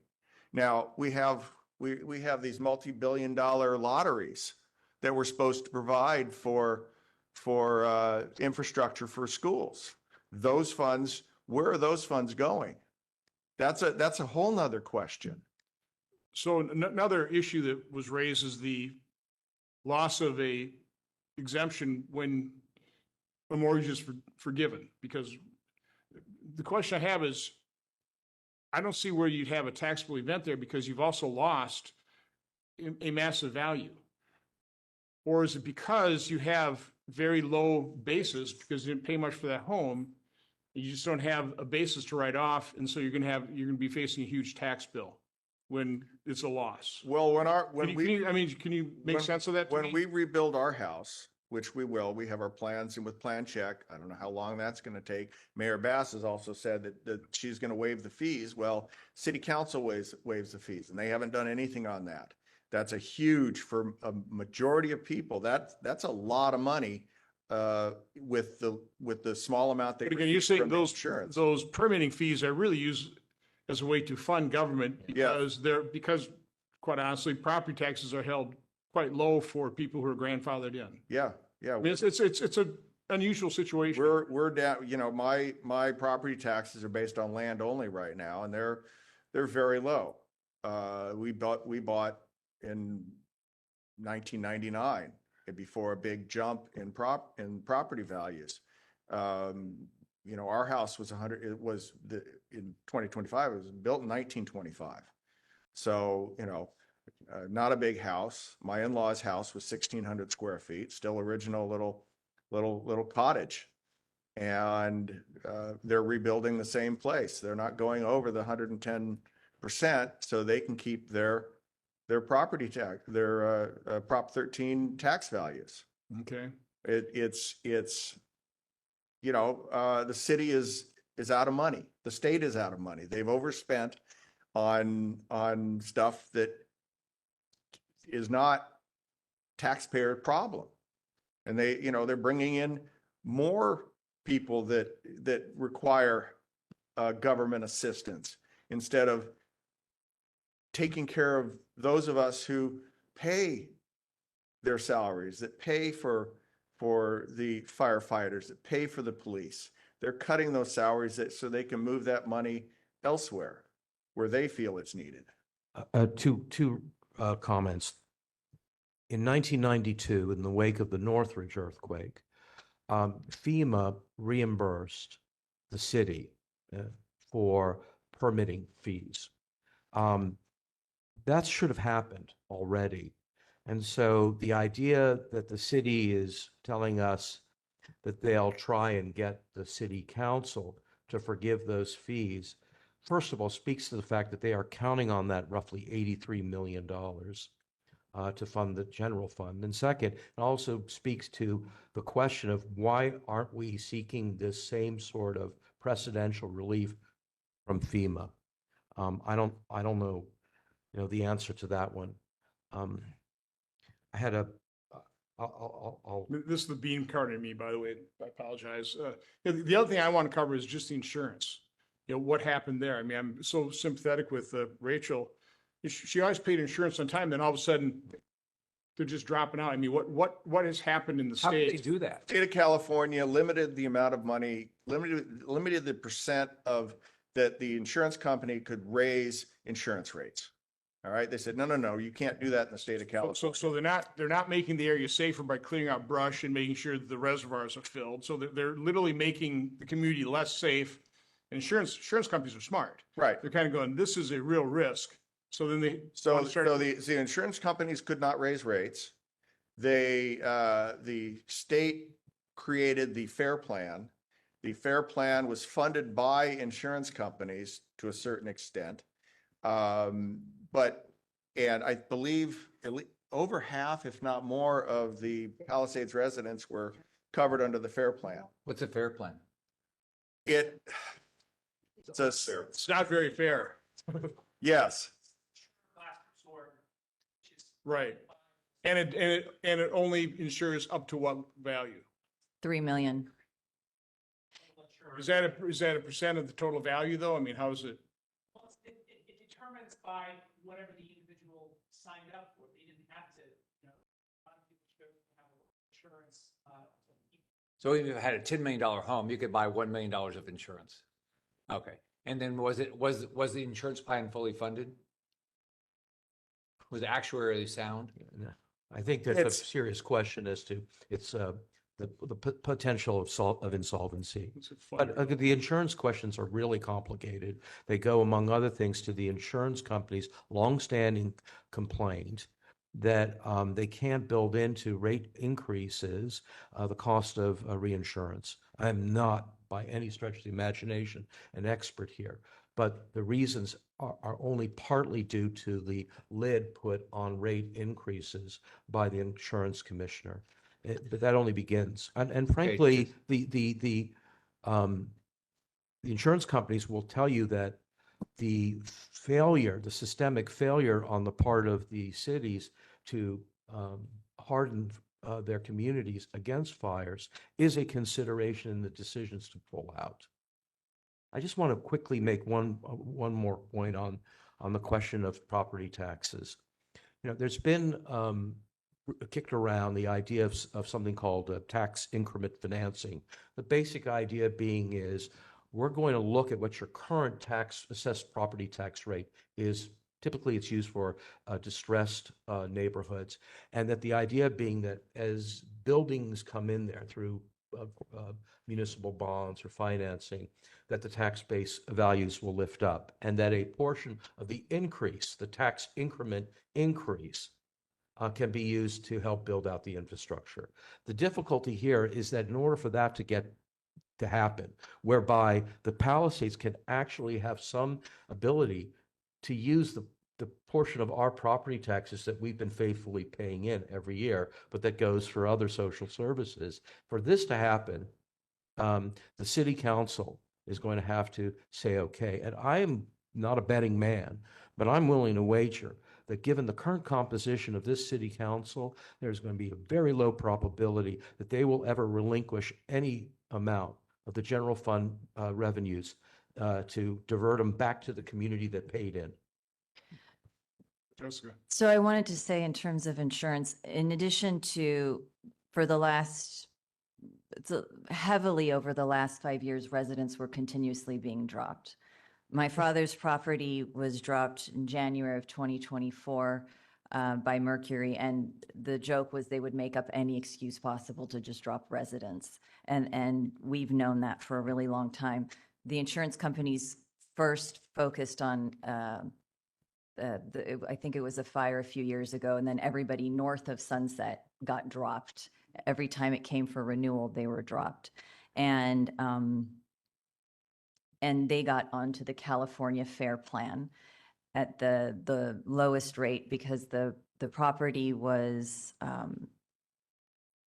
[SPEAKER 5] Now we have these multi-billion-dollar lotteries that we're supposed to provide for infrastructure for schools. Those funds, where are those funds going? That's a whole nother question.
[SPEAKER 4] So another issue that was raised is the loss of a exemption when a mortgage is forgiven. Because the question I have is, I don't see where you'd have a taxable event there because you've also lost a massive value. Or is it because you have very low basis because you didn't pay much for that home, you just don't have a basis to write off, and so you're going to be facing a huge tax bill when it's a loss?
[SPEAKER 5] Well,
[SPEAKER 4] can you make sense of that to me?
[SPEAKER 5] When we rebuild our house, which we will, we have our plans, and with plan check, I don't know how long that's going to take. Mayor Bass has also said that she's going to waive the fees. Well, City Council waives the fees, and they haven't done anything on that. That's a huge, for a majority of people, that's a lot of money with the small amount they
[SPEAKER 4] But again, you're saying those
[SPEAKER 5] insurance.
[SPEAKER 4] those permitting fees are really used as a way to fund government because because quite honestly, property taxes are held quite low for people who are grandfathered in.
[SPEAKER 5] Yeah.
[SPEAKER 4] I mean, it's an unusual situation.
[SPEAKER 5] We're down. My property taxes are based on land only right now, and they're very low. We bought in 1999 before a big jump in property values. Our house was in 2025, it was built in 1925. So, not a big house. My in-laws' house was 1,600 square feet, still original little cottage. And they're rebuilding the same place. They're not going over the 110% so they can keep their property tax, their Prop 13 tax values.
[SPEAKER 4] Okay.
[SPEAKER 5] The city is out of money. The state is out of money. They've overspent on stuff that is not taxpayer problem. And they're bringing in more people that require government assistance instead of taking care of those of us who pay their salaries, that pay for the firefighters, that pay for the police. They're cutting those salaries so they can move that money elsewhere where they feel it's needed.
[SPEAKER 6] Two comments. in 1992, in the wake of the Northridge earthquake, FEMA reimbursed the city for permitting fees. That should have happened already. And so the idea that the city is telling us that they'll try and get the city council to forgive those fees, first of all, speaks to the fact that they are counting on that roughly $83 million to fund the general fund. And second, it also speaks to the question of why aren't we seeking this same sort of precedential relief from FEMA? I don't know, the answer to that one. I had a, I'll
[SPEAKER 4] This is the bean card in me, by the way. I apologize. The other thing I want to cover is just the insurance. What happened there? I mean, I'm so sympathetic with Rachel. She always paid insurance on time, then all of a sudden they're just dropping out. I mean, what has happened in the
[SPEAKER 1] How did
[SPEAKER 4] state?
[SPEAKER 1] they do that?
[SPEAKER 5] State of California limited the amount of money, limited the percent of that the insurance company could raise insurance rates. All right, they said, no, you can't do that in the state of California.
[SPEAKER 4] So they're not making the area safer by clearing out brush and making sure that the reservoirs are filled. So they're literally making the community less safe. And insurance companies are smart.
[SPEAKER 5] Right.
[SPEAKER 4] They're kind of going, this is a real risk. So then they
[SPEAKER 5] So
[SPEAKER 4] want to start.
[SPEAKER 5] the insurance companies could not raise rates. The state created the FAIR Plan. The FAIR Plan was funded by insurance companies to a certain extent. And I believe over half, if not more, of the Palisades residents were covered under the FAIR Plan.
[SPEAKER 1] What's a fair plan?
[SPEAKER 4] It's not very fair.
[SPEAKER 5] Yes.
[SPEAKER 4] Right. And it only insures up to what value?
[SPEAKER 7] 3 million.
[SPEAKER 4] Is that a percent of the total value though? I mean, how is it?
[SPEAKER 16] Well, it determines by whatever the individual signed up for. They didn't have to, a lot of people chose to have insurance.
[SPEAKER 1] So even if you had a $10 million home, you could buy $1 million of insurance. Okay. And then was the insurance plan fully funded? Was it actuarially sound?
[SPEAKER 6] I think that's a serious question as to its the potential of insolvency. But the insurance questions are really complicated. They go, among other things, to the insurance company's longstanding complaint that they can't build into rate increases the cost of reinsurance. I'm not, by any stretch of the imagination, an expert here, but the reasons are only partly due to the lid put on rate increases by the insurance commissioner. But that only begins. And frankly, the insurance companies will tell you that the systemic failure on the part of the cities to harden their communities against fires is a consideration in the decisions to pull out. I just want to quickly make one more point on the question of property taxes. There's been kicked around the idea of something called tax increment financing. The basic idea being is we're going to look at what your current assessed property tax rate is. Typically, it's used for distressed neighborhoods, and that the idea being that as buildings come in there through municipal bonds or financing, that the tax base values will lift up, and that a portion of the increase, the tax increment increase, can be used to help build out the infrastructure. The difficulty here is that in order for that to happen, whereby the Palisades can actually have some ability to use the portion of our property taxes that we've been faithfully paying in every year, but that goes for other social services. For this to happen, the city council is going to have to say, okay, and I am not a betting man, but I'm willing to wager that given the current composition of this city council, there's going to be a very low probability that they will ever relinquish any amount of the general fund revenues to divert them back to the community that paid in.
[SPEAKER 4] Jessica.
[SPEAKER 7] So I wanted to say, in terms of insurance, in addition to, heavily over the last 5 years, residents were continuously being dropped. My father's property was dropped in January of 2024. by mercury. And the joke was they would make up any excuse possible to just drop residents. And we've known that for a really long time. The insurance companies first focused on, I think it was a fire a few years ago, and then everybody north of Sunset got dropped. Every time it came for renewal, they were dropped. And they got onto the California Fair Plan at the lowest rate because the property was,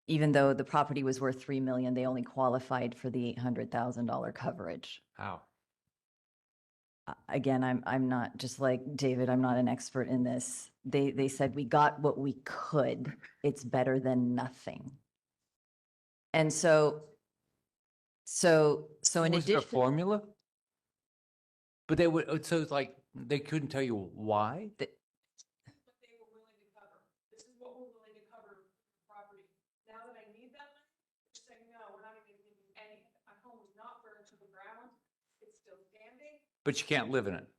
[SPEAKER 7] even though the property was worth $3 million, they only qualified for the $800,000 coverage.
[SPEAKER 1] How?
[SPEAKER 7] Again, I'm not, just like David, I'm not an expert in this. They said we got what we could. It's better than nothing. And so in
[SPEAKER 1] Was it a
[SPEAKER 7] addition,
[SPEAKER 1] formula? But they would, so it's like, they couldn't tell you why?
[SPEAKER 16] What they were willing to cover. This is what we're willing to cover for the property. Now that I need that money, they're saying, no, we're not even giving you any. My home is not burned to the ground. It's still standing.
[SPEAKER 1] But you can't live in it.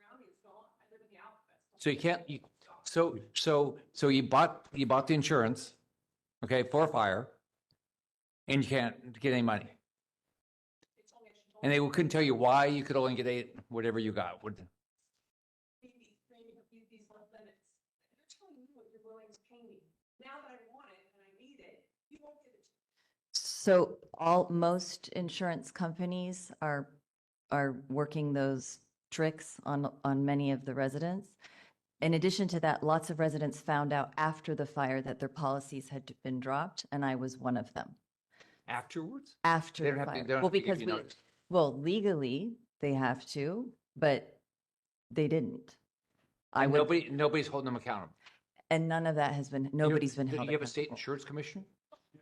[SPEAKER 16] Surrounding is gone. I live in the Alphabet.
[SPEAKER 1] So you can't, so you bought the insurance, okay, for a fire, and you can't get any money. And they couldn't tell you why you could only get whatever you got.
[SPEAKER 16] These limits. They're telling you what you're willing to pay me. Now that I want it and I need it, you won't give it to me.
[SPEAKER 7] so most insurance companies are working those tricks on many of the residents. In addition to that, lots of residents found out after the fire that their policies had been dropped, and I was one of them.
[SPEAKER 1] Afterwards?
[SPEAKER 7] After
[SPEAKER 1] They
[SPEAKER 7] the
[SPEAKER 1] don't have to-
[SPEAKER 7] fire.
[SPEAKER 1] they don't
[SPEAKER 7] Well,
[SPEAKER 1] have to give
[SPEAKER 7] because
[SPEAKER 1] you
[SPEAKER 7] we,
[SPEAKER 1] notice.
[SPEAKER 7] well, legally, they have to, but they didn't. I would,
[SPEAKER 1] Nobody's holding them accountable.
[SPEAKER 7] and none of that has been, nobody's been
[SPEAKER 1] Do
[SPEAKER 7] held
[SPEAKER 1] you have a state
[SPEAKER 7] accountable.
[SPEAKER 1] insurance commissioner?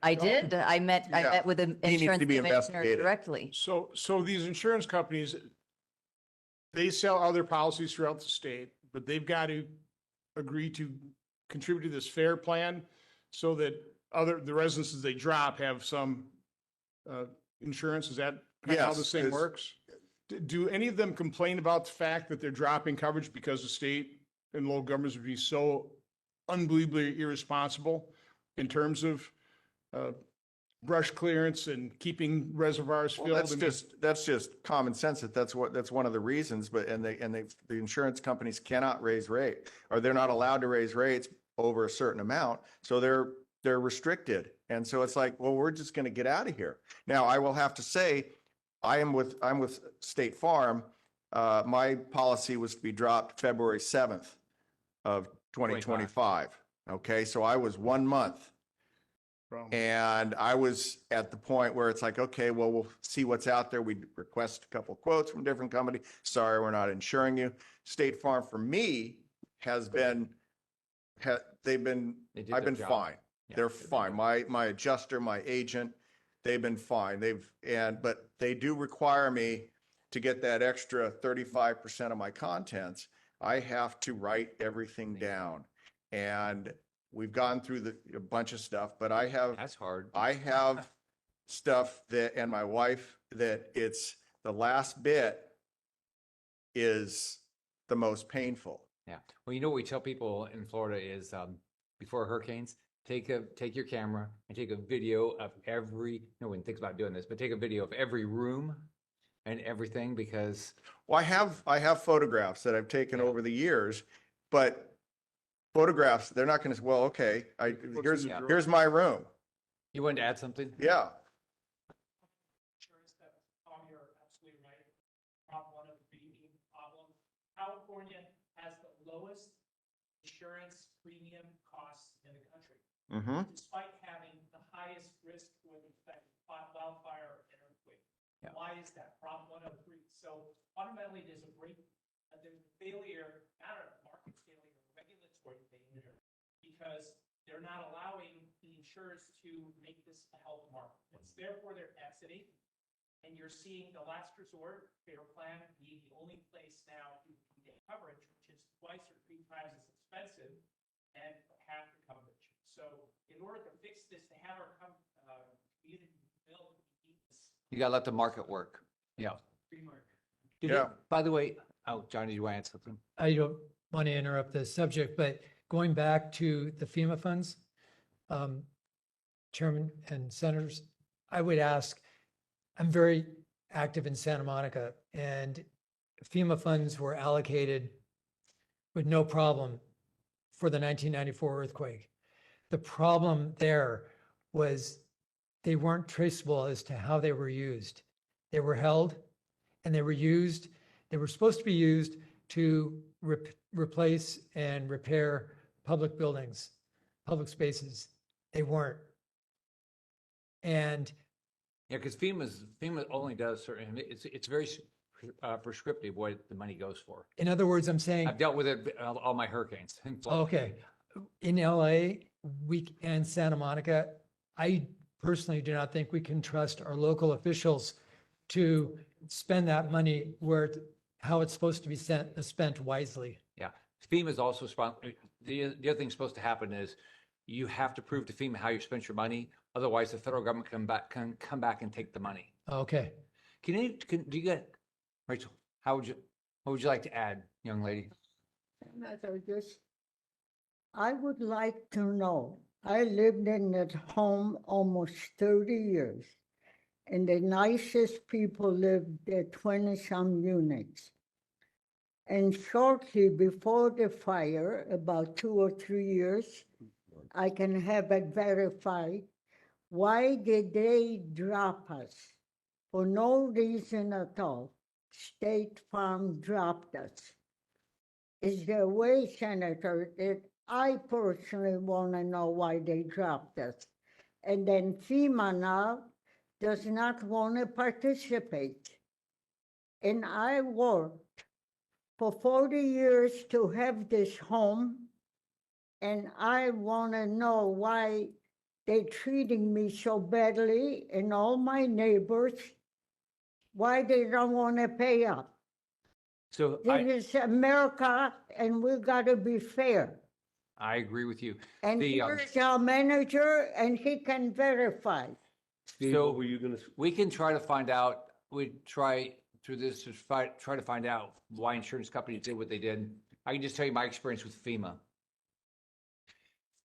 [SPEAKER 7] I did. I met with the
[SPEAKER 5] He needs to
[SPEAKER 7] insurance
[SPEAKER 5] be
[SPEAKER 7] commissioner
[SPEAKER 5] investigated.
[SPEAKER 7] directly.
[SPEAKER 4] So these insurance companies, they sell other policies throughout the state, but they've got to agree to contribute to this fair plan so that the residences they drop have some insurance. Is that kind of how
[SPEAKER 5] Yes,
[SPEAKER 4] this thing
[SPEAKER 5] it's-
[SPEAKER 4] works? Do any of them complain about the fact that they're dropping coverage because the state and local governments would be so unbelievably irresponsible in terms of brush clearance and keeping reservoirs filled?
[SPEAKER 5] Well, that's just common sense. That's one of the reasons, but, the insurance companies cannot raise rate, or they're not allowed to raise rates over a certain amount. So they're restricted. And so it's like, well, we're just going to get out of here. Now, I will have to say, I'm with State Farm. My policy was to be dropped February 7th of 2025. Okay, so I was 1 month. And I was at the point where it's like, okay, well, we'll see what's out there. We request a couple of quotes from different companies. Sorry, we're not insuring you. State Farm for me has been, I've been
[SPEAKER 1] job.
[SPEAKER 5] fine.
[SPEAKER 1] Yeah,
[SPEAKER 5] They're
[SPEAKER 1] they did
[SPEAKER 5] fine. My adjuster, my agent, they've been fine. But they do require me to get that extra 35% of my contents. I have to write everything down. And we've gone through a bunch of stuff, but
[SPEAKER 1] That's hard.
[SPEAKER 5] I have stuff that, and my wife, that it's the last bit is the most painful.
[SPEAKER 1] Yeah. Well, you know what we tell people in Florida is before hurricanes, take your camera and take a video of no one thinks about doing this, but take a video of every room and everything, because
[SPEAKER 5] Well, I have photographs that I've taken over the years, but photographs, they're not going to, well, okay, here's my room.
[SPEAKER 1] you wanted to add something?
[SPEAKER 5] Yeah.
[SPEAKER 16] Insurance that, Tom, you're absolutely right. Prop one of the being problem. California has the lowest insurance premium costs in the country, despite having the highest risk with respect to wildfire and earthquake.
[SPEAKER 1] Yeah.
[SPEAKER 16] Why is that? Prop 103. So fundamentally, there's a failure, not a market failure, a regulatory failure, because they're not allowing the insurers to make this a health market. It's therefore they're exiting, and you're seeing the last resort fair plan be the only place now you can get coverage, which is twice or 3 times as expensive and half the coverage. So in order to fix this, to have our community build,
[SPEAKER 1] You got to let the market work. Yeah.
[SPEAKER 16] free market.
[SPEAKER 1] By the way, oh, Johnny, do you want to add something?
[SPEAKER 8] I don't, want to interrupt the subject, but going back to the FEMA funds, Chairman and Senators, I would ask, I'm very active in Santa Monica, and FEMA funds were allocated with no problem for the 1994 earthquake. The problem there was they weren't traceable as to how they were used. They were held and they were used. They were supposed to be used to replace and repair public buildings, public spaces. They weren't. And
[SPEAKER 1] Yeah, because FEMA only does certain, it's very prescriptive what the money goes for.
[SPEAKER 8] in other words, I'm saying,
[SPEAKER 1] I've dealt with it all my hurricanes.
[SPEAKER 8] okay, in LA, and Santa Monica, I personally do not think we can trust our local officials to spend that money how it's supposed to be spent wisely.
[SPEAKER 1] Yeah, FEMA is also the other thing supposed to happen is you have to prove to FEMA how you spent your money. Otherwise, the federal government can come back and take the money.
[SPEAKER 8] Okay.
[SPEAKER 1] Do you get, Rachel? What would you like to add, young lady?
[SPEAKER 10] I would like to know, I lived in that home almost 30 years, and the nicest people lived there, 20-some units. And shortly before the fire, about 2 or 3 years, I can have it verified, why did they drop us? For no reason at all. State Farm dropped us. Is there a way, Senator, that I personally want to know why they dropped us? And then FEMA now does not want to participate. And I worked for 40 years to have this home, and I want to know why they're treating me so badly and all my neighbors, why they don't want to pay up.
[SPEAKER 1] So
[SPEAKER 10] This is America, and we got to be fair.
[SPEAKER 1] I agree with you.
[SPEAKER 10] And here's our manager, and he can verify.
[SPEAKER 9] Steve,
[SPEAKER 1] So
[SPEAKER 9] what were you going to?
[SPEAKER 1] we can try to find out. We try through this to try to find out why insurance companies did what they did. I can just tell you my experience with FEMA.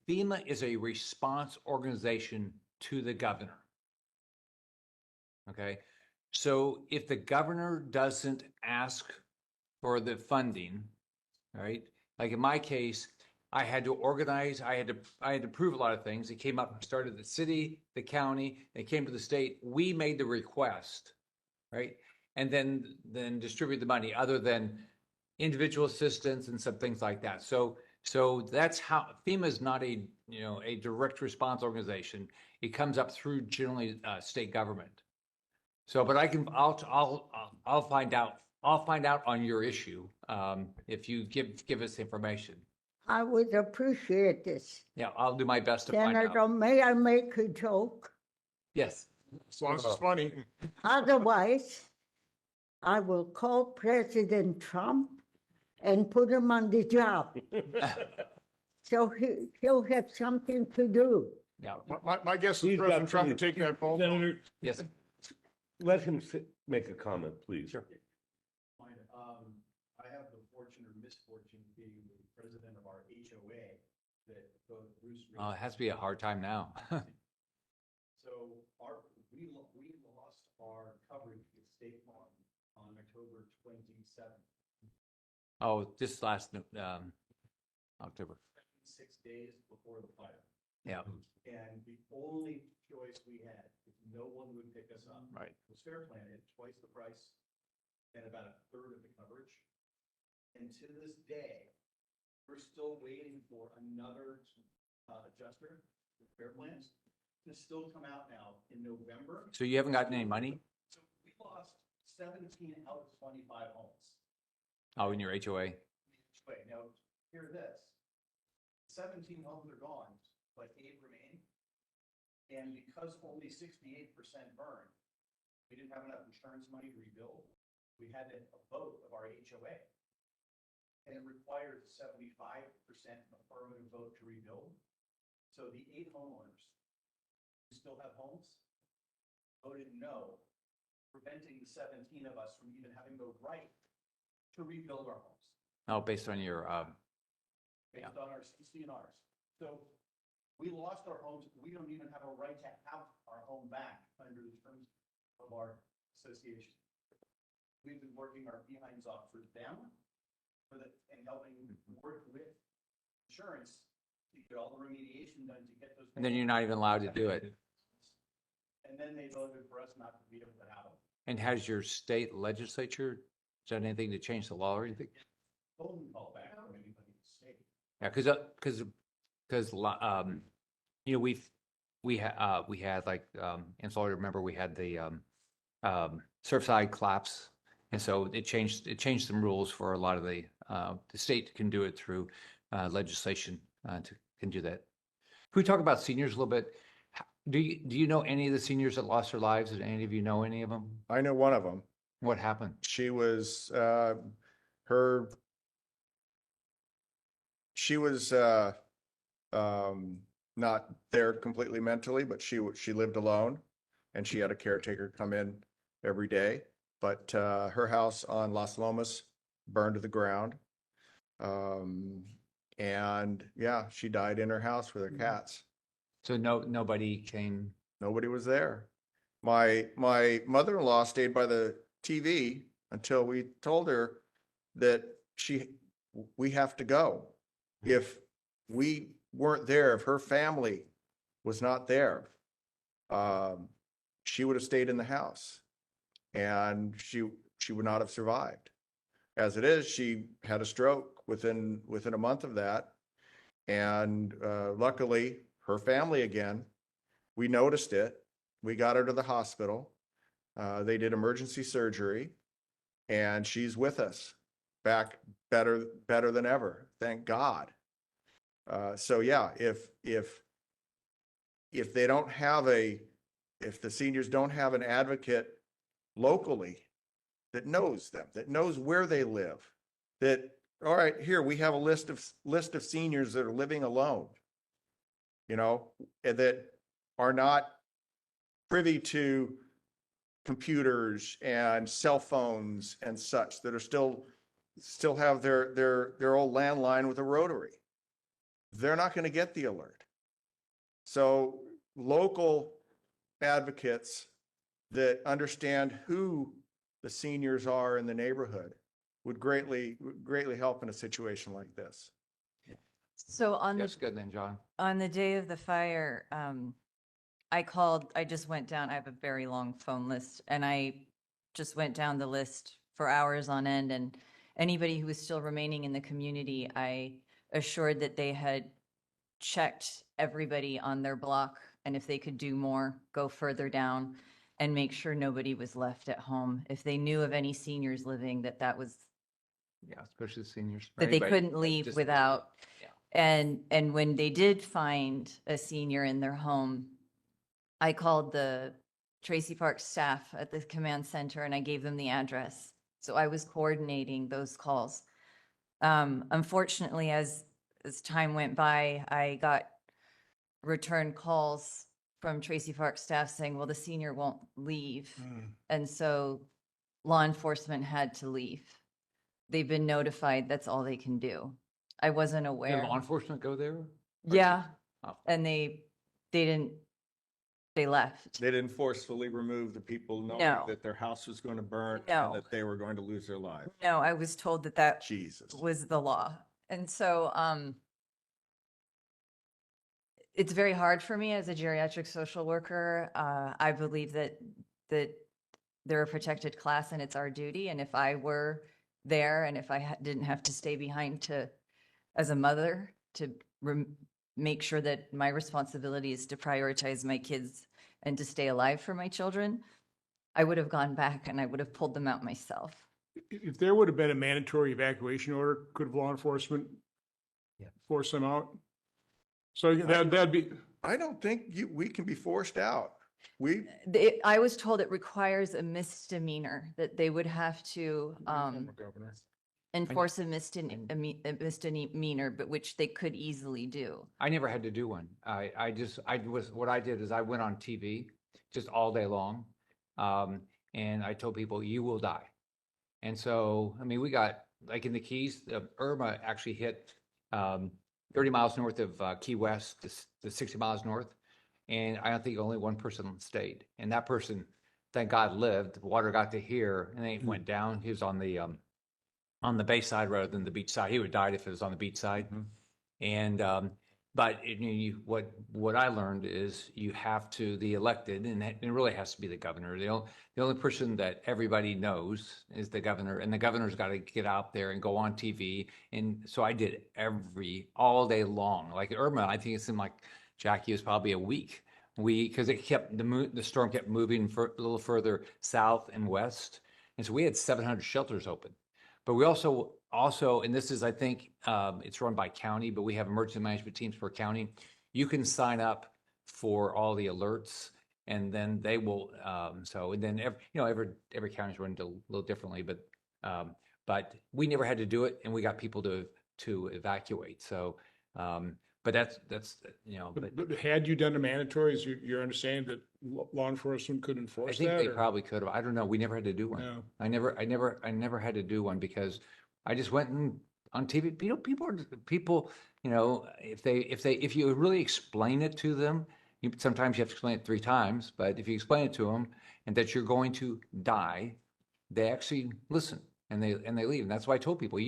[SPEAKER 1] FEMA is a response organization to the governor. Okay, so if the governor doesn't ask for the funding, right? Like in my case, I had to organize. I had to prove a lot of things. It came up, started at the city, the county. It came to the state. We made the request, right? And then distribute the money, other than individual assistance and some things like that. So that's how FEMA is not a direct response organization. It comes up through generally state government. So, but I'll find out. I'll find out on your issue if you give us information.
[SPEAKER 10] I would appreciate this.
[SPEAKER 1] Yeah, I'll do my best to find
[SPEAKER 10] Senator,
[SPEAKER 1] out.
[SPEAKER 10] may I make a joke?
[SPEAKER 1] Yes.
[SPEAKER 4] As long as it's funny.
[SPEAKER 10] Otherwise, I will call President Trump and put him on the job. So he'll have something to do.
[SPEAKER 1] Yeah.
[SPEAKER 4] My guess is President Trump would take that phone.
[SPEAKER 9] Senator,
[SPEAKER 1] Yes.
[SPEAKER 9] let him make a comment, please.
[SPEAKER 1] Sure.
[SPEAKER 13] I have the fortune or misfortune of being the president of our HOA that both Bruce.
[SPEAKER 1] Oh, it has to be a hard time now.
[SPEAKER 13] So we lost our coverage with State Farm on October 27th.
[SPEAKER 1] Oh, this last October.
[SPEAKER 13] 6 days before the fire.
[SPEAKER 1] Yeah.
[SPEAKER 13] And the only choice we had, if no one would pick us up,
[SPEAKER 1] Right.
[SPEAKER 13] was Fair Plan at twice the price and about a third of the coverage. And to this day, we're still waiting for another adjuster with Fair Plans to still come out now in November.
[SPEAKER 1] So you haven't gotten any money?
[SPEAKER 13] So we lost 17 out of 25 homes.
[SPEAKER 1] Oh, in your HOA?
[SPEAKER 13] Wait, now, hear this. 17 homes are gone, but 8 remain. And because only 68% burned, we didn't have enough insurance money to rebuild. We had a vote of our HOA. And it required a 75% affirmative vote to rebuild. So the 8 homeowners who still have homes voted no, preventing the 17 of us from even having the right to rebuild our homes.
[SPEAKER 1] Oh, based on your,
[SPEAKER 13] based on our CCNRs. So we lost our homes. We don't even have a right to have our home back under the terms of our association. We've been working our behinds off for them and helping work with insurance to get all the remediation done to get those.
[SPEAKER 1] and then you're not even allowed to do it.
[SPEAKER 13] And then they voted for us not to be able to have them.
[SPEAKER 1] And has your state legislature done anything to change the law or anything?
[SPEAKER 13] Phone call back from anybody in the state.
[SPEAKER 1] Yeah, because you know, we had like in Florida, remember we had the Surfside collapse, and so it changed some rules for a lot of the state can do it through legislation can do that. Can we talk about seniors a little bit? Do you know any of the seniors that lost their lives? Did any of you know any of them?
[SPEAKER 5] I know one of them.
[SPEAKER 1] What happened?
[SPEAKER 5] She was not there completely mentally, but she lived alone, and she had a caretaker come in every day. But her house on Las Lomas burned to the ground, and yeah, she died in her house with her cats.
[SPEAKER 1] So nobody came.
[SPEAKER 5] Nobody was there. My mother-in-law stayed by the TV until we told her that we have to go. If we weren't there, if her family was not there, she would have stayed in the house, and she would not have survived. As it is, she had a stroke within a month of that, and luckily, her family again, we noticed it. We got her to the hospital. They did emergency surgery, and she's with us, back better than ever. Thank God. So yeah, if they don't have if the seniors don't have an advocate locally that knows them, that knows where they live, that, all right, here we have a list of seniors that are living alone, you know, and that are not privy to computers and cell phones and such, that are still have their old landline with a rotary. They're not going to get the alert. So local advocates that understand who the seniors are in the neighborhood would greatly help in a situation like this.
[SPEAKER 7] So
[SPEAKER 1] Yes, good then, John.
[SPEAKER 7] on the day of the fire, I just went down, I have a very long phone list, and I just went down the list for hours on end, and anybody who was still remaining in the community, I assured that they had checked everybody on their block, and if they could do more, go further down and make sure nobody was left at home. If they knew of any seniors living, that was,
[SPEAKER 1] Yeah, especially the seniors.
[SPEAKER 7] that they
[SPEAKER 1] Anybody,
[SPEAKER 7] couldn't leave
[SPEAKER 1] just-
[SPEAKER 7] without.
[SPEAKER 1] Yeah.
[SPEAKER 7] And when they did find a senior in their home, I called the Tracy Park staff at the command center and I gave them the address. So I was coordinating those calls. Unfortunately, as time went by, I got return calls from Tracy Park staff saying, well, the senior won't leave. And so law enforcement had to leave. They've been notified, that's all they can do. I wasn't
[SPEAKER 1] Did
[SPEAKER 7] aware.
[SPEAKER 1] law enforcement go there?
[SPEAKER 7] Yeah,
[SPEAKER 1] Oh.
[SPEAKER 7] and they left.
[SPEAKER 5] They didn't forcefully remove the people knowing
[SPEAKER 7] No.
[SPEAKER 5] that their house was going to burn
[SPEAKER 7] No.
[SPEAKER 5] and that they were going to lose their lives.
[SPEAKER 7] No, I was told that
[SPEAKER 5] Jesus.
[SPEAKER 7] was the law. And so, it's very hard for me as a geriatric social worker. I believe that they're a protected class and it's our duty. And if I were there and if I didn't have to stay behind as a mother, to make sure that my responsibility is to prioritize my kids and to stay alive for my children, I would have gone back and I would have pulled them out myself.
[SPEAKER 4] If there would have been a mandatory evacuation order, could law enforcement force them out? So that'd be.
[SPEAKER 5] I don't think we can be forced out.
[SPEAKER 7] I was told it requires a misdemeanor, that they would have to enforce a misdemeanor, but which they could easily do.
[SPEAKER 1] I never had to do one. What I did is I went on TV just all day long. And I told people, you will die. And so, I mean, we got like in the Keys, Irma actually hit 30 miles north of Key West to 60 miles north. And I don't think only one person stayed. And that person, thank God, lived. The water got to here and then it went down. He was on the bay side rather than the beach side. He would have died if it was on the beach side. And but what I learned is you have to, the elected, and it really has to be the governor. The only person that everybody knows is the governor, and the governor's got to get out there and go on TV. And so I did all day long. Like Irma, I think it seemed like Jackie was probably a week. Because it kept the storm kept moving a little further south and west, and so we had 700 shelters open. But we also, and this is, I think, it's run by county, but we have emergency management teams per county. You can sign up for all the alerts, and then they will. And then every county's run a little differently, but we never had to do it, and we got people to evacuate. So, but that's
[SPEAKER 4] But had you done the mandatory, is your understanding that law enforcement could enforce
[SPEAKER 1] I think
[SPEAKER 4] that?
[SPEAKER 1] they
[SPEAKER 4] or-
[SPEAKER 1] probably could have. I don't know. We never had to do one.
[SPEAKER 4] No.
[SPEAKER 1] I never had to do one because I just went on TV. People, if you really explain it to them, sometimes you have to explain it 3 times, but if you explain it to them and that you're going to die, they actually listen and they leave. And that's why I told people,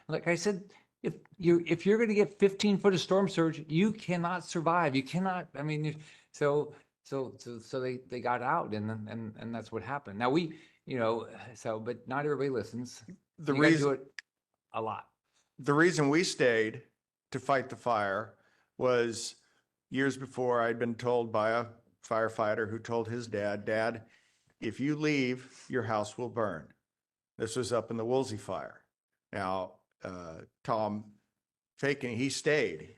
[SPEAKER 1] like I said, if you're going to get 15 foot of storm surge, you cannot survive. You cannot. I mean, so they got out, and that's what happened. Now but not everybody listens.
[SPEAKER 5] The
[SPEAKER 1] You gotta
[SPEAKER 5] reason-
[SPEAKER 1] do it a lot.
[SPEAKER 5] The reason we stayed to fight the fire was years before I'd been told by a firefighter who told his dad, if you leave, your house will burn. This was up in the Woolsey fire. Now, Tom Faking, he stayed.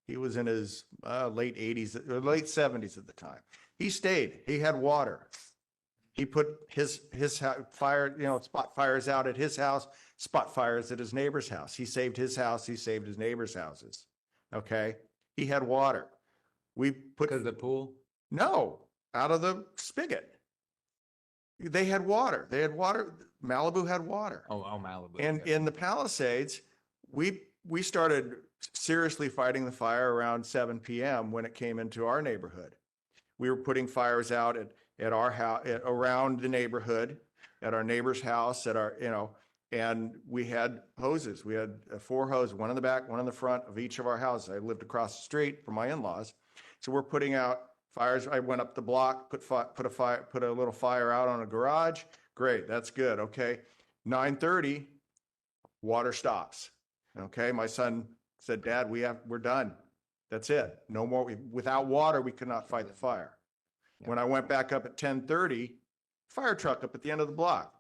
[SPEAKER 5] He was in his late 80s, or late 70s at the time. He stayed. He had water. He put his fire, spot fires out at his house, spot fires at his neighbor's house. He saved his house. He saved his neighbor's houses. Okay. He had water. We put
[SPEAKER 1] Because of the pool?
[SPEAKER 5] No, out of the spigot. They had water. Malibu had water.
[SPEAKER 1] Oh, Malibu.
[SPEAKER 5] And
[SPEAKER 1] okay.
[SPEAKER 5] in the Palisades, we started seriously fighting the fire around 7 p.m. when it came into our neighborhood. We were putting fires out at our house, around the neighborhood, at our neighbor's house, and we had hoses. We had 4 hoses, one in the back, one in the front of each of our houses. I lived across the street from my in-laws. So we're putting out fires. I went up the block, put a little fire out on a garage. Great, that's good. Okay. 9:30, water stops. Okay. My son said, Dad, we're done. That's it. No more. Without water, we could not fight the fire.
[SPEAKER 1] Yeah.
[SPEAKER 5] When I went back up at 10:30, fire truck up at the end of the block.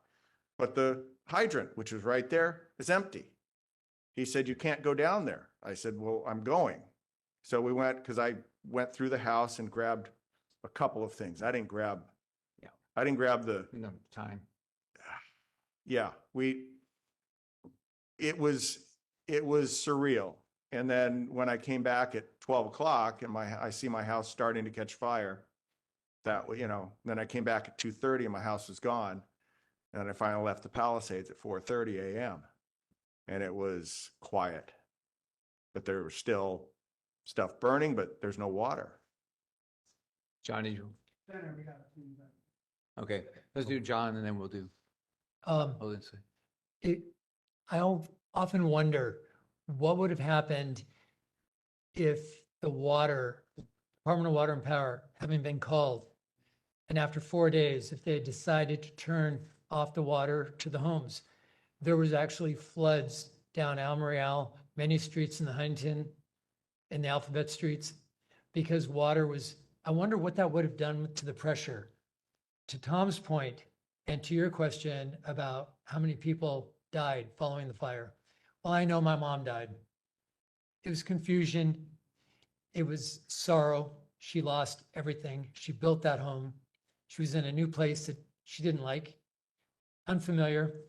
[SPEAKER 5] But the hydrant, which was right there, is empty. He said, you can't go down there. I said, well, I'm going. So we went, because I went through the house and grabbed a couple of things. I didn't grab the,
[SPEAKER 1] Time.
[SPEAKER 5] yeah, it was surreal. And then when I came back at 12 o'clock and I see my house starting to catch fire, then I came back at 2:30 and my house was gone. And I finally left the Palisades at 4:30 a.m. And it was quiet, but there was still stuff burning, but there's no water.
[SPEAKER 1] Johnny. Okay, let's do John, and then we'll do Lindsay.
[SPEAKER 8] I often wonder what would have happened if the Department of Water and Power, having been called, and after 4 days, if they had decided to turn off the water to the homes. There was actually floods down El Morreal, many streets in the Huntington and the Alphabet Streets, because water was, I wonder what that would have done to the pressure. To Tom's point, and to your question about how many people died following the fire. Well, I know my mom died. It was confusion. It was sorrow. She lost everything. She built that home. She was in a new place that she didn't like, unfamiliar.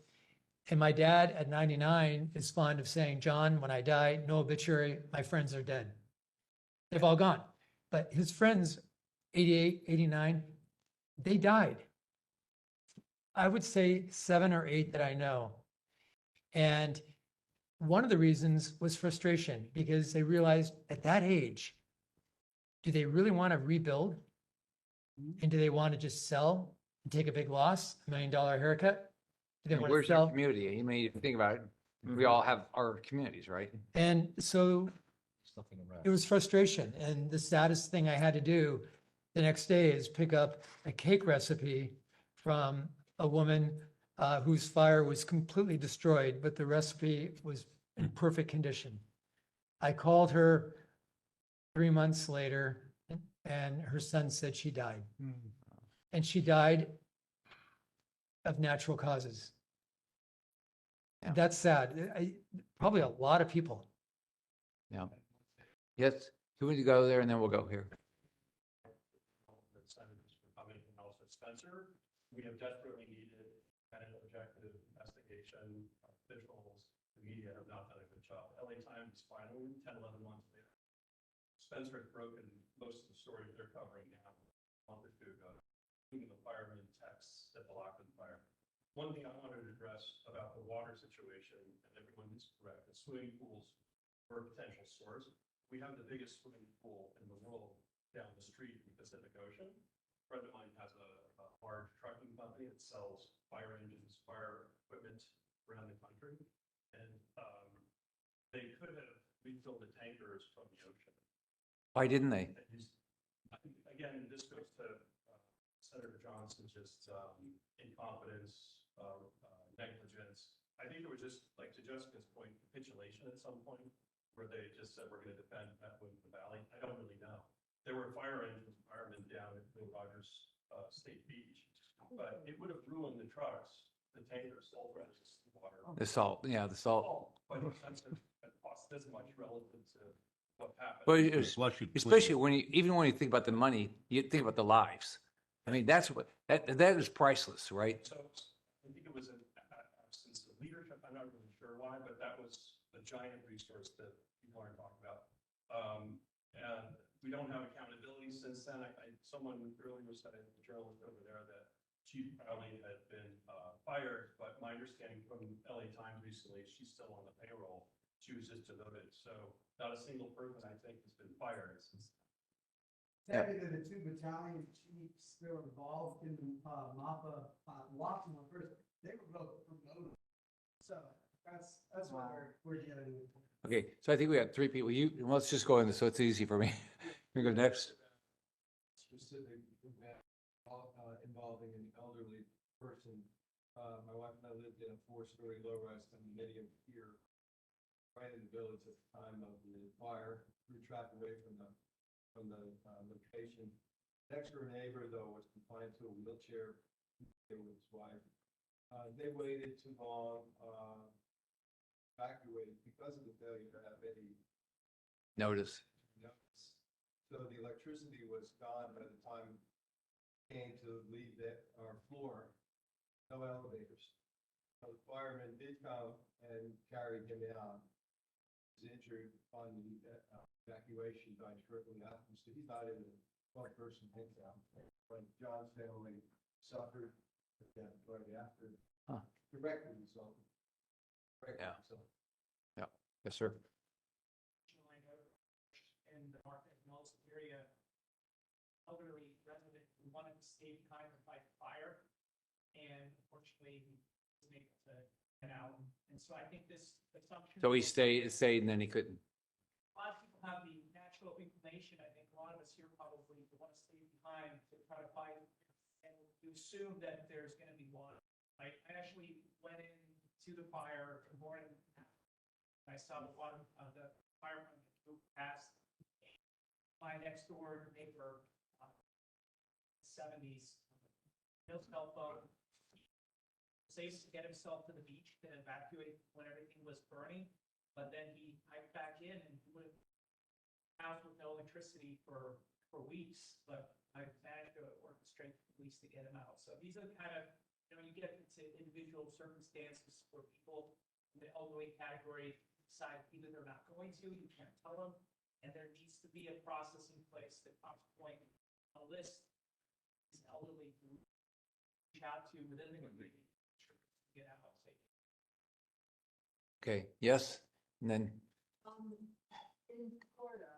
[SPEAKER 8] And my dad at 99 is fond of saying, John, when I die, no obituary, my friends are dead. They've all gone. But his friends, 88, 89, they died. I would say 7 or 8 that I know. And one of the reasons was frustration because they realized at that age, do they really want to rebuild? And do they want to just sell and take a big loss, $1 million haircut? Do they want to
[SPEAKER 1] Where's their
[SPEAKER 8] sell?
[SPEAKER 1] community? I mean, if you think about it, we all have our communities, right?
[SPEAKER 8] And so it was frustration. And the saddest thing I had to do the next day is pick up a cake recipe from a woman whose fire was completely destroyed, but the recipe was in perfect condition. I called her 3 months later and her son said she died. And she died of natural causes.
[SPEAKER 1] Yeah.
[SPEAKER 8] That's sad. Probably a lot of people.
[SPEAKER 1] Yeah. Yes, who would you go there and then we'll go here.
[SPEAKER 3] Senators for coming and also Spencer. We have desperately needed an objective investigation. Officials, the media have not done a good job. LA Times finally, 10, 11 months later. Spencer has broken most of the stories they're covering now, a month or two ago, including the fireman texts that blocked the fire. One thing I wanted to address about the water situation, and everyone is correct, the swimming pools were a potential source. We have the biggest swimming pool in the world down the street in the Pacific Ocean. A friend of mine has a large trucking company that sells fire engines, fire equipment around the country. And they could have refilled the tankers from the ocean.
[SPEAKER 1] Why didn't they?
[SPEAKER 3] I think, again, this goes to Senator Johnson's just incompetence, negligence. I think it was just, like to Jessica's point, capitulation at some point, where they just said, we're going to defend Petwood in the Valley. I don't really know. There were fire engines, firemen down at Bill Rogers State Beach, but it would have ruined the trucks, the tankers, sulfur, water.
[SPEAKER 1] The salt, yeah, the salt.
[SPEAKER 3] But it costs this much relative to what happened.
[SPEAKER 1] But especially when you, even when you think about the money, you think about the lives. I mean, that's what, that is priceless, right?
[SPEAKER 3] So I think it was an absence of leadership. I'm not really sure why, but that was a giant resource that people aren't talking about. And we don't have accountability since then. Someone earlier said, the journalist over there, that Chief Alli had been fired, but my understanding from LA Times recently, she's still on the payroll. She was just demoted. So not a single person, I think, has been fired since.
[SPEAKER 2] Sadly, the two battalion chiefs that were involved in MAPA, Washington first, they were both promoted. So that's what we're dealing with.
[SPEAKER 1] Okay, so I think we have 3 people. Let's just go in this so it's easy for me. You go next.
[SPEAKER 15] Specific event involving an elderly person. My wife and I lived in a 4-story low-rise condominium here, right in the village at the time of the fire. We were tracked away from the location. Next door neighbor, though, was confined to a wheelchair with his wife. They waited too long, evacuated because of the failure to have any
[SPEAKER 1] Notice.
[SPEAKER 15] notice. So the electricity was gone by the time it came to leave our floor. No elevators. So the fireman did come and carried him out. He was injured on the evacuation died shortly after. So he's not in the 12-person hangout. When John's family suffered death right after, directly resulted.
[SPEAKER 1] Yeah. Yeah. Yes, sir.
[SPEAKER 16] In the Market Mills area, elderly resident who wanted to stay behind and fight fire, and unfortunately he wasn't able to get out. And so I think this assumption.
[SPEAKER 1] So he stayed and then he couldn't.
[SPEAKER 16] A lot of people have the natural inclination. I think a lot of us here probably want to stay behind to try to fight, and you assume that there's going to be water. I actually went into the fire the morning. I saw the water, the fireman move past. My next door neighbor, 70s, no cell phone, was able to get himself to the beach to evacuate when everything was burning, but then he hiked back in and he would have housed with no electricity for weeks, but I managed to orchestrate the police to get him out. So these are the kind of, you get into individual circumstances where people in the elderly category decide either they're not going to, you can't tell them, and there needs to be a process in place that Tom's point, a list is elderly to reach out to within the community to get out safely.
[SPEAKER 1] Okay. Yes. And then,
[SPEAKER 10] In Florida,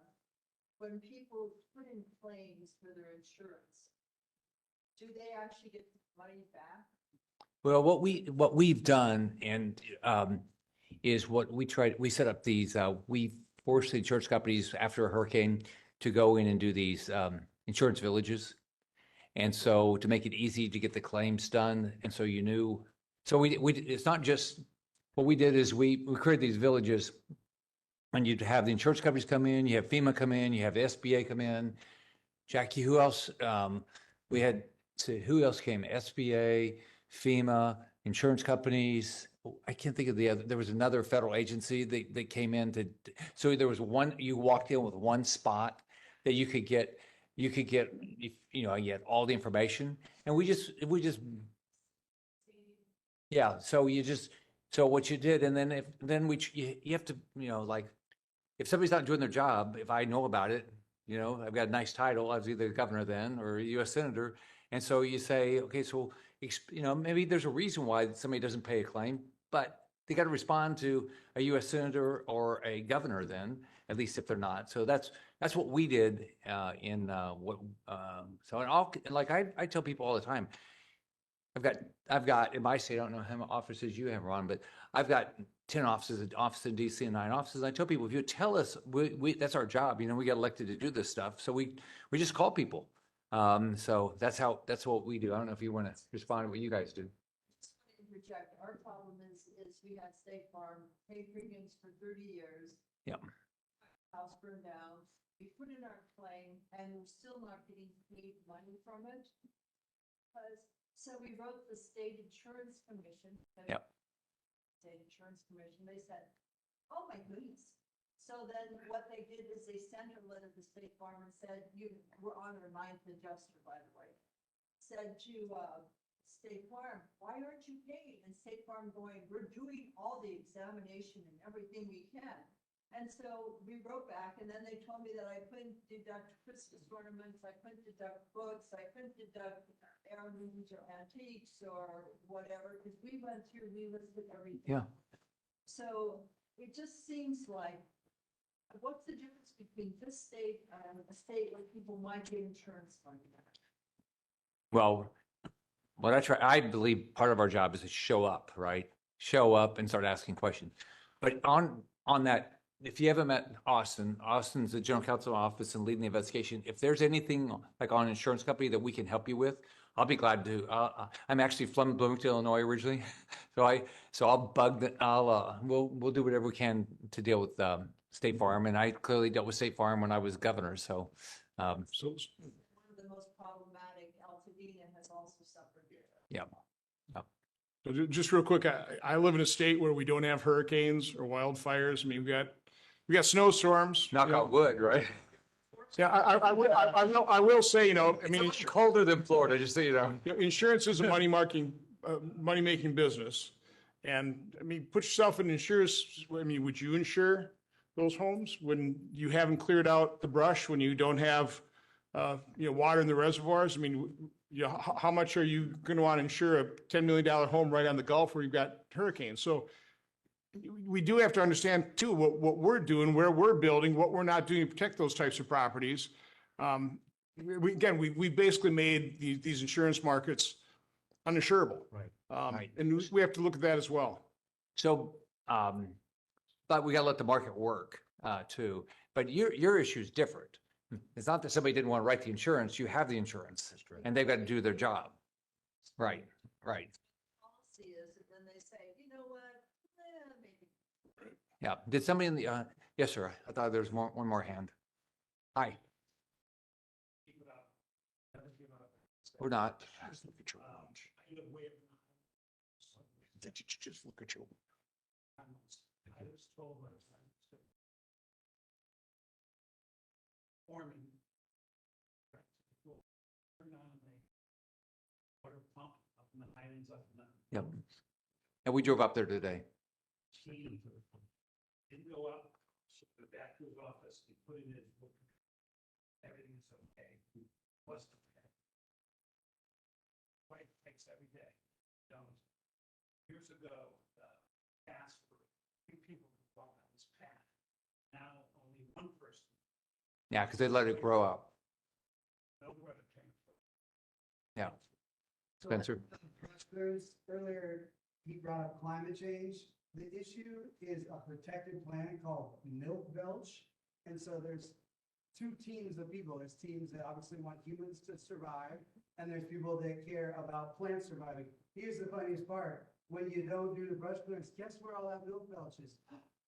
[SPEAKER 10] when people put in claims for their insurance, do they actually get money back?
[SPEAKER 1] well, what we've done and is what we set up these, we forced the insurance companies after a hurricane to go in and do these insurance villages. And so to make it easy to get the claims done. And so you knew, so it's not just, what we did is we created these villages and you'd have the insurance companies come in, you have FEMA come in, you have the SBA come in. Jackie, who else? We had, who else came? SBA, FEMA, insurance companies. I can't think of the other. There was another federal agency that came in to. So there was one. You walked in with one spot that you could get. You get all the information, and we just. Yeah. So what you did, and then you have to like if somebody's not doing their job, if I know about it, I've got a nice title. I was either the governor then or a U.S. senator. And so you say, okay, so, maybe there's a reason why somebody doesn't pay a claim, but they got to respond to a U.S. senator or a governor then, at least if they're not. So that's what we did so I tell people all the time, I've got in my state, I don't know how many offices you have, Ron, but I've got 10 offices, an office in DC and 9 offices. I tell people, if you tell us, that's our job. We got elected to do this stuff. So we just call people. So that's what we do. I don't know if you want to respond to what you guys do.
[SPEAKER 10] Just want to interject. Our problem is we had State Farm pay premiums for 30 years.
[SPEAKER 1] Yep.
[SPEAKER 10] House burned down. We put in our claim and we're still not getting paid money from it. So we wrote the State Insurance Commission.
[SPEAKER 1] Yep.
[SPEAKER 10] State Insurance Commission. They said, oh my goodness. So then what they did is they sent a letter to State Farm and said, we're on our 9th adjuster, by the way, said to State Farm, why aren't you paid? And State Farm going, we're doing all the examination and everything we can. And so we wrote back, and then they told me that I couldn't deduct Christmas ornaments, I couldn't deduct books, I couldn't deduct heirlooms or antiques or whatever, because we went through, we listed everything.
[SPEAKER 1] Yeah.
[SPEAKER 10] So it just seems like, what's the difference between this state and a state where people might get insurance money back?
[SPEAKER 1] Well, I believe part of our job is to show up, right? Show up and start asking questions. But on that, if you haven't met Austin's the general counsel office and leading the investigation. If there's anything like on an insurance company that we can help you with, I'll be glad to. I'm actually from Bloomington, Illinois originally, so I'll bug that. We'll do whatever we can to deal with State Farm, and I clearly dealt with State Farm when I was governor. So,
[SPEAKER 10] one of the most problematic, Altadena has also suffered.
[SPEAKER 1] Yeah.
[SPEAKER 4] So just real quick, I live in a state where we don't have hurricanes or wildfires. I mean, we got snowstorms.
[SPEAKER 1] Knock on wood, right?
[SPEAKER 4] Yeah, I will say, I mean,
[SPEAKER 1] it's colder than Florida, just so you know.
[SPEAKER 4] Insurance is a money-making business. And I mean, put yourself in insurance. I mean, would you insure those homes when you haven't cleared out the brush, when you don't have, water in the reservoirs? I mean, how much are you going to want to insure a $10 million home right on the Gulf where you've got hurricanes? So we do have to understand too, what we're doing, where we're building, what we're not doing to protect those types of properties. We basically made these insurance markets uninsurable.
[SPEAKER 1] Right.
[SPEAKER 4] And we have to look at that as well.
[SPEAKER 1] So, but we got to let the market work too. But your issue is different. It's not that somebody didn't want to write the insurance. You have the insurance, and they've got to do their job. Right.
[SPEAKER 10] Policy is, and then they say, you know what? Maybe.
[SPEAKER 1] Yeah. Did somebody in the? Yes, sir. I thought there was one more hand. Hi. We're not.
[SPEAKER 4] Just look at your Just look at your.
[SPEAKER 3] I was told by the time forming turn on the water pump up in the Highlands up in the
[SPEAKER 1] Yep. And we drove up there today.
[SPEAKER 3] steam didn't go up, so the back to his office, he put in his book. Everything's okay. Wasn't okay. Wife takes every day. Years ago, gas for 3 people who bought this
[SPEAKER 1] Yeah, because they let it grow up.
[SPEAKER 3] No credit change.
[SPEAKER 1] Yeah.
[SPEAKER 2] So,
[SPEAKER 1] Spencer?
[SPEAKER 2] Earlier, he brought up climate change. The issue is a protected plant called milk belch. And so there's two teams of people. There's teams that obviously want humans to survive, and there's people that care about plants surviving. Here's the funniest part. When you don't do the brush clearance, guess where all that milk belch is?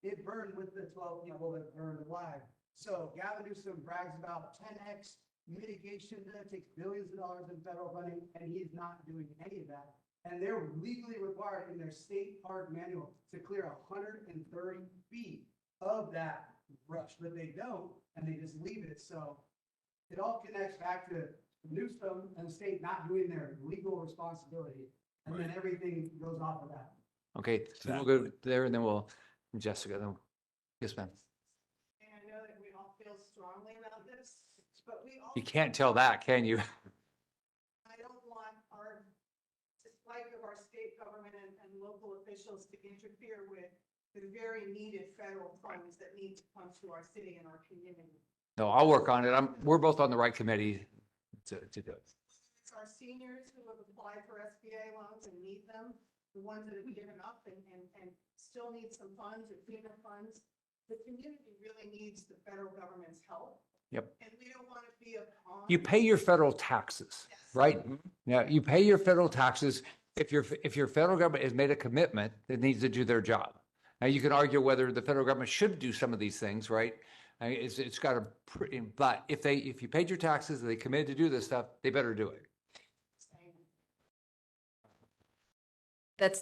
[SPEAKER 2] It burned with the 12 people that burned alive. So Gavin Newsom brags about 10x mitigation that takes billions of dollars in federal funding, and he's not doing any of that. And they're legally required in their state park manual to clear 130 feet of that brush, but they don't, and they just leave it. So it all connects back to Newsom and the state not doing their legal responsibility, and then everything goes off of that.
[SPEAKER 1] Okay, so we'll go there and then we'll, Jessica, then, yes, ma'am.
[SPEAKER 14] And I know that we all feel strongly about this, but we all.
[SPEAKER 1] You can't tell that, can you?
[SPEAKER 14] I don't want our, dislike of our state government and local officials to interfere with the very needed federal funds that need to come to our city and our community.
[SPEAKER 1] No, I'll work on it. We're both on the right committee to do it.
[SPEAKER 14] It's our seniors who have applied for SBA loans and need them, the ones that have given up and still need some funds or FEMA funds. The community really needs the federal government's help.
[SPEAKER 1] Yep.
[SPEAKER 14] And we don't want to be a pawn.
[SPEAKER 1] You pay your federal taxes, right? Yeah, you pay your federal taxes. If your federal government has made a commitment, it needs to do their job. Now, you can argue whether the federal government should do some of these things, right? I mean, it's got a pretty, but if you paid your taxes and they committed to do this stuff, they better do it.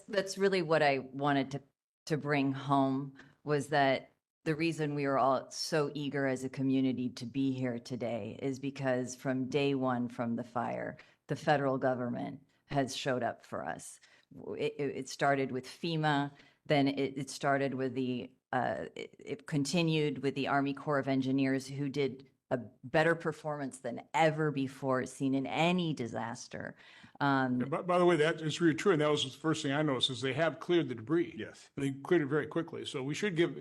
[SPEAKER 7] That's really what I wanted to bring home, was that the reason we are all so eager as a community to be here today is because from day one from the fire, the federal government has showed up for us. It started with FEMA, then it started with it continued with the Army Corps of Engineers, who did a better performance than ever before seen in any disaster.
[SPEAKER 4] By the way, that is really true, and that was the first thing I noticed, is they have cleared the debris.
[SPEAKER 5] Yes.
[SPEAKER 4] They cleared it very quickly, so we should give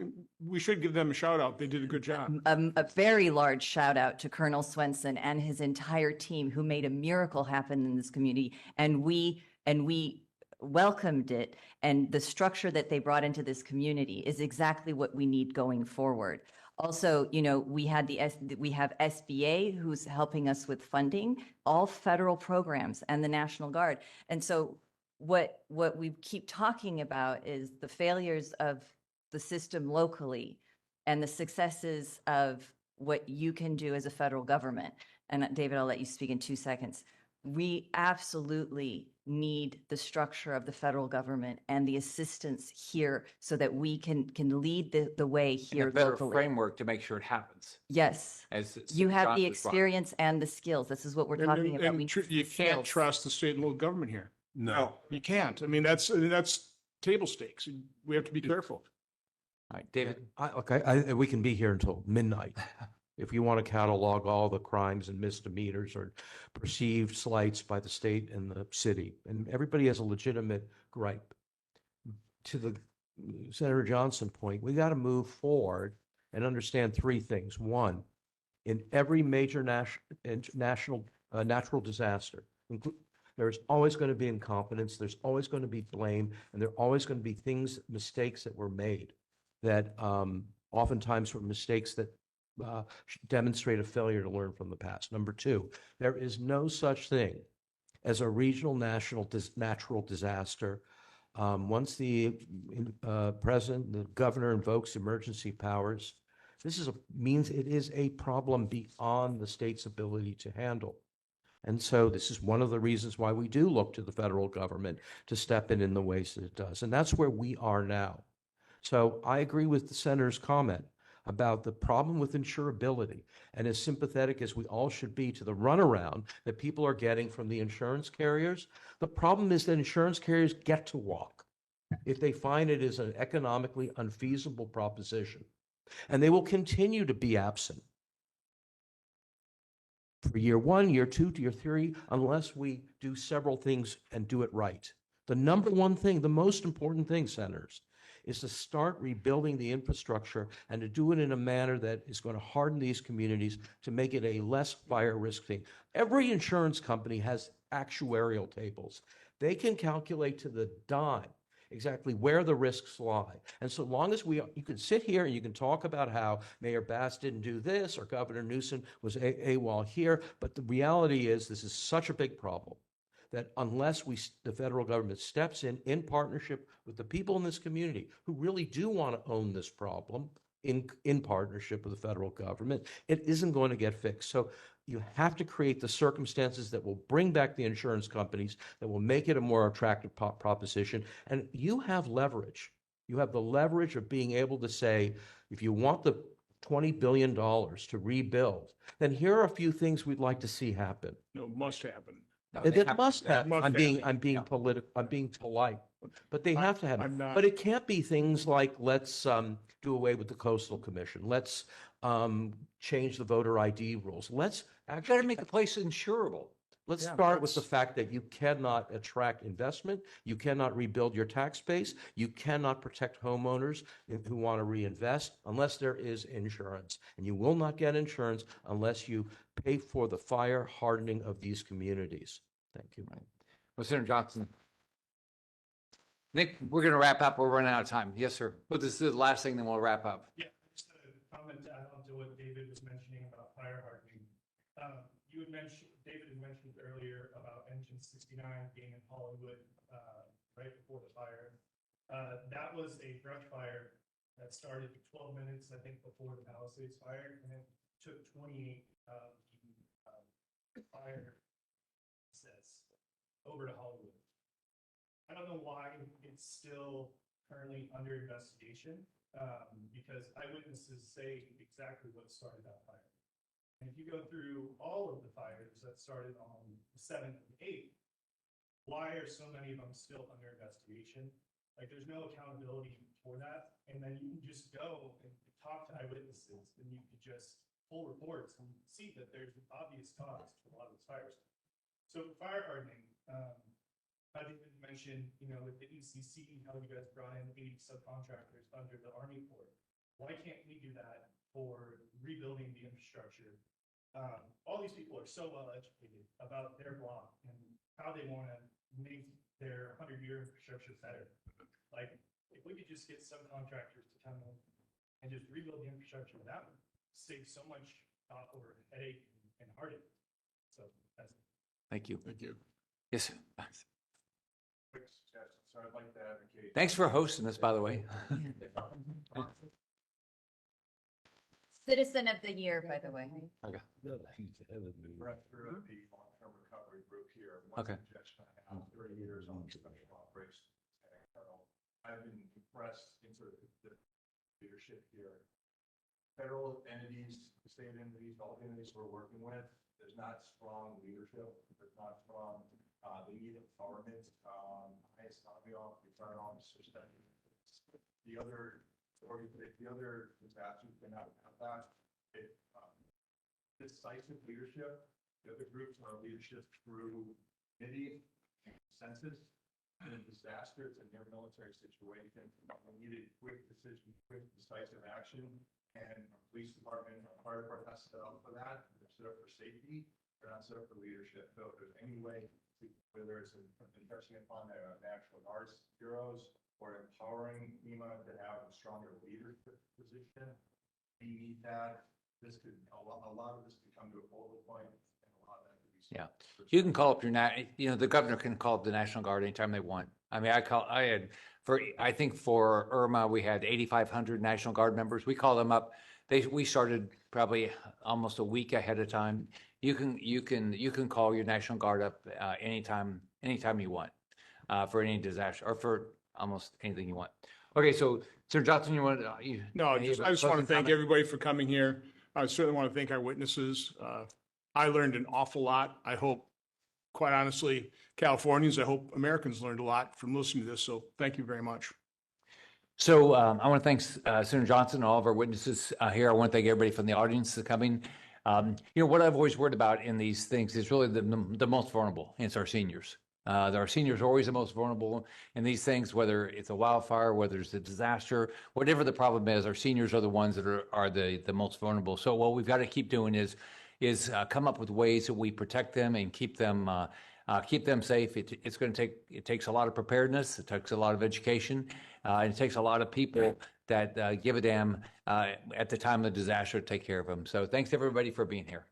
[SPEAKER 4] them a shout out. They did a good job.
[SPEAKER 7] A very large shout out to Colonel Swenson and his entire team, who made a miracle happen in this community, and we welcomed it. And the structure that they brought into this community is exactly what we need going forward. Also, we have SBA, who's helping us with funding, all federal programs, and the National Guard. And so what we keep talking about is the failures of the system locally and the successes of what you can do as a federal government. And David, I'll let you speak in 2 seconds. We absolutely need the structure of the federal government and the assistance here so that we can lead the way here
[SPEAKER 1] And a better
[SPEAKER 7] locally.
[SPEAKER 1] framework to make sure it happens.
[SPEAKER 7] Yes.
[SPEAKER 1] As
[SPEAKER 7] You have the
[SPEAKER 1] Johnson's brought.
[SPEAKER 7] experience and the skills. This is what we're talking about. We need
[SPEAKER 4] You
[SPEAKER 7] the
[SPEAKER 4] can't
[SPEAKER 7] skills.
[SPEAKER 4] trust the state and local government here.
[SPEAKER 9] No.
[SPEAKER 4] You can't. I mean, that's table stakes. We have to be careful.
[SPEAKER 1] All right, David.
[SPEAKER 6] We can be here until midnight. If you want to catalog all the crimes and misdemeanors or perceived slights by the state and the city, and everybody has a legitimate gripe. To the Senator Johnson point, we got to move forward and understand three things. One, in every major natural disaster, there's always going to be incompetence, there's always going to be blame, and there are always going to be mistakes that were made that oftentimes were mistakes that demonstrate a failure to learn from the past. Number two, there is no such thing as a regional natural disaster. Once the president, the governor invokes emergency powers, means it is a problem beyond the state's ability to handle. And so this is one of the reasons why we do look to the federal government to step in the ways that it does. And that's where we are now. So I agree with the senator's comment about the problem with insurability, and as sympathetic as we all should be to the runaround that people are getting from the insurance carriers, the problem is that insurance carriers get to walk if they find it is an economically unfeasible proposition, and they will continue to be absent for year one, year two, year three, unless we do several things and do it right. The number one thing, the most important thing, senators, is to start rebuilding the infrastructure and to do it in a manner that is going to harden these communities to make it a less fire risk thing. Every insurance company has actuarial tables. They can calculate to the dime exactly where the risks lie. And so long as you can sit here and you can talk about how Mayor Bass didn't do this or Governor Newsom was AWOL here, but the reality is this is such a big problem that unless the federal government steps in partnership with the people in this community who really do want to own this problem in partnership with the federal government, it isn't going to get fixed. So you have to create the circumstances that will bring back the insurance companies, that will make it a more attractive proposition. And you have leverage. You have the leverage of being able to say, if you want the $20 billion to rebuild, then here are a few things we'd like to see happen.
[SPEAKER 4] No, must happen.
[SPEAKER 6] It must happen.
[SPEAKER 4] Must
[SPEAKER 6] I'm being
[SPEAKER 4] happen.
[SPEAKER 6] political. I'm being polite, but they have to
[SPEAKER 4] I'm
[SPEAKER 6] happen.
[SPEAKER 4] not-
[SPEAKER 6] But it can't be things like let's do away with the Coastal Commission. Let's change the voter ID rules. Let's
[SPEAKER 1] Got to
[SPEAKER 6] actually
[SPEAKER 1] make the place insurable.
[SPEAKER 6] let's
[SPEAKER 4] Yeah,
[SPEAKER 6] start with the
[SPEAKER 4] that's-
[SPEAKER 6] fact that you cannot attract investment. You cannot rebuild your tax base. You cannot protect homeowners who want to reinvest unless there is insurance. And you will not get insurance unless you pay for the fire hardening of these communities. Thank you.
[SPEAKER 1] Well, Senator Johnson. Nick, we're going to wrap up. We're running out of time. Yes, sir. But this is the last thing, then we'll wrap up.
[SPEAKER 3] Yeah, just a comment to add on to what David was mentioning about fire hardening. You had mentioned, David had mentioned earlier about engine 69 being in Hollywood right before the fire. That was a brush fire that started 12 minutes, I think, before the Palisades fire, and it took 28 fire sets over to Hollywood. I don't know why it's still currently under investigation, because eyewitnesses say exactly what started that fire. And if you go through all of the fires that started on the 7th and 8th, why are so many of them still under investigation? Like, there's no accountability for that. And then you can just go and talk to eyewitnesses, and you could just pull reports and see that there's an obvious cause to a lot of these fires. So fire hardening, I didn't mention, with the ECC, how you guys brought in 80 subcontractors under the Army Corps. Why can't we do that for rebuilding the infrastructure? All these people are so well educated about their block and how they want to make their 100-year infrastructure better. Like, if we could just get subcontractors to come in and just rebuild the infrastructure, that would save so much or headache and heartache. So that's it.
[SPEAKER 1] Thank you.
[SPEAKER 4] Thank you.
[SPEAKER 1] Yes, sir.
[SPEAKER 5] Quick suggestion, so I'd like to advocate.
[SPEAKER 1] Thanks for hosting this, by the way.
[SPEAKER 7] Citizen of the Year, by the way.
[SPEAKER 1] Okay.
[SPEAKER 5] Director of the long-term recovery group here. One
[SPEAKER 1] Okay.
[SPEAKER 5] suggestion I have, 30 years on special operations. I've been impressed in sort of the leadership here. Federal entities, state entities, all entities we're working with, there's not strong leadership. There's not strong lead empowerment. Highest return on system. The other disasters cannot have that. Decisive leadership. The other groups are leadership through committee and consensus. In a disaster, it's a near military situation. We needed quick decision, quick decisive action, and our police department, our fire department has to set up for that. They're set up for safety. They're not set up for leadership. So if there's any way, whether it's investing upon the National Guard bureaus or empowering FEMA to have a stronger leadership position, we need that. This could a lot of this could come to a focal point, and a lot of that could be.
[SPEAKER 1] Yeah. You can call up the governor can call up the National Guard anytime they want. I mean, I think for Irma, we had 8,500 National Guard members. We call them up. We started probably almost a week ahead of time. You can call your National Guard up anytime you want for any disaster or for almost anything you want. Okay, so Sir Johnson, you want to?
[SPEAKER 4] No, I just want to thank everybody for coming here. I certainly want to thank our witnesses. I learned an awful lot. I hope, quite honestly, Californians, I hope Americans learned a lot from listening to this. So thank you very much.
[SPEAKER 1] So I want to thank Senator Johnson and all of our witnesses here. I want to thank everybody from the audience for coming. What I've always worried about in these things is really the most vulnerable, and it's our seniors. Our seniors are always the most vulnerable in these things, whether it's a wildfire, whether it's a disaster, whatever the problem is, our seniors are the ones that are the most vulnerable. So what we've got to keep doing is come up with ways that we protect them and keep them safe. It's going to it takes a lot of preparedness. It takes a lot of education. And it takes a lot of people that give a damn at the time of the disaster to take care of them. So thanks everybody for being here.